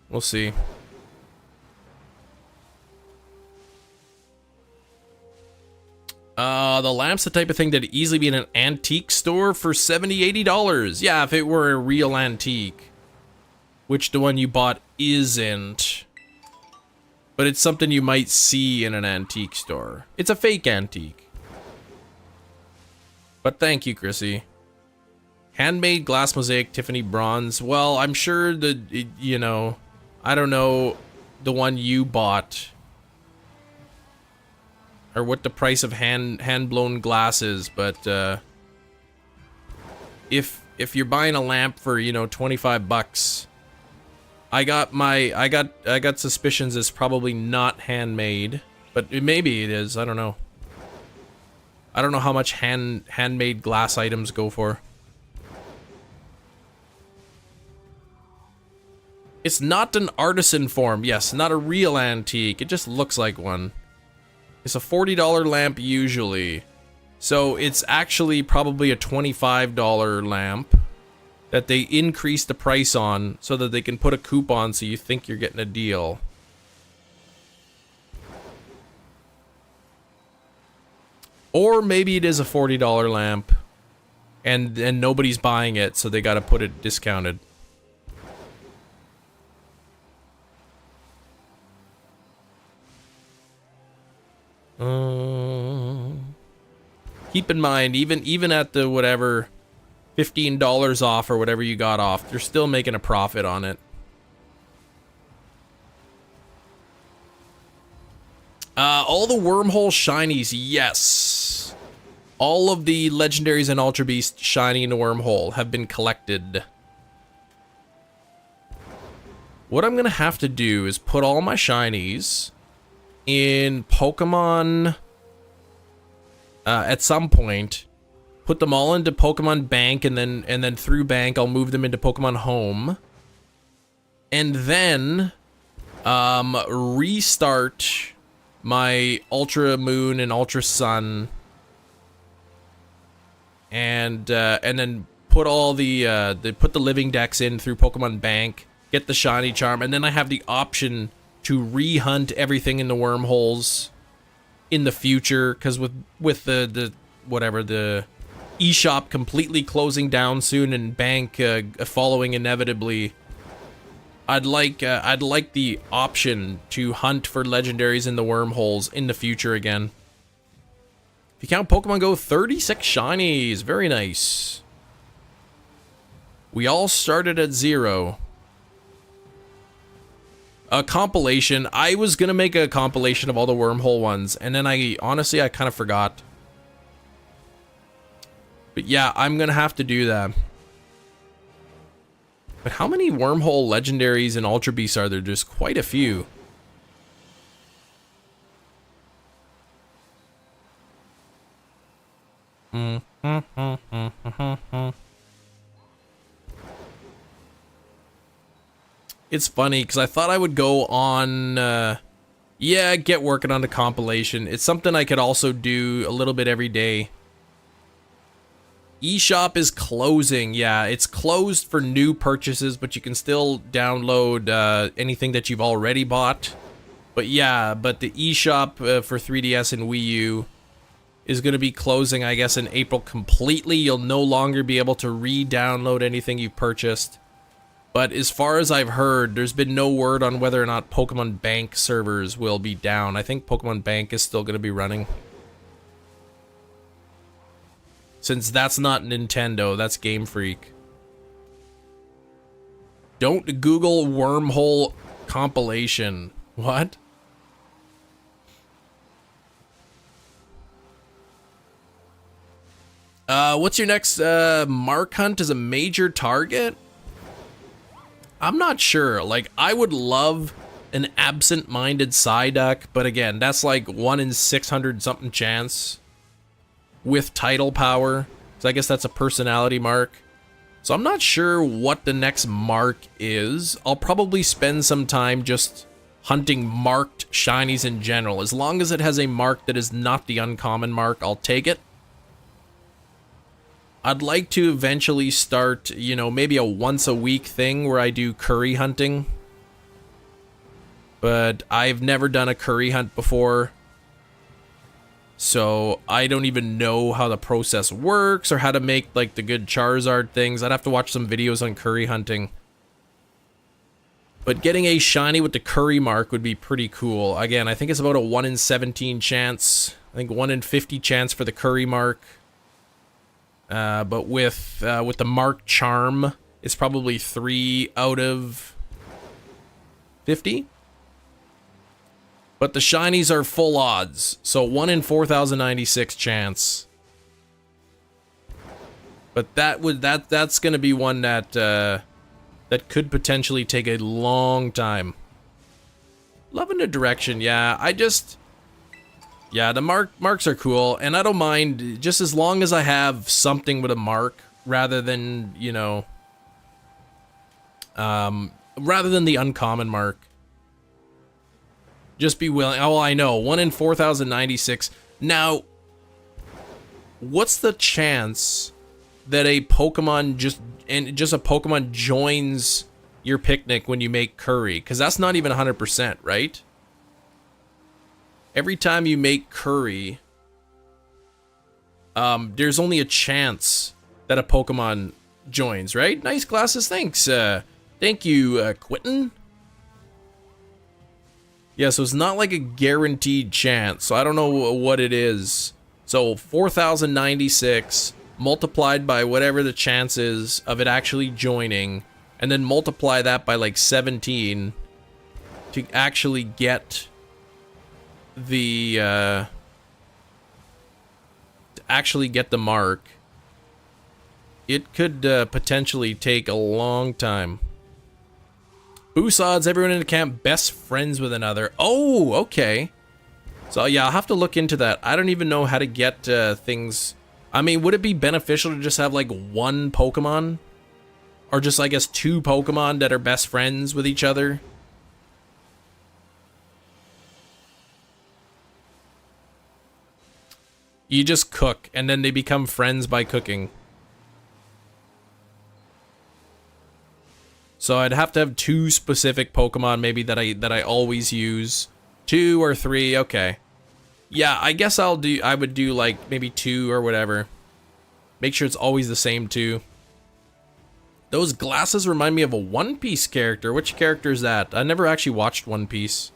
we'll see. The lamp's the type of thing that'd easily be in an antique store for $70, $80. Yeah, if it were a real antique. Which the one you bought isn't. But it's something you might see in an antique store. It's a fake antique. But thank you, Chrissy. Handmade glass mosaic Tiffany bronze. Well, I'm sure the, you know, I don't know the one you bought. Or what the price of hand-blown glass is, but if you're buying a lamp for, you know, 25 bucks, I got suspicions it's probably not handmade, but maybe it is. I don't know. I don't know how much handmade glass items go for. It's not an artisan form. Yes, not a real antique. It just looks like one. It's a $40 lamp usually. So it's actually probably a $25 lamp that they increase the price on so that they can put a coupon so you think you're getting a deal. Or maybe it is a $40 lamp and nobody's buying it, so they gotta put it discounted. Keep in mind, even at the whatever $15 off or whatever you got off, you're still making a profit on it. All the wormhole shinies, yes. All of the legendaries and Ultra Beast shiny in the wormhole have been collected. What I'm gonna have to do is put all my shinies in Pokemon at some point, put them all into Pokemon Bank, and then through Bank I'll move them into Pokemon Home, and then restart my Ultra Moon and Ultra Sun, and then put all put the living decks in through Pokemon Bank, get the shiny charm, and then I have the option to re-hunt everything in the wormholes in the future, because with the whatever, the eShop completely closing down soon and Bank following inevitably, I'd like the option to hunt for legendaries in the wormholes in the future again. If you count Pokemon Go, 36 shinies, very nice. We all started at 0. A compilation. I was gonna make a compilation of all the wormhole ones, and then I kind of forgot. But yeah, I'm gonna have to do that. But how many wormhole legendaries and Ultra Beasts are there? There's quite a few. It's funny, because I thought I would go on, yeah, get working on the compilation. It's something I could also do a little bit every day. eShop is closing. Yeah, it's closed for new purchases, but you can still download anything that you've already bought. But yeah, but the eShop for 3DS and Wii U is going to be closing, I guess, in April completely. You'll no longer be able to re-download anything you've purchased. But as far as I've heard, there's been no word on whether or not Pokemon Bank servers will be down. I think Pokemon Bank is still going to be running. Since that's not Nintendo, that's Game Freak. Don't Google wormhole compilation. What? What's your next mark hunt as a major target? I'm not sure. Like, I would love an absent-minded Psyduck, but again, that's like 1 in 600 something chance with title power. So I guess that's a personality mark. So I'm not sure what the next mark is. I'll probably spend some time just hunting marked shinies in general. As long as it has a mark that is not the uncommon mark, I'll take it. I'd like to eventually start, you know, maybe a once a week thing where I do curry hunting. But I've never done a curry hunt before. So I don't even know how the process works or how to make like the good Charizard things. I'd have to watch some videos on curry hunting. But getting a shiny with the curry mark would be pretty cool. Again, I think it's about a 1 in 17 chance. I think 1 in 50 chance for the curry mark. But with the mark charm, it's probably 3 out of 50. But the shinies are full odds, so 1 in 4,096 chance. But that's gonna be one that that could potentially take a long time. Loving the direction, yeah. Yeah, the marks are cool, and I don't mind just as long as I have something with a mark rather than, you know, rather than the uncommon mark. Just be willing. Oh, I know. 1 in 4,096. Now, what's the chance that a Pokemon just a Pokemon joins your picnic when you make curry? Because that's not even 100%, right? Every time you make curry, there's only a chance that a Pokemon joins, right? Nice glasses, thanks. Thank you, Quentin. Yeah, so it's not like a guaranteed chance, so I don't know what it is. So 4,096 multiplied by whatever the chance is of it actually joining, and then multiply that by like 17 to actually get the mark. It could potentially take a long time. Boost odds, everyone in the camp best friends with another. Oh, okay. So yeah, I'll have to look into that. I don't even know how to get things. I mean, would it be beneficial to just have like 1 Pokemon? Or just, I guess, 2 Pokemon that are best friends with each other? You just cook, and then they become friends by cooking. So I'd have to have 2 specific Pokemon maybe that I always use. 2 or 3, okay. Yeah, I guess I would do like maybe 2 or whatever. Make sure it's always the same 2. Those glasses remind me of a One Piece character. Which character is that? I never actually watched One Piece.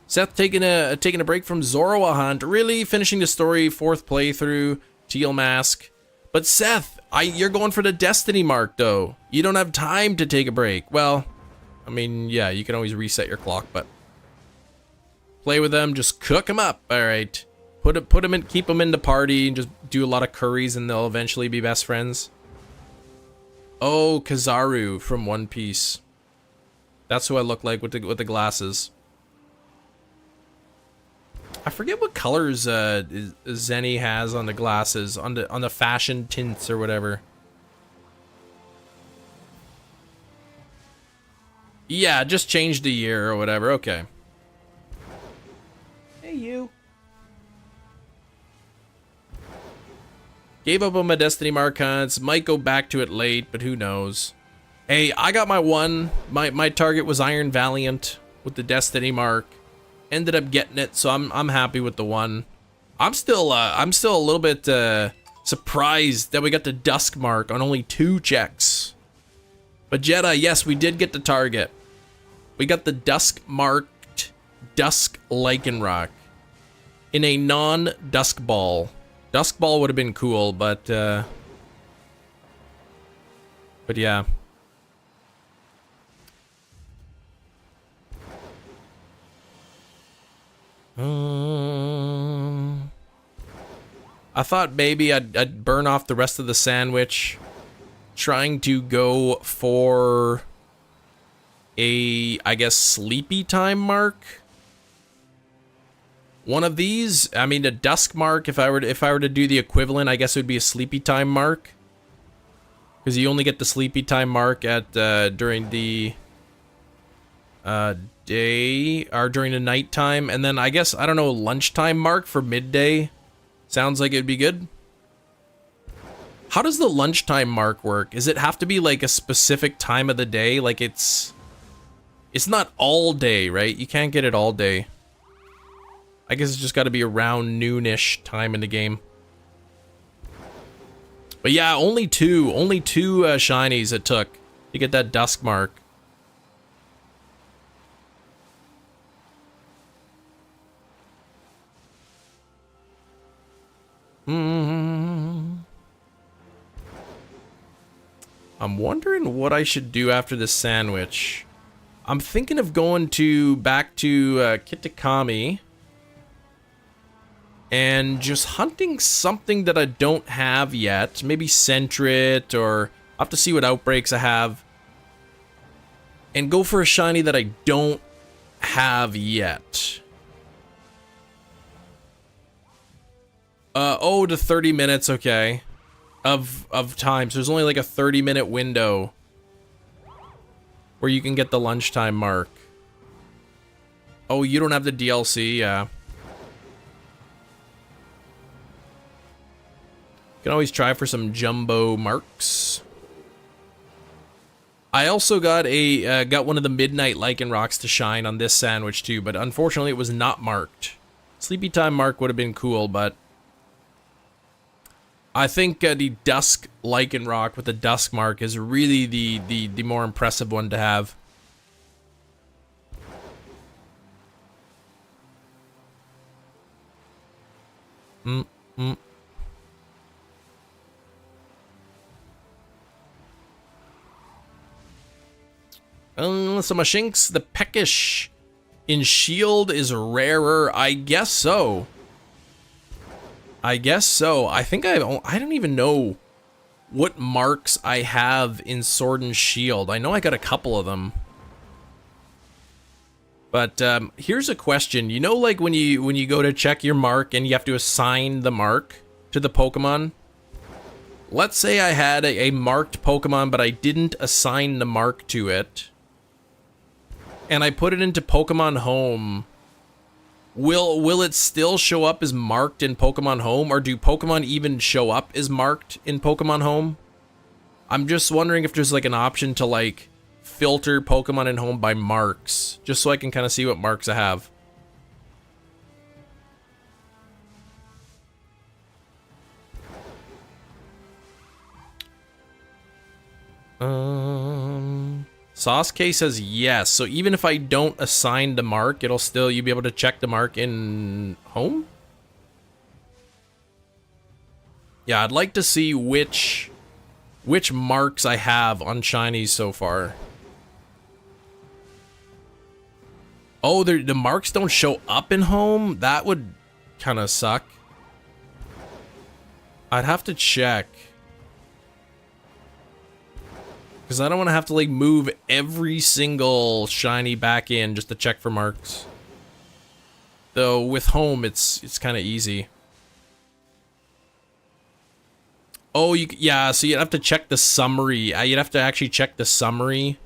Seth taking a break from Zoroa hunt. Really finishing the story, 4th playthrough, Teal Mask. But Seth, you're going for the Destiny mark though. You don't have time to take a break. Well, I mean, yeah, you can always reset your clock, but play with them, just cook them up. All right, put them in, keep them in the party, and just do a lot of curries, and they'll eventually be best friends. Oh, Kizaru from One Piece. That's who I look like with the glasses. I forget what colors Zenny has on the glasses, on the fashion tints or whatever. Yeah, just change the year or whatever. Okay. Hey, you. Gave up on my Destiny mark hunts. Might go back to it late, but who knows. Hey, I got my one. My target was Iron Valiant with the Destiny mark. Ended up getting it, so I'm happy with the one. I'm still a little bit surprised that we got the Dusk mark on only 2 checks. But Jedi, yes, we did get the target. We got the Dusk marked DUSK LYCANROC in a non-Dusk Ball. Dusk Ball would have been cool, but yeah. I thought maybe I'd burn off the rest of the sandwich, trying to go for a, I guess, sleepy time mark. One of these, I mean, a dusk mark. If I were to do the equivalent, I guess it would be a sleepy time mark, because you only get the sleepy time mark at during the day or during the nighttime, and then I guess, I don't know, lunchtime mark for midday. Sounds like it'd be good. How does the lunchtime mark work? Does it have to be like a specific time of the day? Like it's not all day, right? You can't get it all day. I guess it's just got to be around noonish time in the game. But yeah, only two shinies it took to get that dusk mark. I'm wondering what I should do after this sandwich. I'm thinking of going back to Kitakami and just hunting something that I don't have yet. Maybe Sentret, or I'll have to see what outbreaks I have. And go for a shiny that I don't have yet. Oh, to 30 minutes, okay. Of time. So there's only like a 30-minute window where you can get the lunchtime mark. Oh, you don't have the DLC, yeah. You can always try for some jumbo marks. I also got one of the midnight Lycanrocs to shine on this sandwich too, but unfortunately it was not marked. Sleepy time mark would have been cool, but I think the Dusk Lycanroc with the Dusk mark is really the more impressive one to have. So Mashinx, the Peckish in Shield is rarer. I guess so. I guess so. I think I don't even know what marks I have in Sword and Shield. I know I got a couple of them. But here's a question. You know, like when you go to check your mark and you have to assign the mark to the Pokemon? Let's say I had a marked Pokemon, but I didn't assign the mark to it, and I put it into Pokemon Home. Will it still show up as marked in Pokemon Home, or do Pokemon even show up as marked in Pokemon Home? I'm just wondering if there's like an option to like filter Pokemon in Home by marks, just so I can kind of see what marks I have. Sasuke says yes, so even if I don't assign the mark, you'll be able to check the mark in Home? Yeah, I'd like to see which marks I have on shinies so far. Oh, the marks don't show up in Home? That would kind of suck. I'd have to check, because I don't want to have to like move every single shiny back in just to check for marks. Though with Home, it's kind of easy. Oh, yeah, so you'd have to check the summary. You'd have to actually check the summary.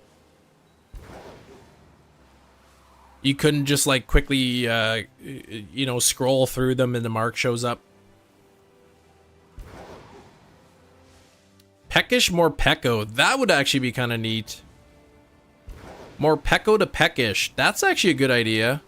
You couldn't just like quickly, you know, scroll through them and the mark shows up. Peckish, more Pecco. That would actually be kind of neat. More Pecco to Peckish. That's actually a good idea.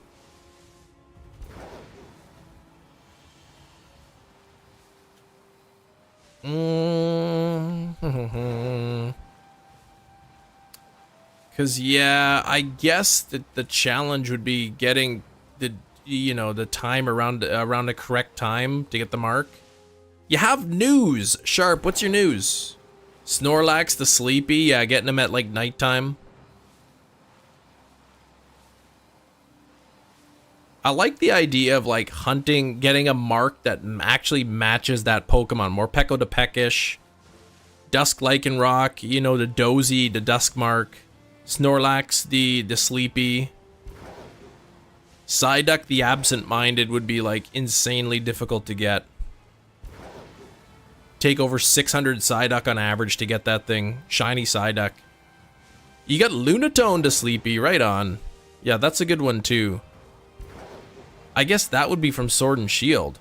Because, yeah, I guess that the challenge would be getting the, you know, the time around the correct time to get the mark. You have news. Sharp, what's your news? Snorlax the Sleepy, yeah, getting him at like nighttime. I like the idea of like hunting, getting a mark that actually matches that Pokemon. More Peko to Peckish. DUSK Lycanroc, you know, the Dozy, the Dusk Mark. Snorlax, the Sleepy. Psyduck the Absent-Minded would be like insanely difficult to get. Take over 600 Psyduck on average to get that thing. Shiny Psyduck. You got Lunatone to Sleepy, right on. Yeah, that's a good one too. I guess that would be from Sword and Shield.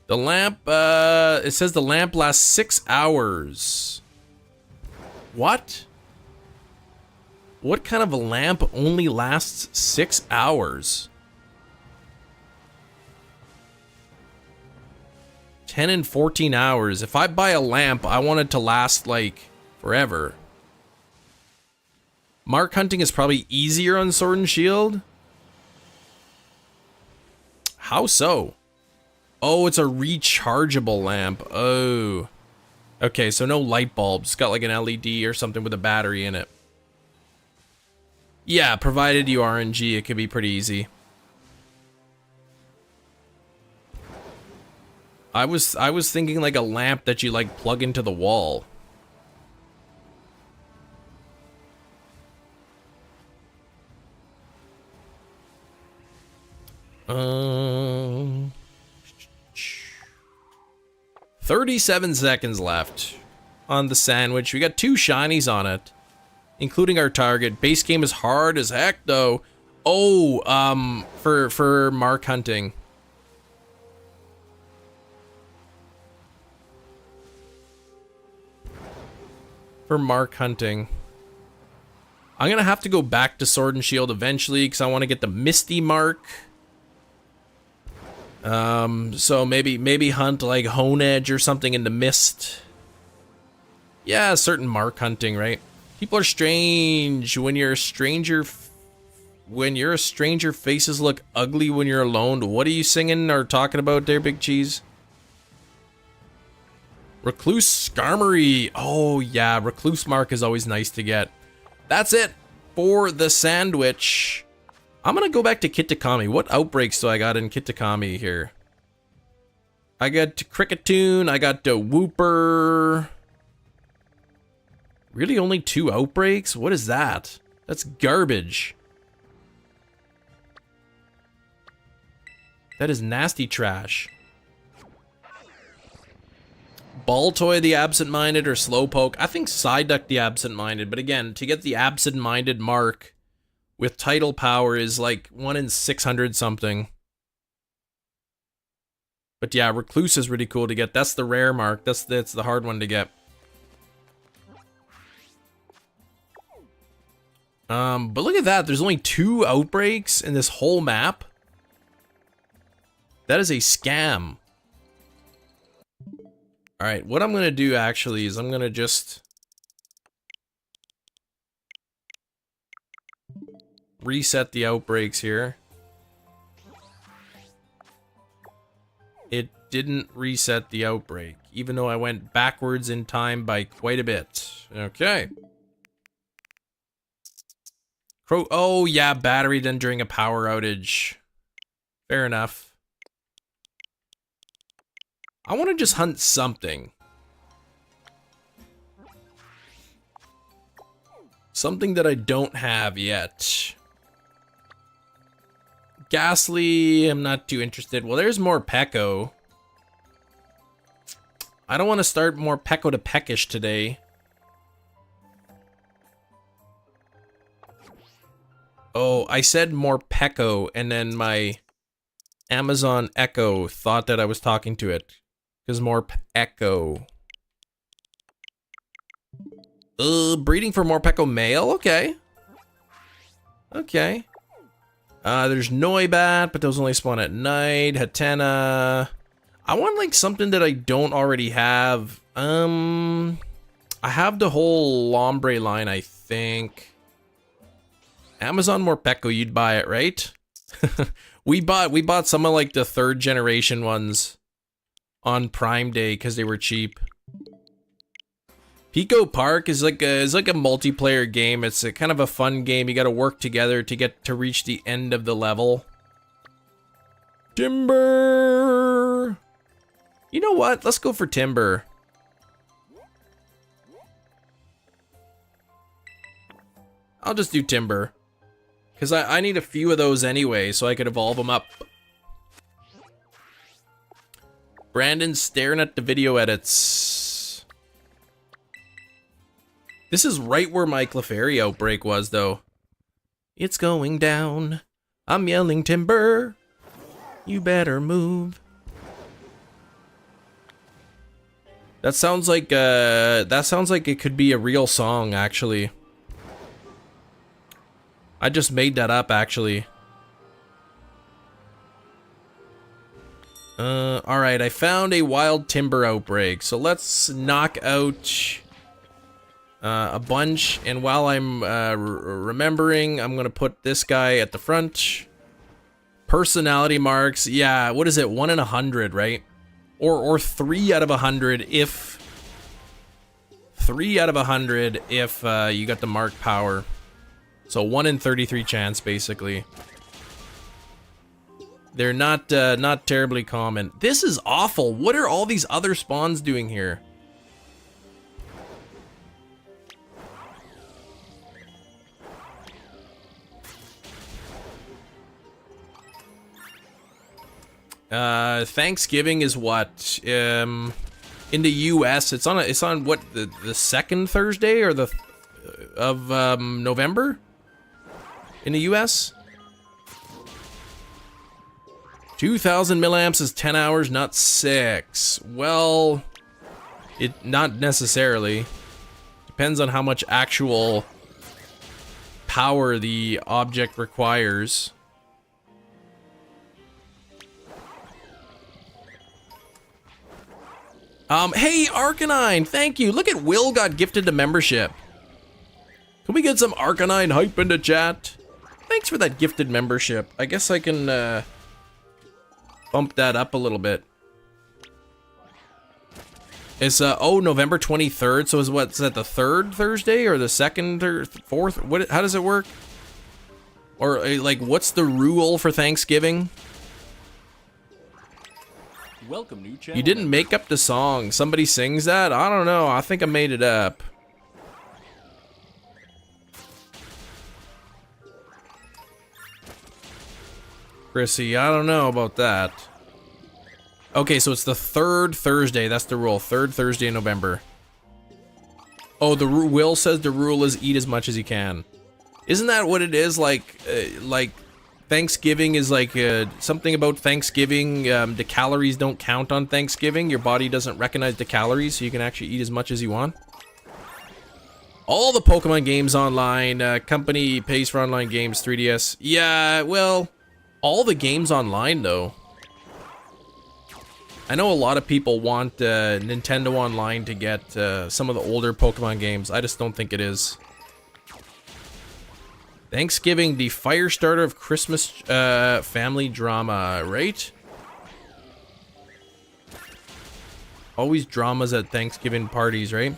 The lamp, it says the lamp lasts 6 hours. What? What kind of a lamp only lasts 6 hours? 10 and 14 hours. If I buy a lamp, I want it to last like forever. Mark hunting is probably easier on Sword and Shield. How so? Oh, it's a rechargeable lamp. Oh. Okay, so no light bulbs. It's got like an LED or something with a battery in it. Yeah, provided you RNG, it could be pretty easy. I was thinking like a lamp that you like plug into the wall. Um, 37 seconds left on the sandwich. We got 2 shinies on it, including our target. Base game is hard as heck though. Oh, for mark hunting. For mark hunting. I'm gonna have to go back to Sword and Shield eventually because I want to get the Misty mark. So maybe hunt like Hone Edge or something in the mist. Yeah, certain mark hunting, right? People are strange. When you're a stranger, faces look ugly when you're alone. What are you singing or talking about there, Big Cheese? Recluse Skarmory. Oh yeah, Recluse mark is always nice to get. That's it for the sandwich. I'm gonna go back to Kitakami. What outbreaks do I got in Kitakami here? I got Cricketune, I got the Wooper. Really only 2 outbreaks? What is that? That's garbage. That is nasty trash. Baltoy the Absent-Minded or Slowpoke. I think Psyduck the Absent-Minded, but again, to get the Absent-Minded mark with title power is like 1 in 600 something. But yeah, Recluse is really cool to get. That's the rare mark. That's the hard one to get. But look at that. There's only 2 outbreaks in this whole map. That is a scam. Alright, what I'm going to do actually is I'm going to just reset the outbreaks here. It didn't reset the outbreak, even though I went backwards in time by quite a bit. Okay. Oh yeah, battery then during a power outage. Fair enough. I want to just hunt something. Something that I don't have yet. Ghastly, I'm not too interested. Well, there's more Peko. I don't want to start more Peko to Peckish today. Oh, I said more Peko, and then my Amazon Echo thought that I was talking to it. Because more Echo. Breeding for more Peko male? Okay. Okay. There's Noibat, but those only spawn at night. Hatena. I want like something that I don't already have. I have the whole Lombre line, I think. Amazon Morpeko, you'd buy it, right? we bought some of like the 3rd generation ones. on Prime Day because they were cheap. Pico Park is like a multiplayer game. It's a kind of a fun game. You got to work together to get to reach the end of the level. Timburr. You know what? Let's go for Timburr. I'll just do Timburr. Because I need a few of those anyway, so I could evolve them up. Brandon's staring at the video edits. This is right where my Clefairy outbreak was, though. It's going down. I'm yelling Timburr. You better move. That sounds like it could be a real song, actually. I just made that up, actually. Alright, I found a wild Timburr outbreak. So let's knock out a bunch. And while I'm remembering, I'm going to put this guy at the front. Personality marks. Yeah, what is it? 1 in 100, right? Or 3 out of 100 if... 3 out of 100 if you got the mark power. So 1 in 33 chance, basically. They're not terribly common. This is awful. What are all these other spawns doing here? Thanksgiving is what? In the US, it's on what, the second Thursday or the of November? In the US? 2,000 milliamps is 10 hours, not 6. Well, not necessarily. Depends on how much actual power the object requires. Hey, Arcanine, thank you. Look at Will got gifted the membership. Can we get some Arcanine hype in the chat? Thanks for that gifted membership. I guess I can bump that up a little bit. It's oh, November 23rd. So is that the 3rd Thursday or the 2nd or 4th? What? How does it work? Or like, what's the rule for Thanksgiving? Welcome, new channel. You didn't make up the song. Somebody sings that? I don't know. I think I made it up. Chrissy, I don't know about that. Okay, so it's the 3rd Thursday. That's the rule. 3rd Thursday in November. Oh, Will says the rule is eat as much as you can. Isn't that what it is? Like Thanksgiving is like something about Thanksgiving. The calories don't count on Thanksgiving. Your body doesn't recognize the calories, so you can actually eat as much as you want. All the Pokemon games online. Company pays for online games. 3DS. Yeah, well, all the games online though. I know a lot of people want Nintendo Online to get some of the older Pokemon games. I just don't think it is. Thanksgiving, the fire starter of Christmas family drama, right? Always dramas at Thanksgiving parties, right?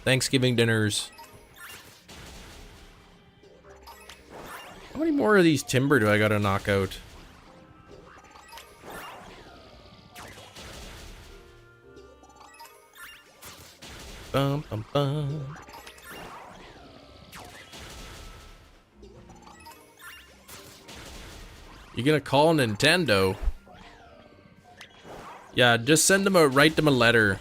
Thanksgiving dinners. How many more of these Timburr do I gotta knock out? Bum, bum, bum. You gonna call Nintendo? Yeah, just send them write them a letter.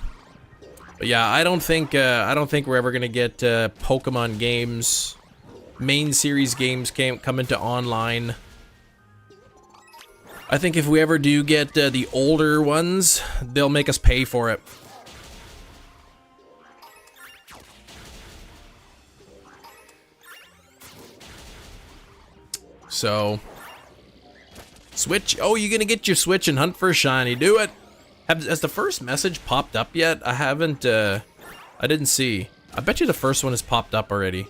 But yeah, I don't think we're ever gonna get Pokemon games, main series games come into online. I think if we ever do get the older ones, they'll make us pay for it. So, Switch. Oh, you're gonna get your Switch and hunt for a shiny. Do it. Has the first message popped up yet? I haven't. I didn't see. I bet you the first one has popped up already.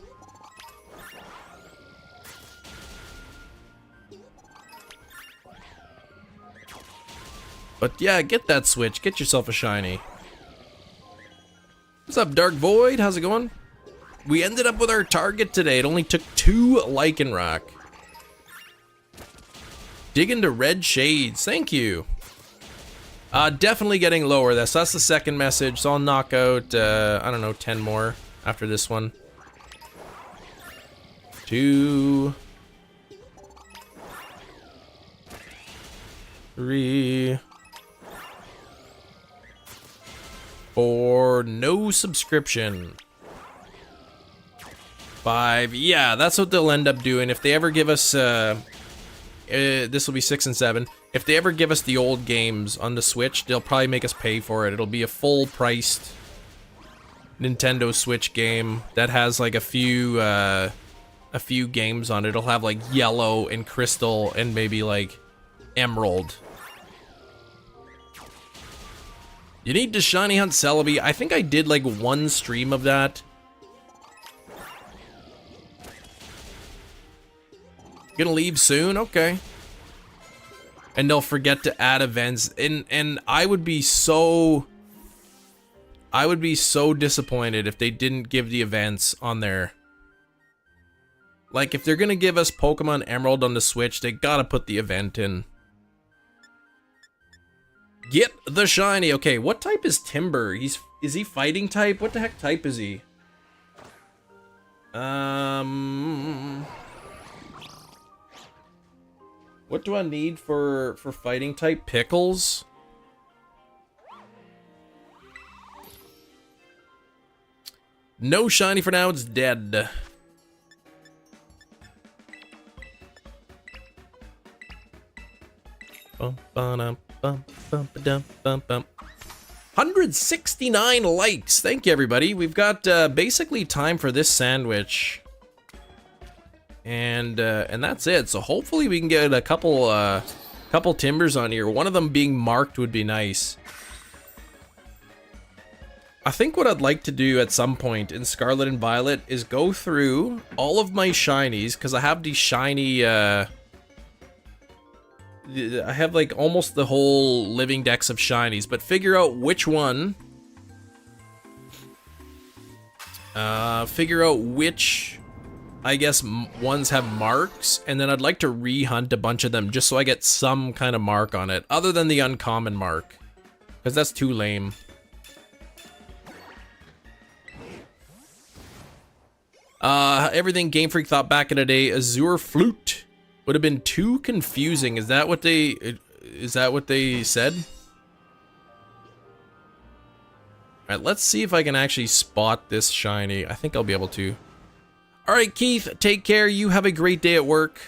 But yeah, get that switch. Get yourself a shiny. What's up, Dark Void? How's it going? We ended up with our target today. It only took 2 Lycanroc. Dig into red shades. Thank you. Definitely getting lower. That's the second message. So I'll knock out, I don't know, 10 more after this one. 2, 3, 4, no subscription. 5, yeah, that's what they'll end up doing. If they ever give us, this will be 6 and 7. If they ever give us the old games on the Switch, they'll probably make us pay for it. It'll be a full-priced Nintendo Switch game that has like a few games on it. It'll have like Yellow and Crystal and maybe like Emerald. You need to shiny hunt Celebi. I think I did like 1 stream of that. Gonna leave soon? Okay. And they'll forget to add events. And I would be so disappointed if they didn't give the events on there. Like, if they're gonna give us Pokemon Emerald on the Switch, they gotta put the event in. Get the shiny. Okay, what type is Timburr? Is he fighting type? What the heck type is he? What do I need for fighting type? Pickles? No shiny for now, it's dead. Bum, ba-dum, bum, bum, ba-dum, bum, bum. 169 likes. Thank you, everybody. We've got basically time for this sandwich. And that's it. So hopefully we can get a couple Timburrs on here. One of them being marked would be nice. I think what I'd like to do at some point in Scarlet and Violet is go through all of my shinies, because I have these shiny, I have like almost the whole living dex of shinies, but figure out which one, I guess, ones have marks, and then I'd like to re-hunt a bunch of them just so I get some kind of mark on it, other than the uncommon mark, because that's too lame. Everything Game Freak thought back in the day, Azure Flute would have been too confusing. Is that what they said? Alright, let's see if I can actually spot this shiny. I think I'll be able to. Alright, Keith, take care. You have a great day at work.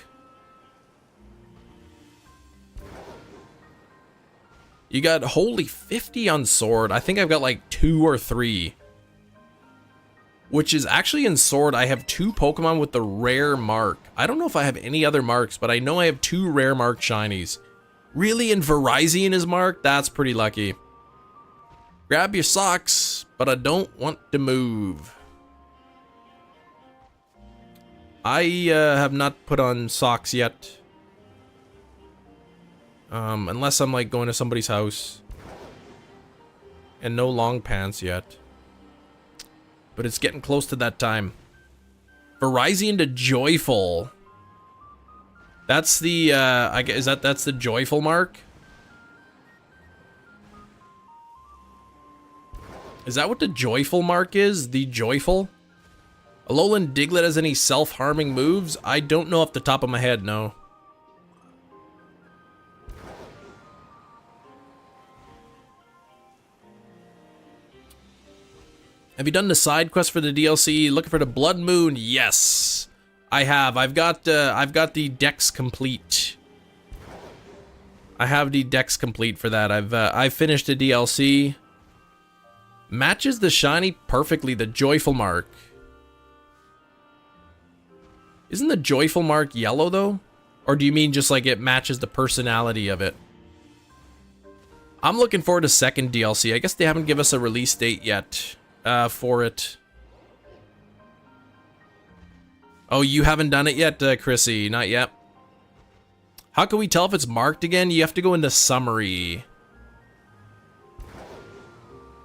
You got, holy, 50 on Sword. I think I've got like 2 or 3. Which is actually in Sword, I have 2 Pokemon with the rare mark. I don't know if I have any other marks, but I know I have 2 rare mark shinies. Really, in Verizon is marked? That's pretty lucky. Grab your socks, but I don't want to move. I have not put on socks yet. Unless I'm like going to somebody's house. And no long pants yet. But it's getting close to that time. Verizon to Joyful. That's the, I guess, that's the Joyful mark? Is that what the Joyful mark is? The Joyful? Alolan Diglett has any self-harming moves? I don't know off the top of my head, no. Have you done the side quest for the DLC? Looking for the Blood Moon? Yes, I have. I've got the Dex complete. I have the Dex complete for that. I've finished the DLC. Matches the shiny perfectly. The Joyful mark. Isn't the Joyful mark yellow though? Or do you mean just like it matches the personality of it? I'm looking forward to second DLC. I guess they haven't given us a release date yet. For it. Oh, you haven't done it yet, Chrissy? Not yet. How can we tell if it's marked again? You have to go into summary.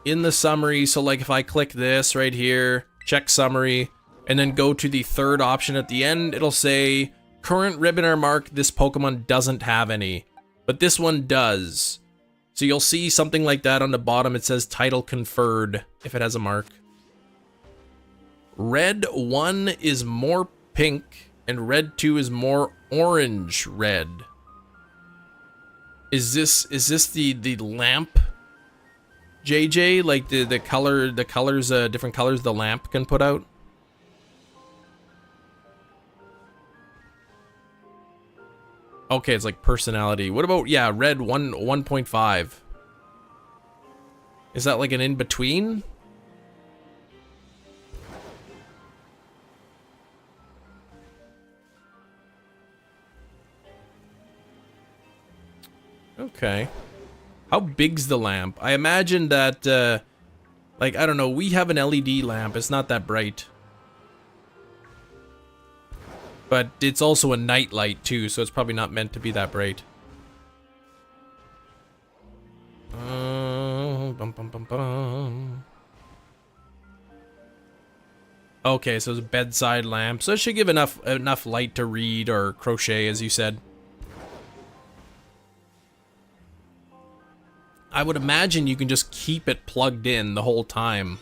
in the summary. So like if I click this right here, check summary, and then go to the third option at the end, it'll say current ribbon or mark, this Pokemon doesn't have any, but this one does. So you'll see something like that on the bottom. It says title conferred if it has a mark. Red 1 is more pink and red 2 is more orange red. Is this the lamp, JJ? Like the colors, different colors the lamp can put out? Okay, it's like personality. What about, yeah, red 1.5? Is that like an in-between? Okay. How big's the lamp? I imagine that, like, I don't know, we have an LED lamp. It's not that bright. But it's also a night light, too, so it's probably not meant to be that bright. Okay, so it's a bedside lamp. So it should give enough light to read or crochet, as you said. I would imagine you can just keep it plugged in the whole time.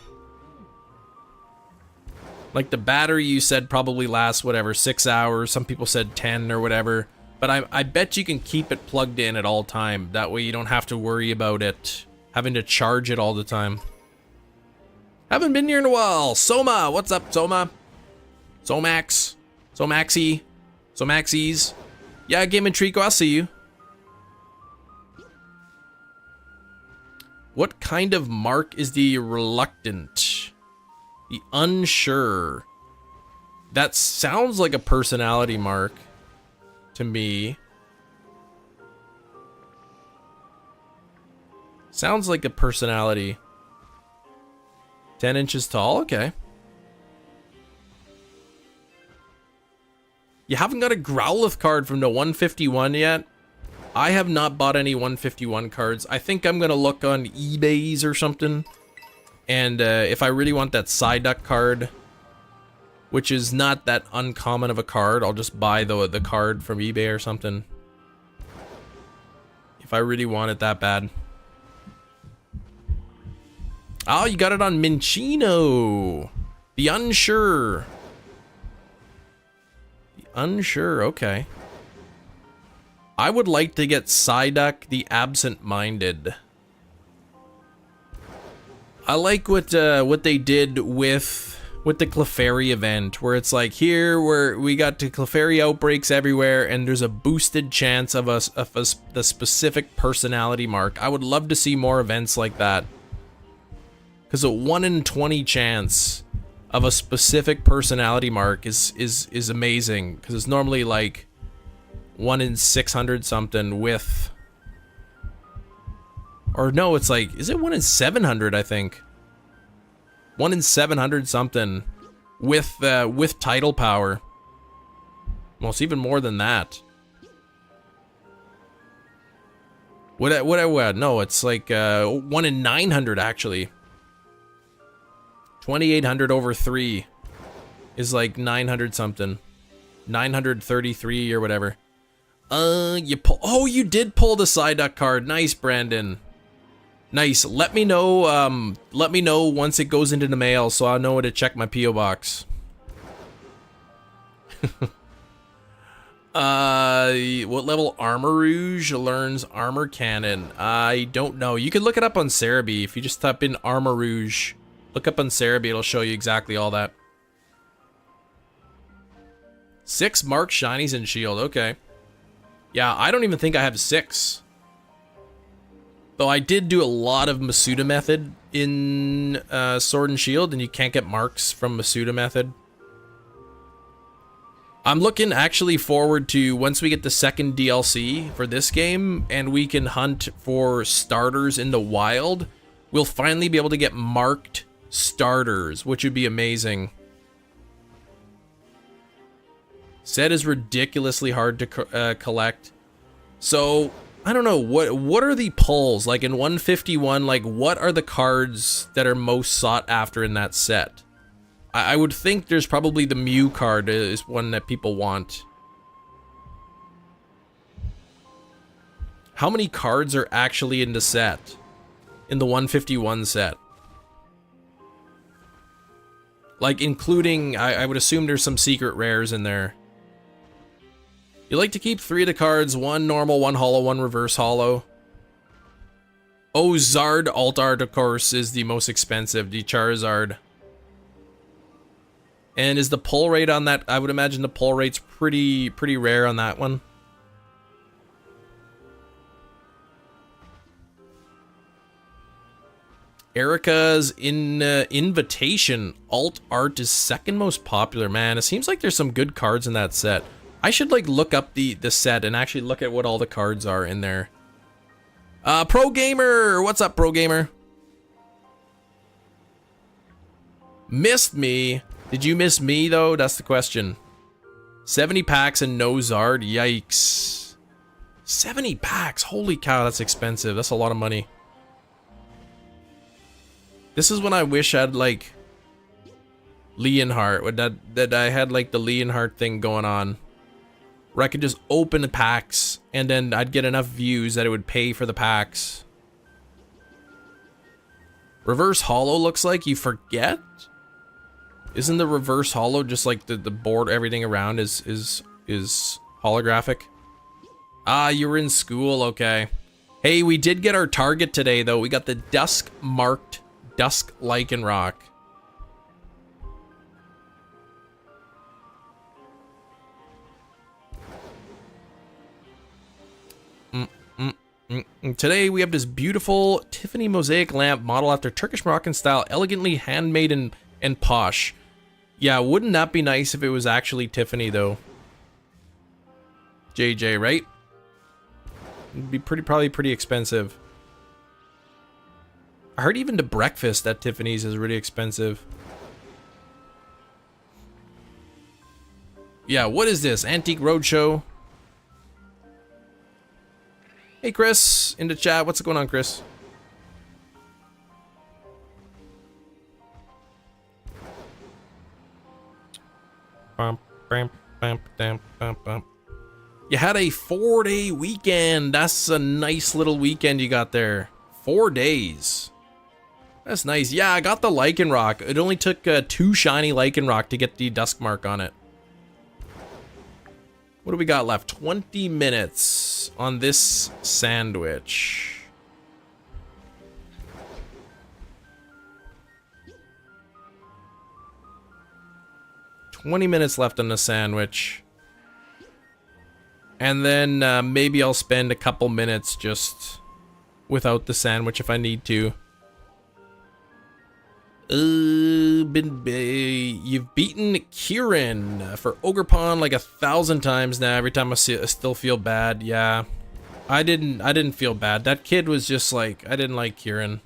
Like the battery you said probably lasts, whatever, 6 hours. Some people said 10 or whatever. But I bet you can keep it plugged in at all time. That way you don't have to worry about it having to charge it all the time. Haven't been here in a while. Soma, what's up, Soma? Somax? Somaxy? Somaxies? Yeah, Game and Trico, I'll see you. What kind of mark is the reluctant? The unsure. That sounds like a personality mark to me. Sounds like a personality. 10 inches tall, okay. You haven't got a Growlithe card from the 151 yet? I have not bought any 151 cards. I think I'm gonna look on eBay's or something. And if I really want that Psyduck card, which is not that uncommon of a card, I'll just buy the card from eBay or something. If I really want it that bad. Oh, you got it on Minccino. The unsure. The unsure, okay. I would like to get Psyduck, the absent-minded. I like what they did with the Clefairy event, where it's like here where we got the Clefairy outbreaks everywhere, and there's a boosted chance of the specific personality mark. I would love to see more events like that, because a 1 in 20 chance of a specific personality mark is amazing, because it's normally like 1 in 600 something with, or no, it's like, is it 1 in 700? I think 1 in 700 something with title power. Well, it's even more than that. What? No, it's like 1 in 900 actually. 2800 over 3 is like 900 something, 933 or whatever. You did pull the Psyduck card. Nice, Brandon. Nice. Let me know once it goes into the mail so I'll know where to check my P.O. box. What level Armarouge learns Armor Cannon? I don't know. You can look it up on Cerebi. If you just type in Armarouge, look up on Cerebi, it'll show you exactly all that. 6 mark shinies and shield, okay. Yeah, I don't even think I have 6. Though I did do a lot of Masuda method in Sword and Shield, and you can't get marks from Masuda method. I'm looking actually forward to once we get the second DLC for this game, and we can hunt for starters in the wild, we'll finally be able to get marked starters, which would be amazing. Set is ridiculously hard to collect. So I don't know, what are the pulls? Like in 151, like what are the cards that are most sought after in that set? I would think there's probably the Mew card is one that people want. How many cards are actually in the set? In the 151 set? Like including, I would assume there's some secret rares in there. You like to keep 3 of the cards, 1 normal, 1 holo, 1 reverse holo. Oh, Zard Alt Art, of course, is the most expensive, the Charizard. And is the pull rate on that, I would imagine the pull rate's pretty rare on that one. Erica's Invitation Alt Art is second most popular, man. It seems like there's some good cards in that set. I should like look up the set and actually look at what all the cards are in there. Pro Gamer, what's up, Pro Gamer? Missed me. Did you miss me though? That's the question. 70 packs and no Zard. Yikes. 70 packs. Holy cow, that's expensive. That's a lot of money. This is when I wish I'd like Leonhardt, that I had like the Leonhardt thing going on, where I could just open the packs and then I'd get enough views that it would pay for the packs. Reverse holo looks like you forget? Isn't the reverse holo just like the board, everything around is holographic? Ah, you were in school, okay. Hey, we did get our target today though. We got the DUSK marked DUSK Lycanroc. Today we have this beautiful Tiffany mosaic lamp model after Turkish Moroccan style, elegantly handmade and posh. Yeah, wouldn't that be nice if it was actually Tiffany though? JJ, right? It'd be probably pretty expensive. I heard even the breakfast at Tiffany's is really expensive. Yeah, what is this? Antique Roadshow? Hey Chris, in the chat, what's going on, Chris? You had a 4-day weekend. That's a nice little weekend you got there. 4 days. That's nice. Yeah, I got the Lycanroc. It only took 2 shiny Lycanroc to get the Dusk mark on it. What do we got left? 20 minutes on this sandwich. $20 left on the sandwich. And then maybe I'll spend a couple minutes just without the sandwich if I need to. You've beaten Kieran for Ogerpon like 1,000 times now. Every time I still feel bad. Yeah, I didn't feel bad. That kid was just like, I didn't like Kieran.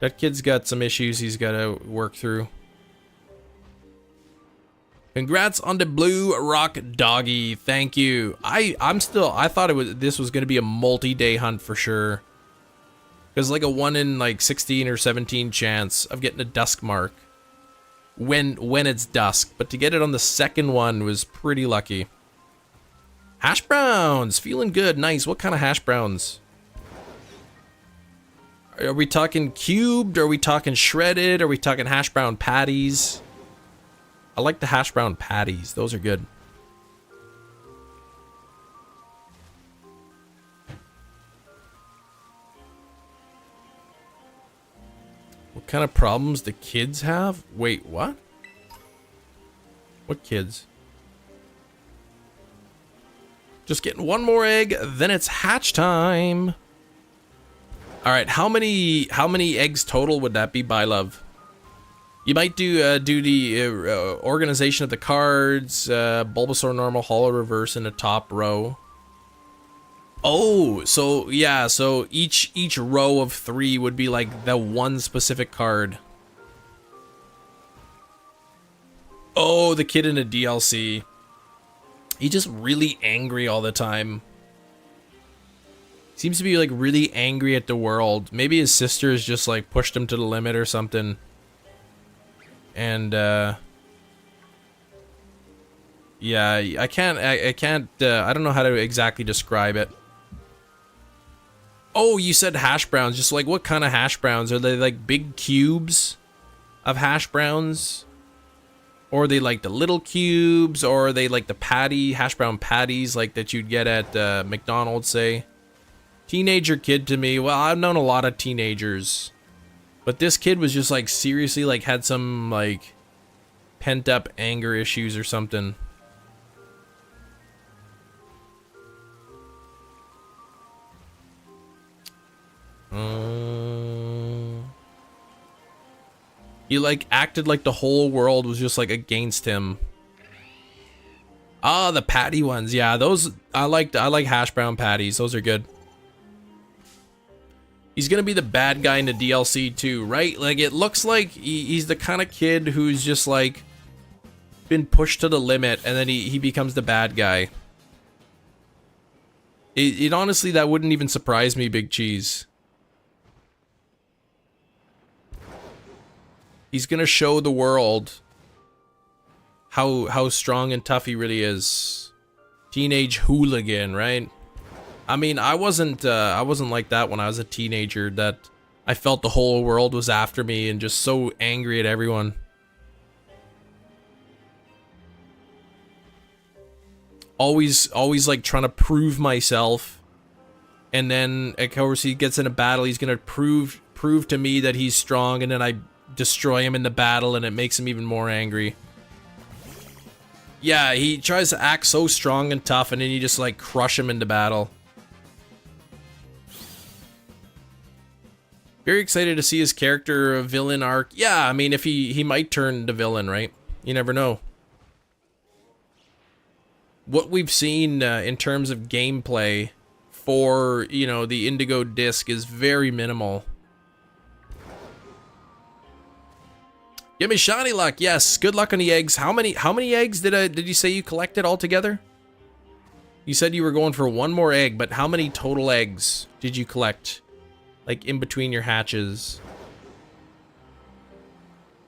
That kid's got some issues he's got to work through. Congrats on the blue rock doggy. Thank you. I thought this was going to be a multi-day hunt for sure. There's like a 1 in like 16 or 17 chance of getting a dusk mark when it's dusk, but to get it on the second one was pretty lucky. Hash browns, feeling good, nice. What kind of hash browns? Are we talking cubed? Are we talking shredded? Are we talking hash brown patties? I like the hash brown patties. Those are good. What kind of problems the kids have? Wait, what? What kids? Just getting 1 more egg, then it's hatch time. All right, how many eggs total would that be, by love? You might do the organization of the cards, Bulbasaur normal, holo reverse in the top row. Oh, so yeah, so each row of 3 would be like the one specific card. Oh, the kid in a DLC. He's just really angry all the time. Seems to be like really angry at the world. Maybe his sisters just like pushed him to the limit or something. And yeah, I can't I don't know how to exactly describe it. Oh, you said hash browns. Just like what kind of hash browns? Are they like big cubes of hash browns? Or are they like the little cubes? Or are they like the hash brown patties like that you'd get at McDonald's, say? Teenager kid to me. Well, I've known a lot of teenagers. But this kid was just like seriously like had some like pent up anger issues or something. He like acted like the whole world was just like against him. Ah, the patty ones. Yeah, those I like hash brown patties. Those are good. He's gonna be the bad guy in the DLC too, right? Like it looks like he's the kind of kid who's just like been pushed to the limit and then he becomes the bad guy. It honestly, that wouldn't even surprise me, Big Cheese. He's gonna show the world how strong and tough he really is. Teenage hooligan, right? I mean, I wasn't like that when I was a teenager, that I felt the whole world was after me and just so angry at everyone. Always like trying to prove myself. And then of course he gets in a battle, he's gonna prove to me that he's strong, and then I destroy him in the battle and it makes him even more angry. Yeah, he tries to act so strong and tough and then you just like crush him into battle. Very excited to see his character villain arc. Yeah, I mean if he might turn to villain, right? You never know. What we've seen in terms of gameplay for, you know, the Indigo Disc is very minimal. Give me shiny luck. Yes, good luck on the eggs. How many eggs did you say you collected altogether? You said you were going for one more egg, but how many total eggs did you collect? Like in between your hatches.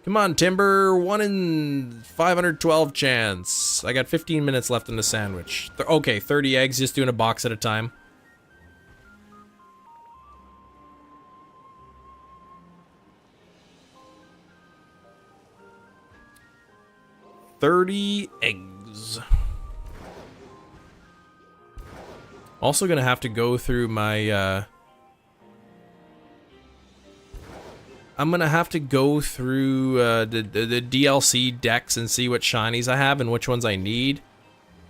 Come on, Timburr. 1 in 512 chance. I got 15 minutes left in the sandwich. Okay, 30 eggs, just doing a box at a time. $30 eggs. Also gonna have to go through my I'm gonna have to go through the DLC decks and see what shinies I have and which ones I need.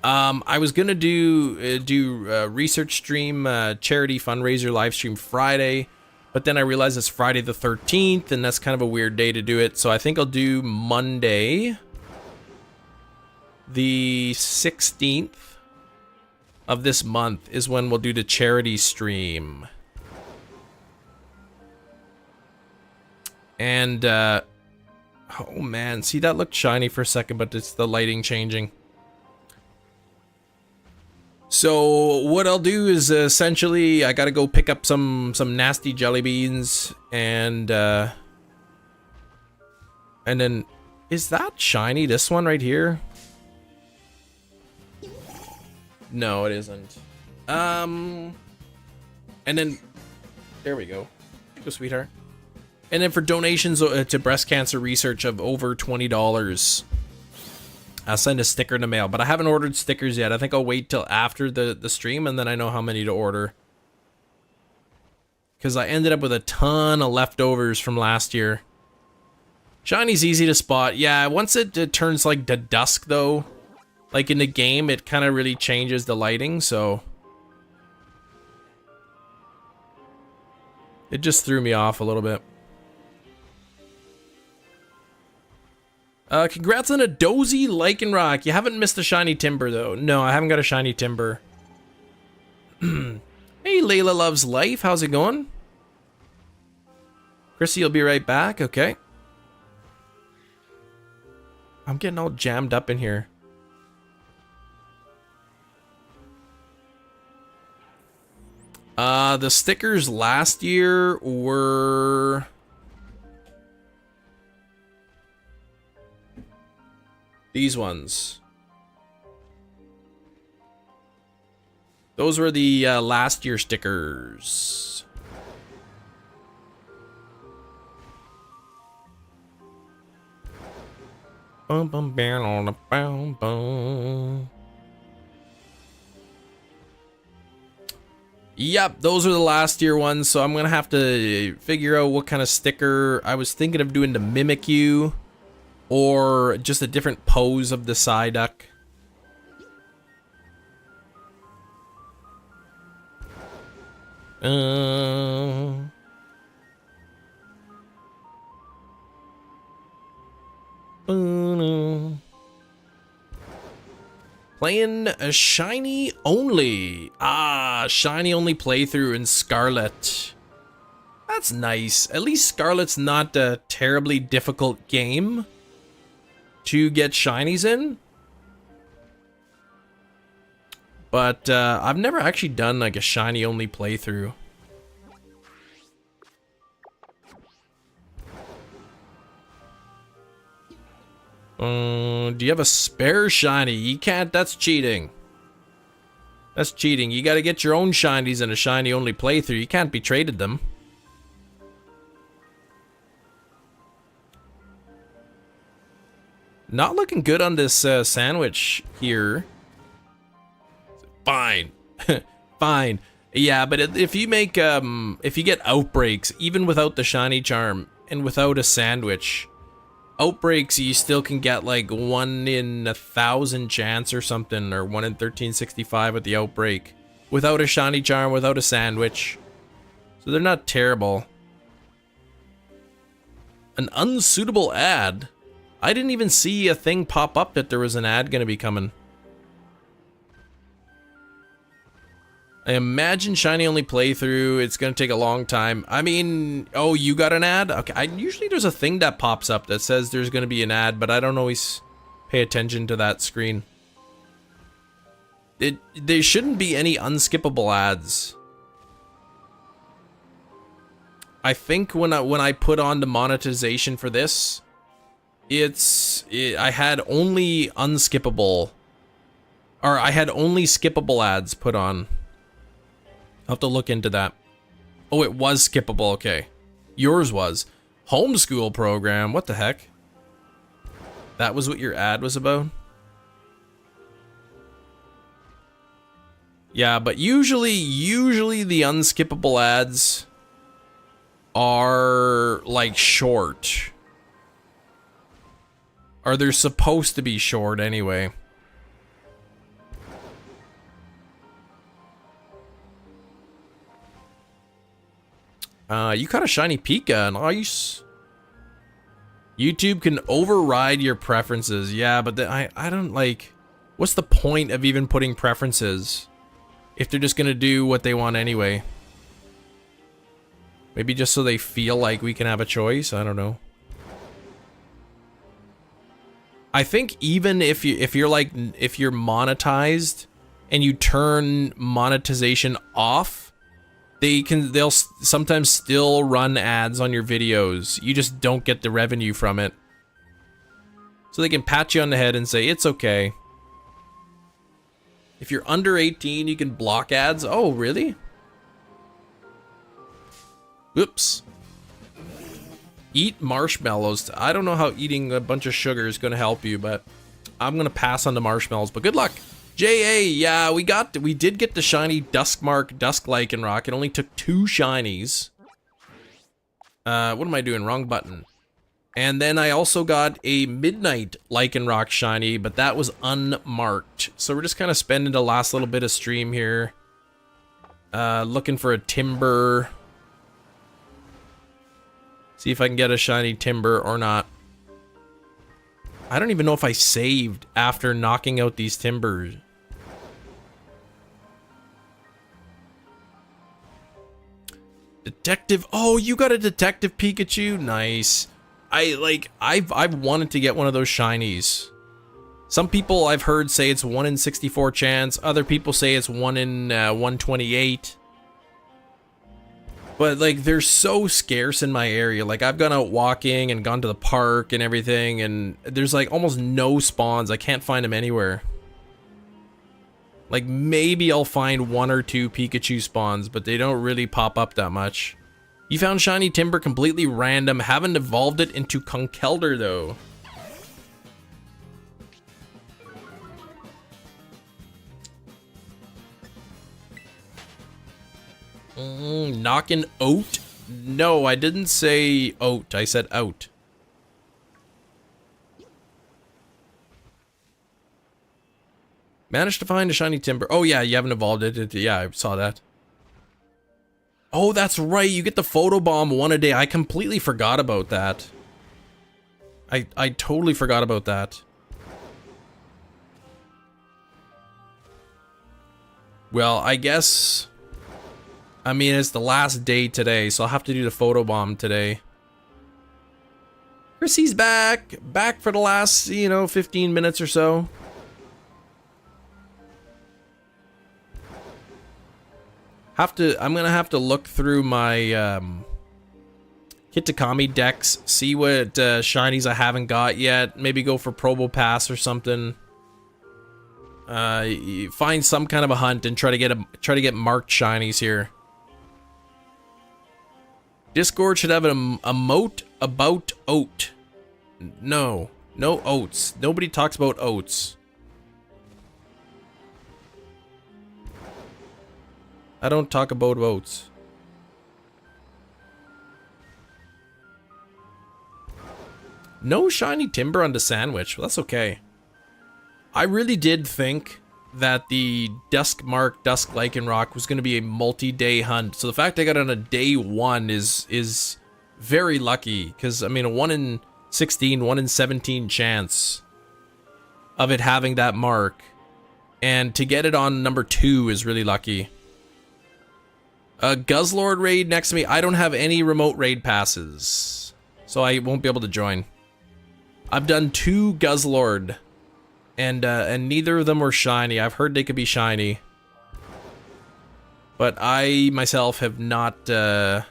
I was gonna do research stream, charity fundraiser live stream Friday, but then I realized it's Friday the 13th and that's kind of a weird day to do it. So I think I'll do Monday, the 16th of this month is when we'll do the charity stream. And, oh man, see that looked shiny for a second, but it's the lighting changing. So what I'll do is essentially I gotta go pick up some nasty jelly beans and then, is that shiny, this one right here? No, it isn't. And then, there we go. Go, sweetheart. And then for donations to breast cancer research of over $20, I'll send a sticker in the mail. But I haven't ordered stickers yet. I think I'll wait till after the stream, and then I know how many to order. Because I ended up with a ton of leftovers from last year. Shiny's easy to spot. Yeah, once it turns like the dusk, though, like in the game, it kind of really changes the lighting, so it just threw me off a little bit. Congrats on a DUSK LYCANROC. You haven't missed a shiny Timburr, though. No, I haven't got a shiny Timburr. Hey, Layla Loves Life. How's it going? Chrissy, you'll be right back. Okay. I'm getting all jammed up in here. The stickers last year were... these ones. Those were the last year stickers. Bum bum bum bum bum. Yep, those are the last year ones, so I'm gonna have to figure out what kind of sticker. I was thinking of doing to mimic you, or just a different pose of the Psyduck. Playing a shiny only. Ah, shiny only playthrough in Scarlet. That's nice. At least Scarlet's not a terribly difficult game to get shinies in. But I've never actually done like a shiny only playthrough. Do you have a spare shiny? You can't, that's cheating. That's cheating. You gotta get your own shinies in a shiny only playthrough. You can't be traded them. Not looking good on this sandwich here. Fine. Fine. Yeah, but if you make, if you get outbreaks, even without the shiny charm and without a sandwich, outbreaks, you still can get like 1 in 1,000 chance or something, or 1 in 1365 with the outbreak. Without a shiny charm, without a sandwich. So they're not terrible. An unsuitable ad? I didn't even see a thing pop up that there was an ad gonna be coming. I imagine shiny only playthrough, it's gonna take a long time. I mean, oh, you got an ad? Okay, usually there's a thing that pops up that says there's gonna be an ad, but I don't always pay attention to that screen. There shouldn't be any unskippable ads. I think when I put on the monetization for this, I had only unskippable, or I had only skippable ads put on. I'll have to look into that. Oh, it was skippable, okay. Yours was. Homeschool program, what the heck? That was what your ad was about? Yeah, but usually the unskippable ads are like short. Or they're supposed to be short anyway. You caught a shiny Pika, nice. YouTube can override your preferences. Yeah, but I don't like... What's the point of even putting preferences if they're just gonna do what they want anyway? Maybe just so they feel like we can have a choice? I don't know. I think even if you're monetized and you turn monetization off, they'll sometimes still run ads on your videos. You just don't get the revenue from it. So they can pat you on the head and say, it's okay. If you're under 18, you can block ads. Oh, really? Oops. Eat marshmallows. I don't know how eating a bunch of sugar is going to help you, but I'm going to pass on the marshmallows, but good luck. JA, yeah, we did get the shiny DUSK Lycanroc. It only took 2 shinies. What am I doing? Wrong button. And then I also got a Midnight Lycanroc shiny, but that was unmarked. So we're just kind of spending the last little bit of stream here. Looking for a Timburr. See if I can get a shiny Timburr or not. I don't even know if I saved after knocking out these Timburrs. Detective, oh, you got a Detective Pikachu? Nice. I've wanted to get one of those shinies. Some people I've heard say it's 1 in 64 chance. Other people say it's 1 in 128. But like they're so scarce in my area. Like I've gone out walking and gone to the park and everything, and there's like almost no spawns. I can't find them anywhere. Like maybe I'll find 1 or 2 Pikachu spawns, but they don't really pop up that much. You found shiny Timburr completely random. Haven't evolved it into Conkeldurr though. Knockin' oat? No, I didn't say oat. I said out. Managed to find a shiny Timburr. Oh yeah, you haven't evolved it. Yeah, I saw that. Oh, that's right. You get the photobomb 1 a day. I completely forgot about that. I totally forgot about that. Well, I guess... I mean, it's the last day today, so I'll have to do the photobomb today. Chrissy's back. Back for the last, 15 minutes or so. I'm gonna have to look through my Kitakami decks, see what shinies I haven't got yet. Maybe go for Probo Pass or something. Find some kind of a hunt and try to get marked shinies here. Discord should have an emote about oat. No oats. Nobody talks about oats. I don't talk about oats. No shiny Timburr on the sandwich. Well, that's okay. I really did think that the DUSK Lycanroc was going to be a multi-day hunt. So the fact I got it on a day 1 is very lucky. Because, I mean, a 1 in 16, 1 in 17 chance of it having that mark. And to get it on number 2 is really lucky. Guzzlord raid next to me. I don't have any remote raid passes, so I won't be able to join. I've done 2 Guzzlord, and neither of them were shiny. I've heard they could be shiny, but I myself have not got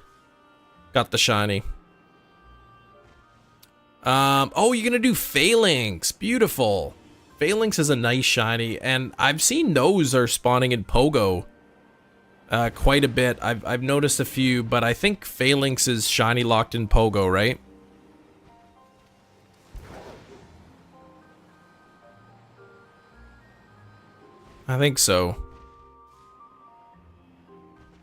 the shiny. Oh, you're gonna do Phalanx. Beautiful. Phalanx is a nice shiny, and I've seen those are spawning in Pogo. Quite a bit. I've noticed a few, but I think Phalanx is shiny locked in Pogo, right? I think so.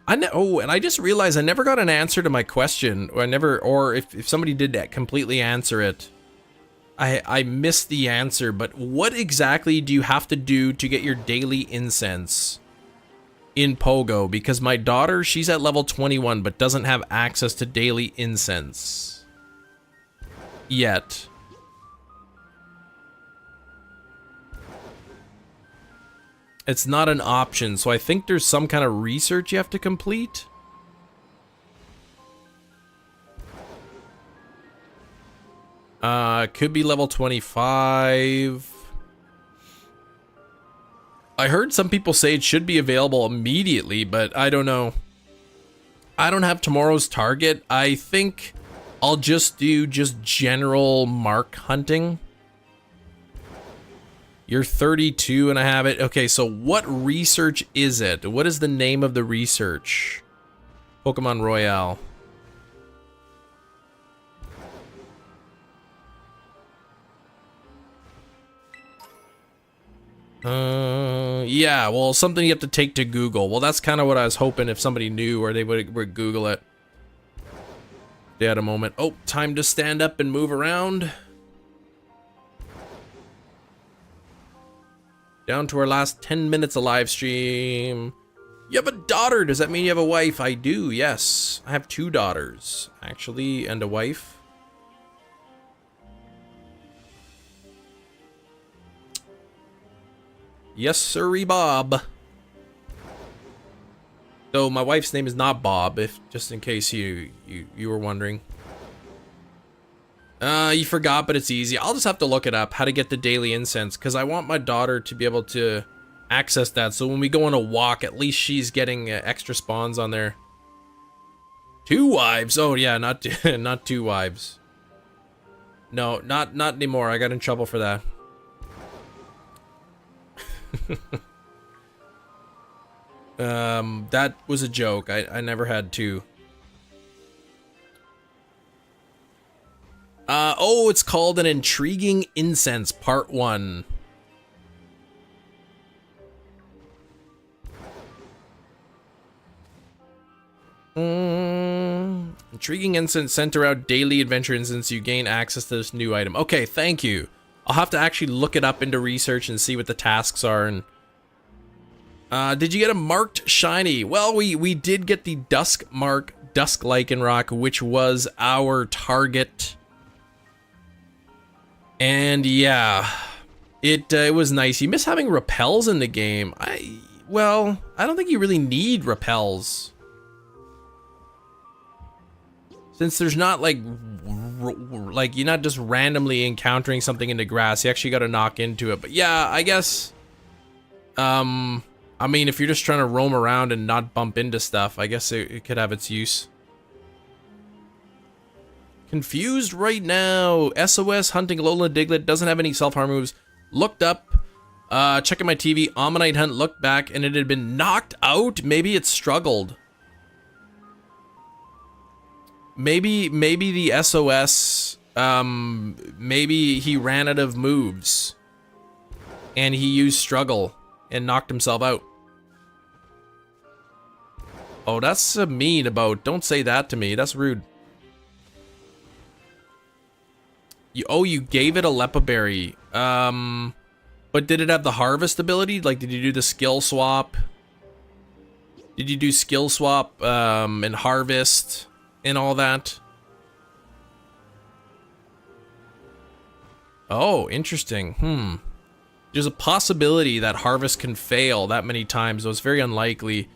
Oh, and I just realized I never got an answer to my question, or if somebody did that completely answer it, I missed the answer. But what exactly do you have to do to get your daily incense in Pogo? Because my daughter, she's at level 21 but doesn't have access to daily incense yet. It's not an option, so I think there's some kind of research you have to complete. Could be level 25. I heard some people say it should be available immediately, but I don't know. I don't have tomorrow's target. I think I'll just do general mark hunting. You're 32 and I have it. Okay, so what research is it? What is the name of the research? Pokemon Royale. Yeah, well, something you have to take to Google. Well, that's kind of what I was hoping if somebody knew, or they would Google it. They had a moment. Oh, time to stand up and move around. Down to our last 10 minutes of live stream. You have a daughter. Does that mean you have a wife? I do, yes. I have 2 daughters, actually, and a wife. Yes, sirree, Bob. Though my wife's name is not Bob, just in case you were wondering. You forgot, but it's easy. I'll just have to look it up, how to get the daily incense, because I want my daughter to be able to access that, so when we go on a walk, at least she's getting extra spawns on there. 2 wives. Oh yeah, not not 2 wives. No, not anymore. I got in trouble for that. That was a joke. I never had 2. Oh, it's called An Intriguing Incense, Part 1. Intriguing incense sent around daily adventure instance. You gain access to this new item. Okay, thank you. I'll have to actually look it up into research and see what the tasks are. And did you get a marked shiny? Well, we did get the DUSK Lycanroc, which was our target. And yeah, it was nice. You miss having repels in the game. Well, I don't think you really need repels. Since there's not like you're not just randomly encountering something in the grass, you actually got to knock into it. But yeah, I guess, I mean, if you're just trying to roam around and not bump into stuff, I guess it could have its use. Confused right now. SOS hunting Alola Diglett doesn't have any self-harm moves. Looked up, checking my TV, Ammonite Hunt, looked back, and it had been knocked out. Maybe it struggled. Maybe the SOS, maybe he ran out of moves and he used struggle and knocked himself out. Oh, that's mean about, don't say that to me. That's rude. You gave it a Lepa Berry. But did it have the harvest ability? Like, did you do the skill swap? Did you do skill swap, and harvest? And all that. Oh, interesting. There's a possibility that harvest can fail that many times, though it's very unlikely.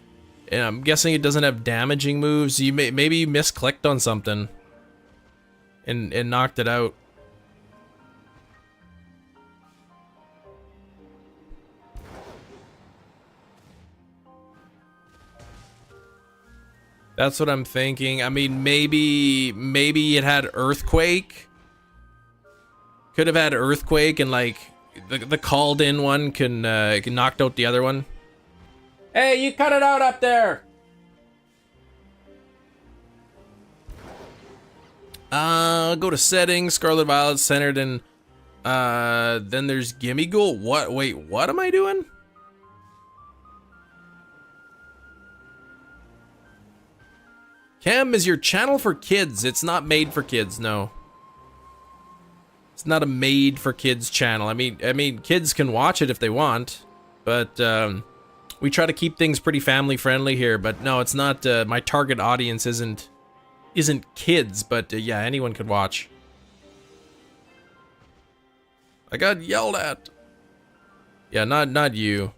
And I'm guessing it doesn't have damaging moves. Maybe you misclicked on something and knocked it out. That's what I'm thinking. I mean, maybe it had Earthquake. Could have had Earthquake, and like the called in one can knocked out the other one. Hey, you cut it out up there. Go to settings, Scarlet Violet centered, and then there's Gimme Ghoul. What? Wait, what am I doing? Cam is your channel for kids. It's not made for kids, no. It's not a made for kids channel. I mean, kids can watch it if they want, but we try to keep things pretty family friendly here. But no, it's not. My target audience isn't kids, but yeah, anyone could watch. I got yelled at. Yeah, not you.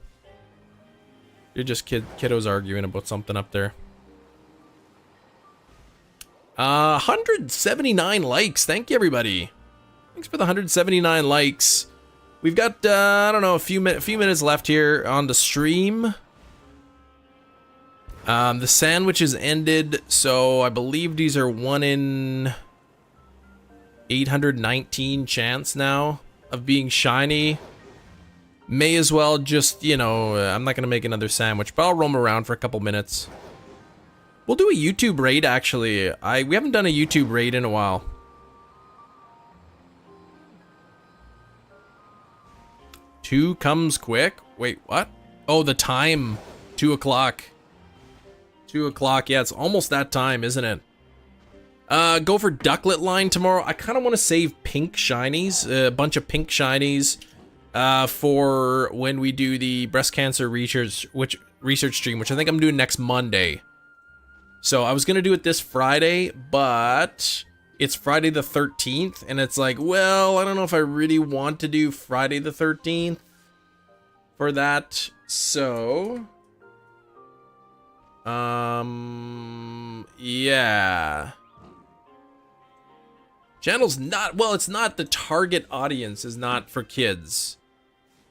You're just kiddos arguing about something up there. 179 likes. Thank you, everybody. Thanks for the 179 likes. We've got I don't know, a few minutes left here on the stream. The sandwiches ended, so I believe these are 1 in 819 chance now of being shiny. May as well just, you know, I'm not gonna make another sandwich, but I'll roam around for a couple minutes. We'll do a YouTube raid, actually. We haven't done a YouTube raid in a while. Two comes quick? Wait, what? Oh, the time. 2 o'clock. 2 o'clock, yeah, it's almost that time, isn't it? Go for Ducklet line tomorrow. I kind of want to save pink shinies, a bunch of pink shinies, for when we do the breast cancer research stream, which I think I'm doing next Monday. So I was gonna do it this Friday, but it's Friday the 13th, and it's like, well, I don't know if I really want to do Friday the 13th for that. So, yeah. Channel's not, well, it's not, the target audience is not for kids.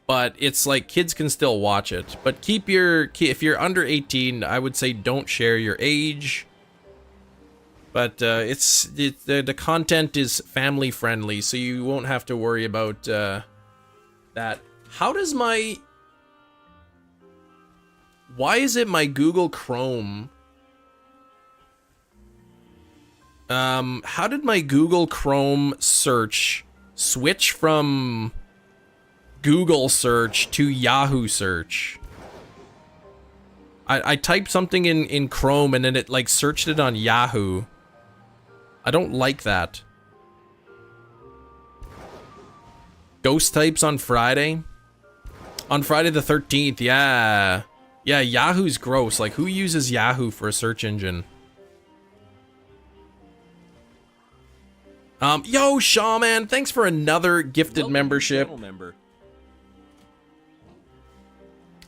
But it's like kids can still watch it. But keep your, if you're under 18, I would say don't share your age. But the content is family friendly, so you won't have to worry about that. How does my... Why is it my Google Chrome? How did my Google Chrome search switch from Google search to Yahoo search? I typed something in Chrome and then it like searched it on Yahoo. I don't like that. Ghost types on Friday? On Friday the 13th, yeah. Yeah, Yahoo's gross. Like, who uses Yahoo for a search engine? Yo, Shaman, thanks for another gifted membership.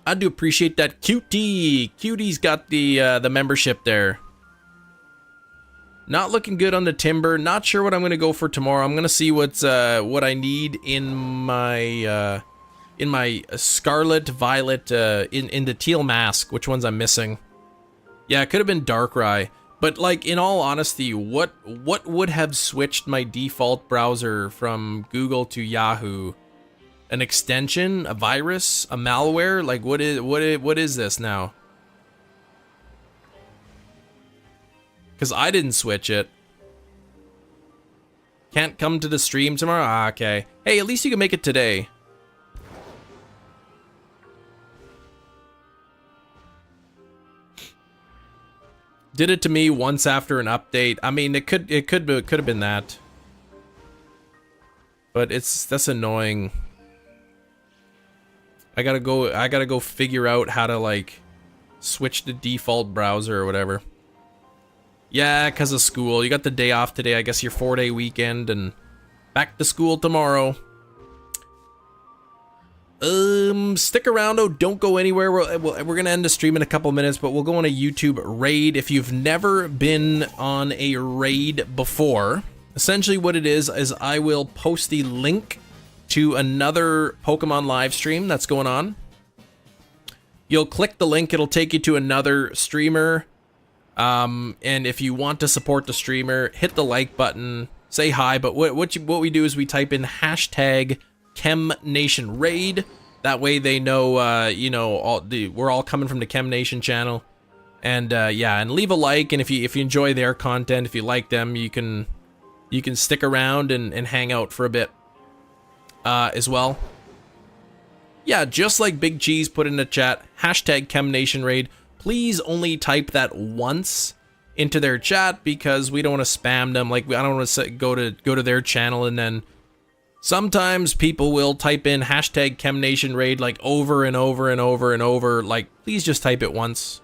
I do appreciate that. Cutie's got the membership there. Not looking good on the Timburr. Not sure what I'm gonna go for tomorrow. I'm gonna see what's what I need in my Scarlet, Violet, in the teal mask. Which ones I'm missing? Yeah, it could have been Darkrai. But like, in all honesty, what would have switched my default browser from Google to Yahoo? An extension, a virus, a malware? Like, what is this now? Because I didn't switch it. Can't come to the stream tomorrow? Ah, okay. Hey, at least you can make it today. Did it to me once after an update. I mean, it could have been that. But that's annoying. I gotta go figure out how to like switch the default browser or whatever. Yeah, because of school. You got the day off today. I guess your 4-day weekend and back to school tomorrow. Stick around, oh, don't go anywhere. We're gonna end the stream in a couple minutes, but we'll go on a YouTube raid. If you've never been on a raid before, essentially what it is I will post the link to another Pokemon live stream that's going on. You'll click the link, it'll take you to another streamer. And if you want to support the streamer, hit the like button, say hi. But what we do is we type in hashtag ChemNationRaid. That way they know, you know, we're all coming from the Chem Nation channel. And yeah, and leave a like. And if you enjoy their content, if you like them, you can stick around and hang out for a bit as well. Yeah, just like Big Cheese put in the chat, hashtag ChemNationRaid. Please only type that once into their chat because we don't want to spam them. Like, I don't want to go to their channel and then sometimes people will type in hashtag ChemNationRaid like over and over and over and over. Like, please just type it once.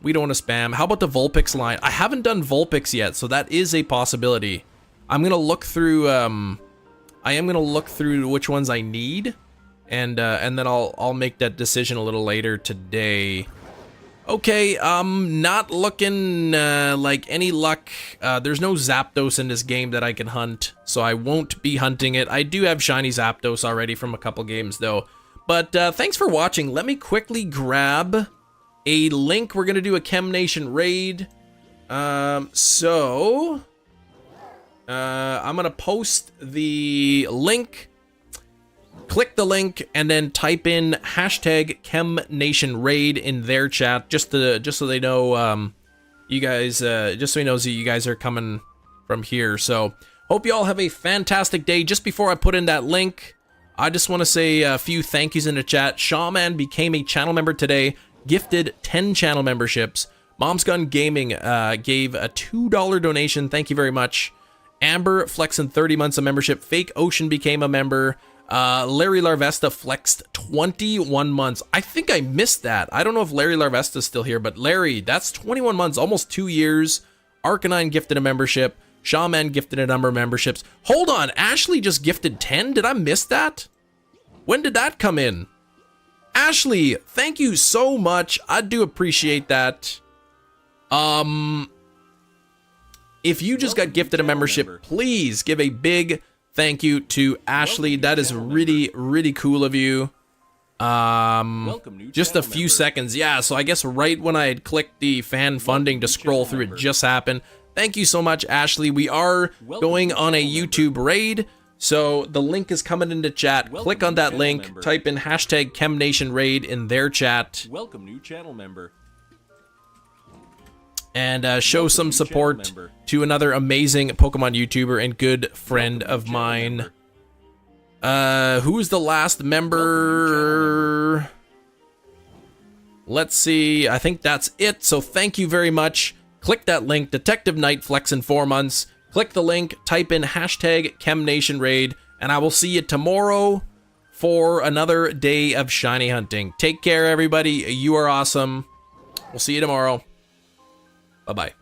We don't want to spam. How about the Vulpix line? I haven't done Vulpix yet, so that is a possibility. I'm gonna look through. I am gonna look through which ones I need. And then I'll make that decision a little later today. Okay, not looking like any luck. There's no Zapdos in this game that I can hunt, so I won't be hunting it. I do have shiny Zapdos already from a couple games though. But thanks for watching. Let me quickly grab a link. We're gonna do a Chem Nation raid. I'm gonna post the link. Click the link and then type in hashtag ChemNationRaid in their chat, just so they know, you guys, just so he knows that you guys are coming from here. So hope you all have a fantastic day. Just before I put in that link, I just want to say a few thank yous in the chat. Shaman became a channel member today, gifted 10 channel memberships. Mom's Gun Gaming gave a $2 donation. Thank you very much. Amber flexing 30 months of membership. Fake Ocean became a member. Larry Larvesta flexed 21 months. I think I missed that. I don't know if Larry Larvesta's still here, but Larry, that's 21 months, almost 2 years. Arcanine gifted a membership. Shaman gifted a number of memberships. Hold on, Ashley just gifted 10? Did I miss that? When did that come in? Ashley, thank you so much. I do appreciate that. If you just got gifted a membership, please give a big thank you to Ashley. That is really, really cool of you. Just a few seconds. Yeah, so I guess right when I had clicked the fan funding to scroll through, it just happened. Thank you so much, Ashley. We are going on a YouTube raid, so the link is coming into chat. Click on that link, type in hashtag ChemNationRaid in their chat. Welcome, new channel member. And show some support to another amazing Pokemon YouTuber and good friend of mine. Who's the last member? Let's see. I think that's it. So thank you very much. Click that link. Detective Night Flex in 4 months. Click the link. Type in hashtag ChemNationRaid. And I will see you tomorrow for another day of shiny hunting. Take care, everybody. You are awesome. We'll see you tomorrow. Bye-bye.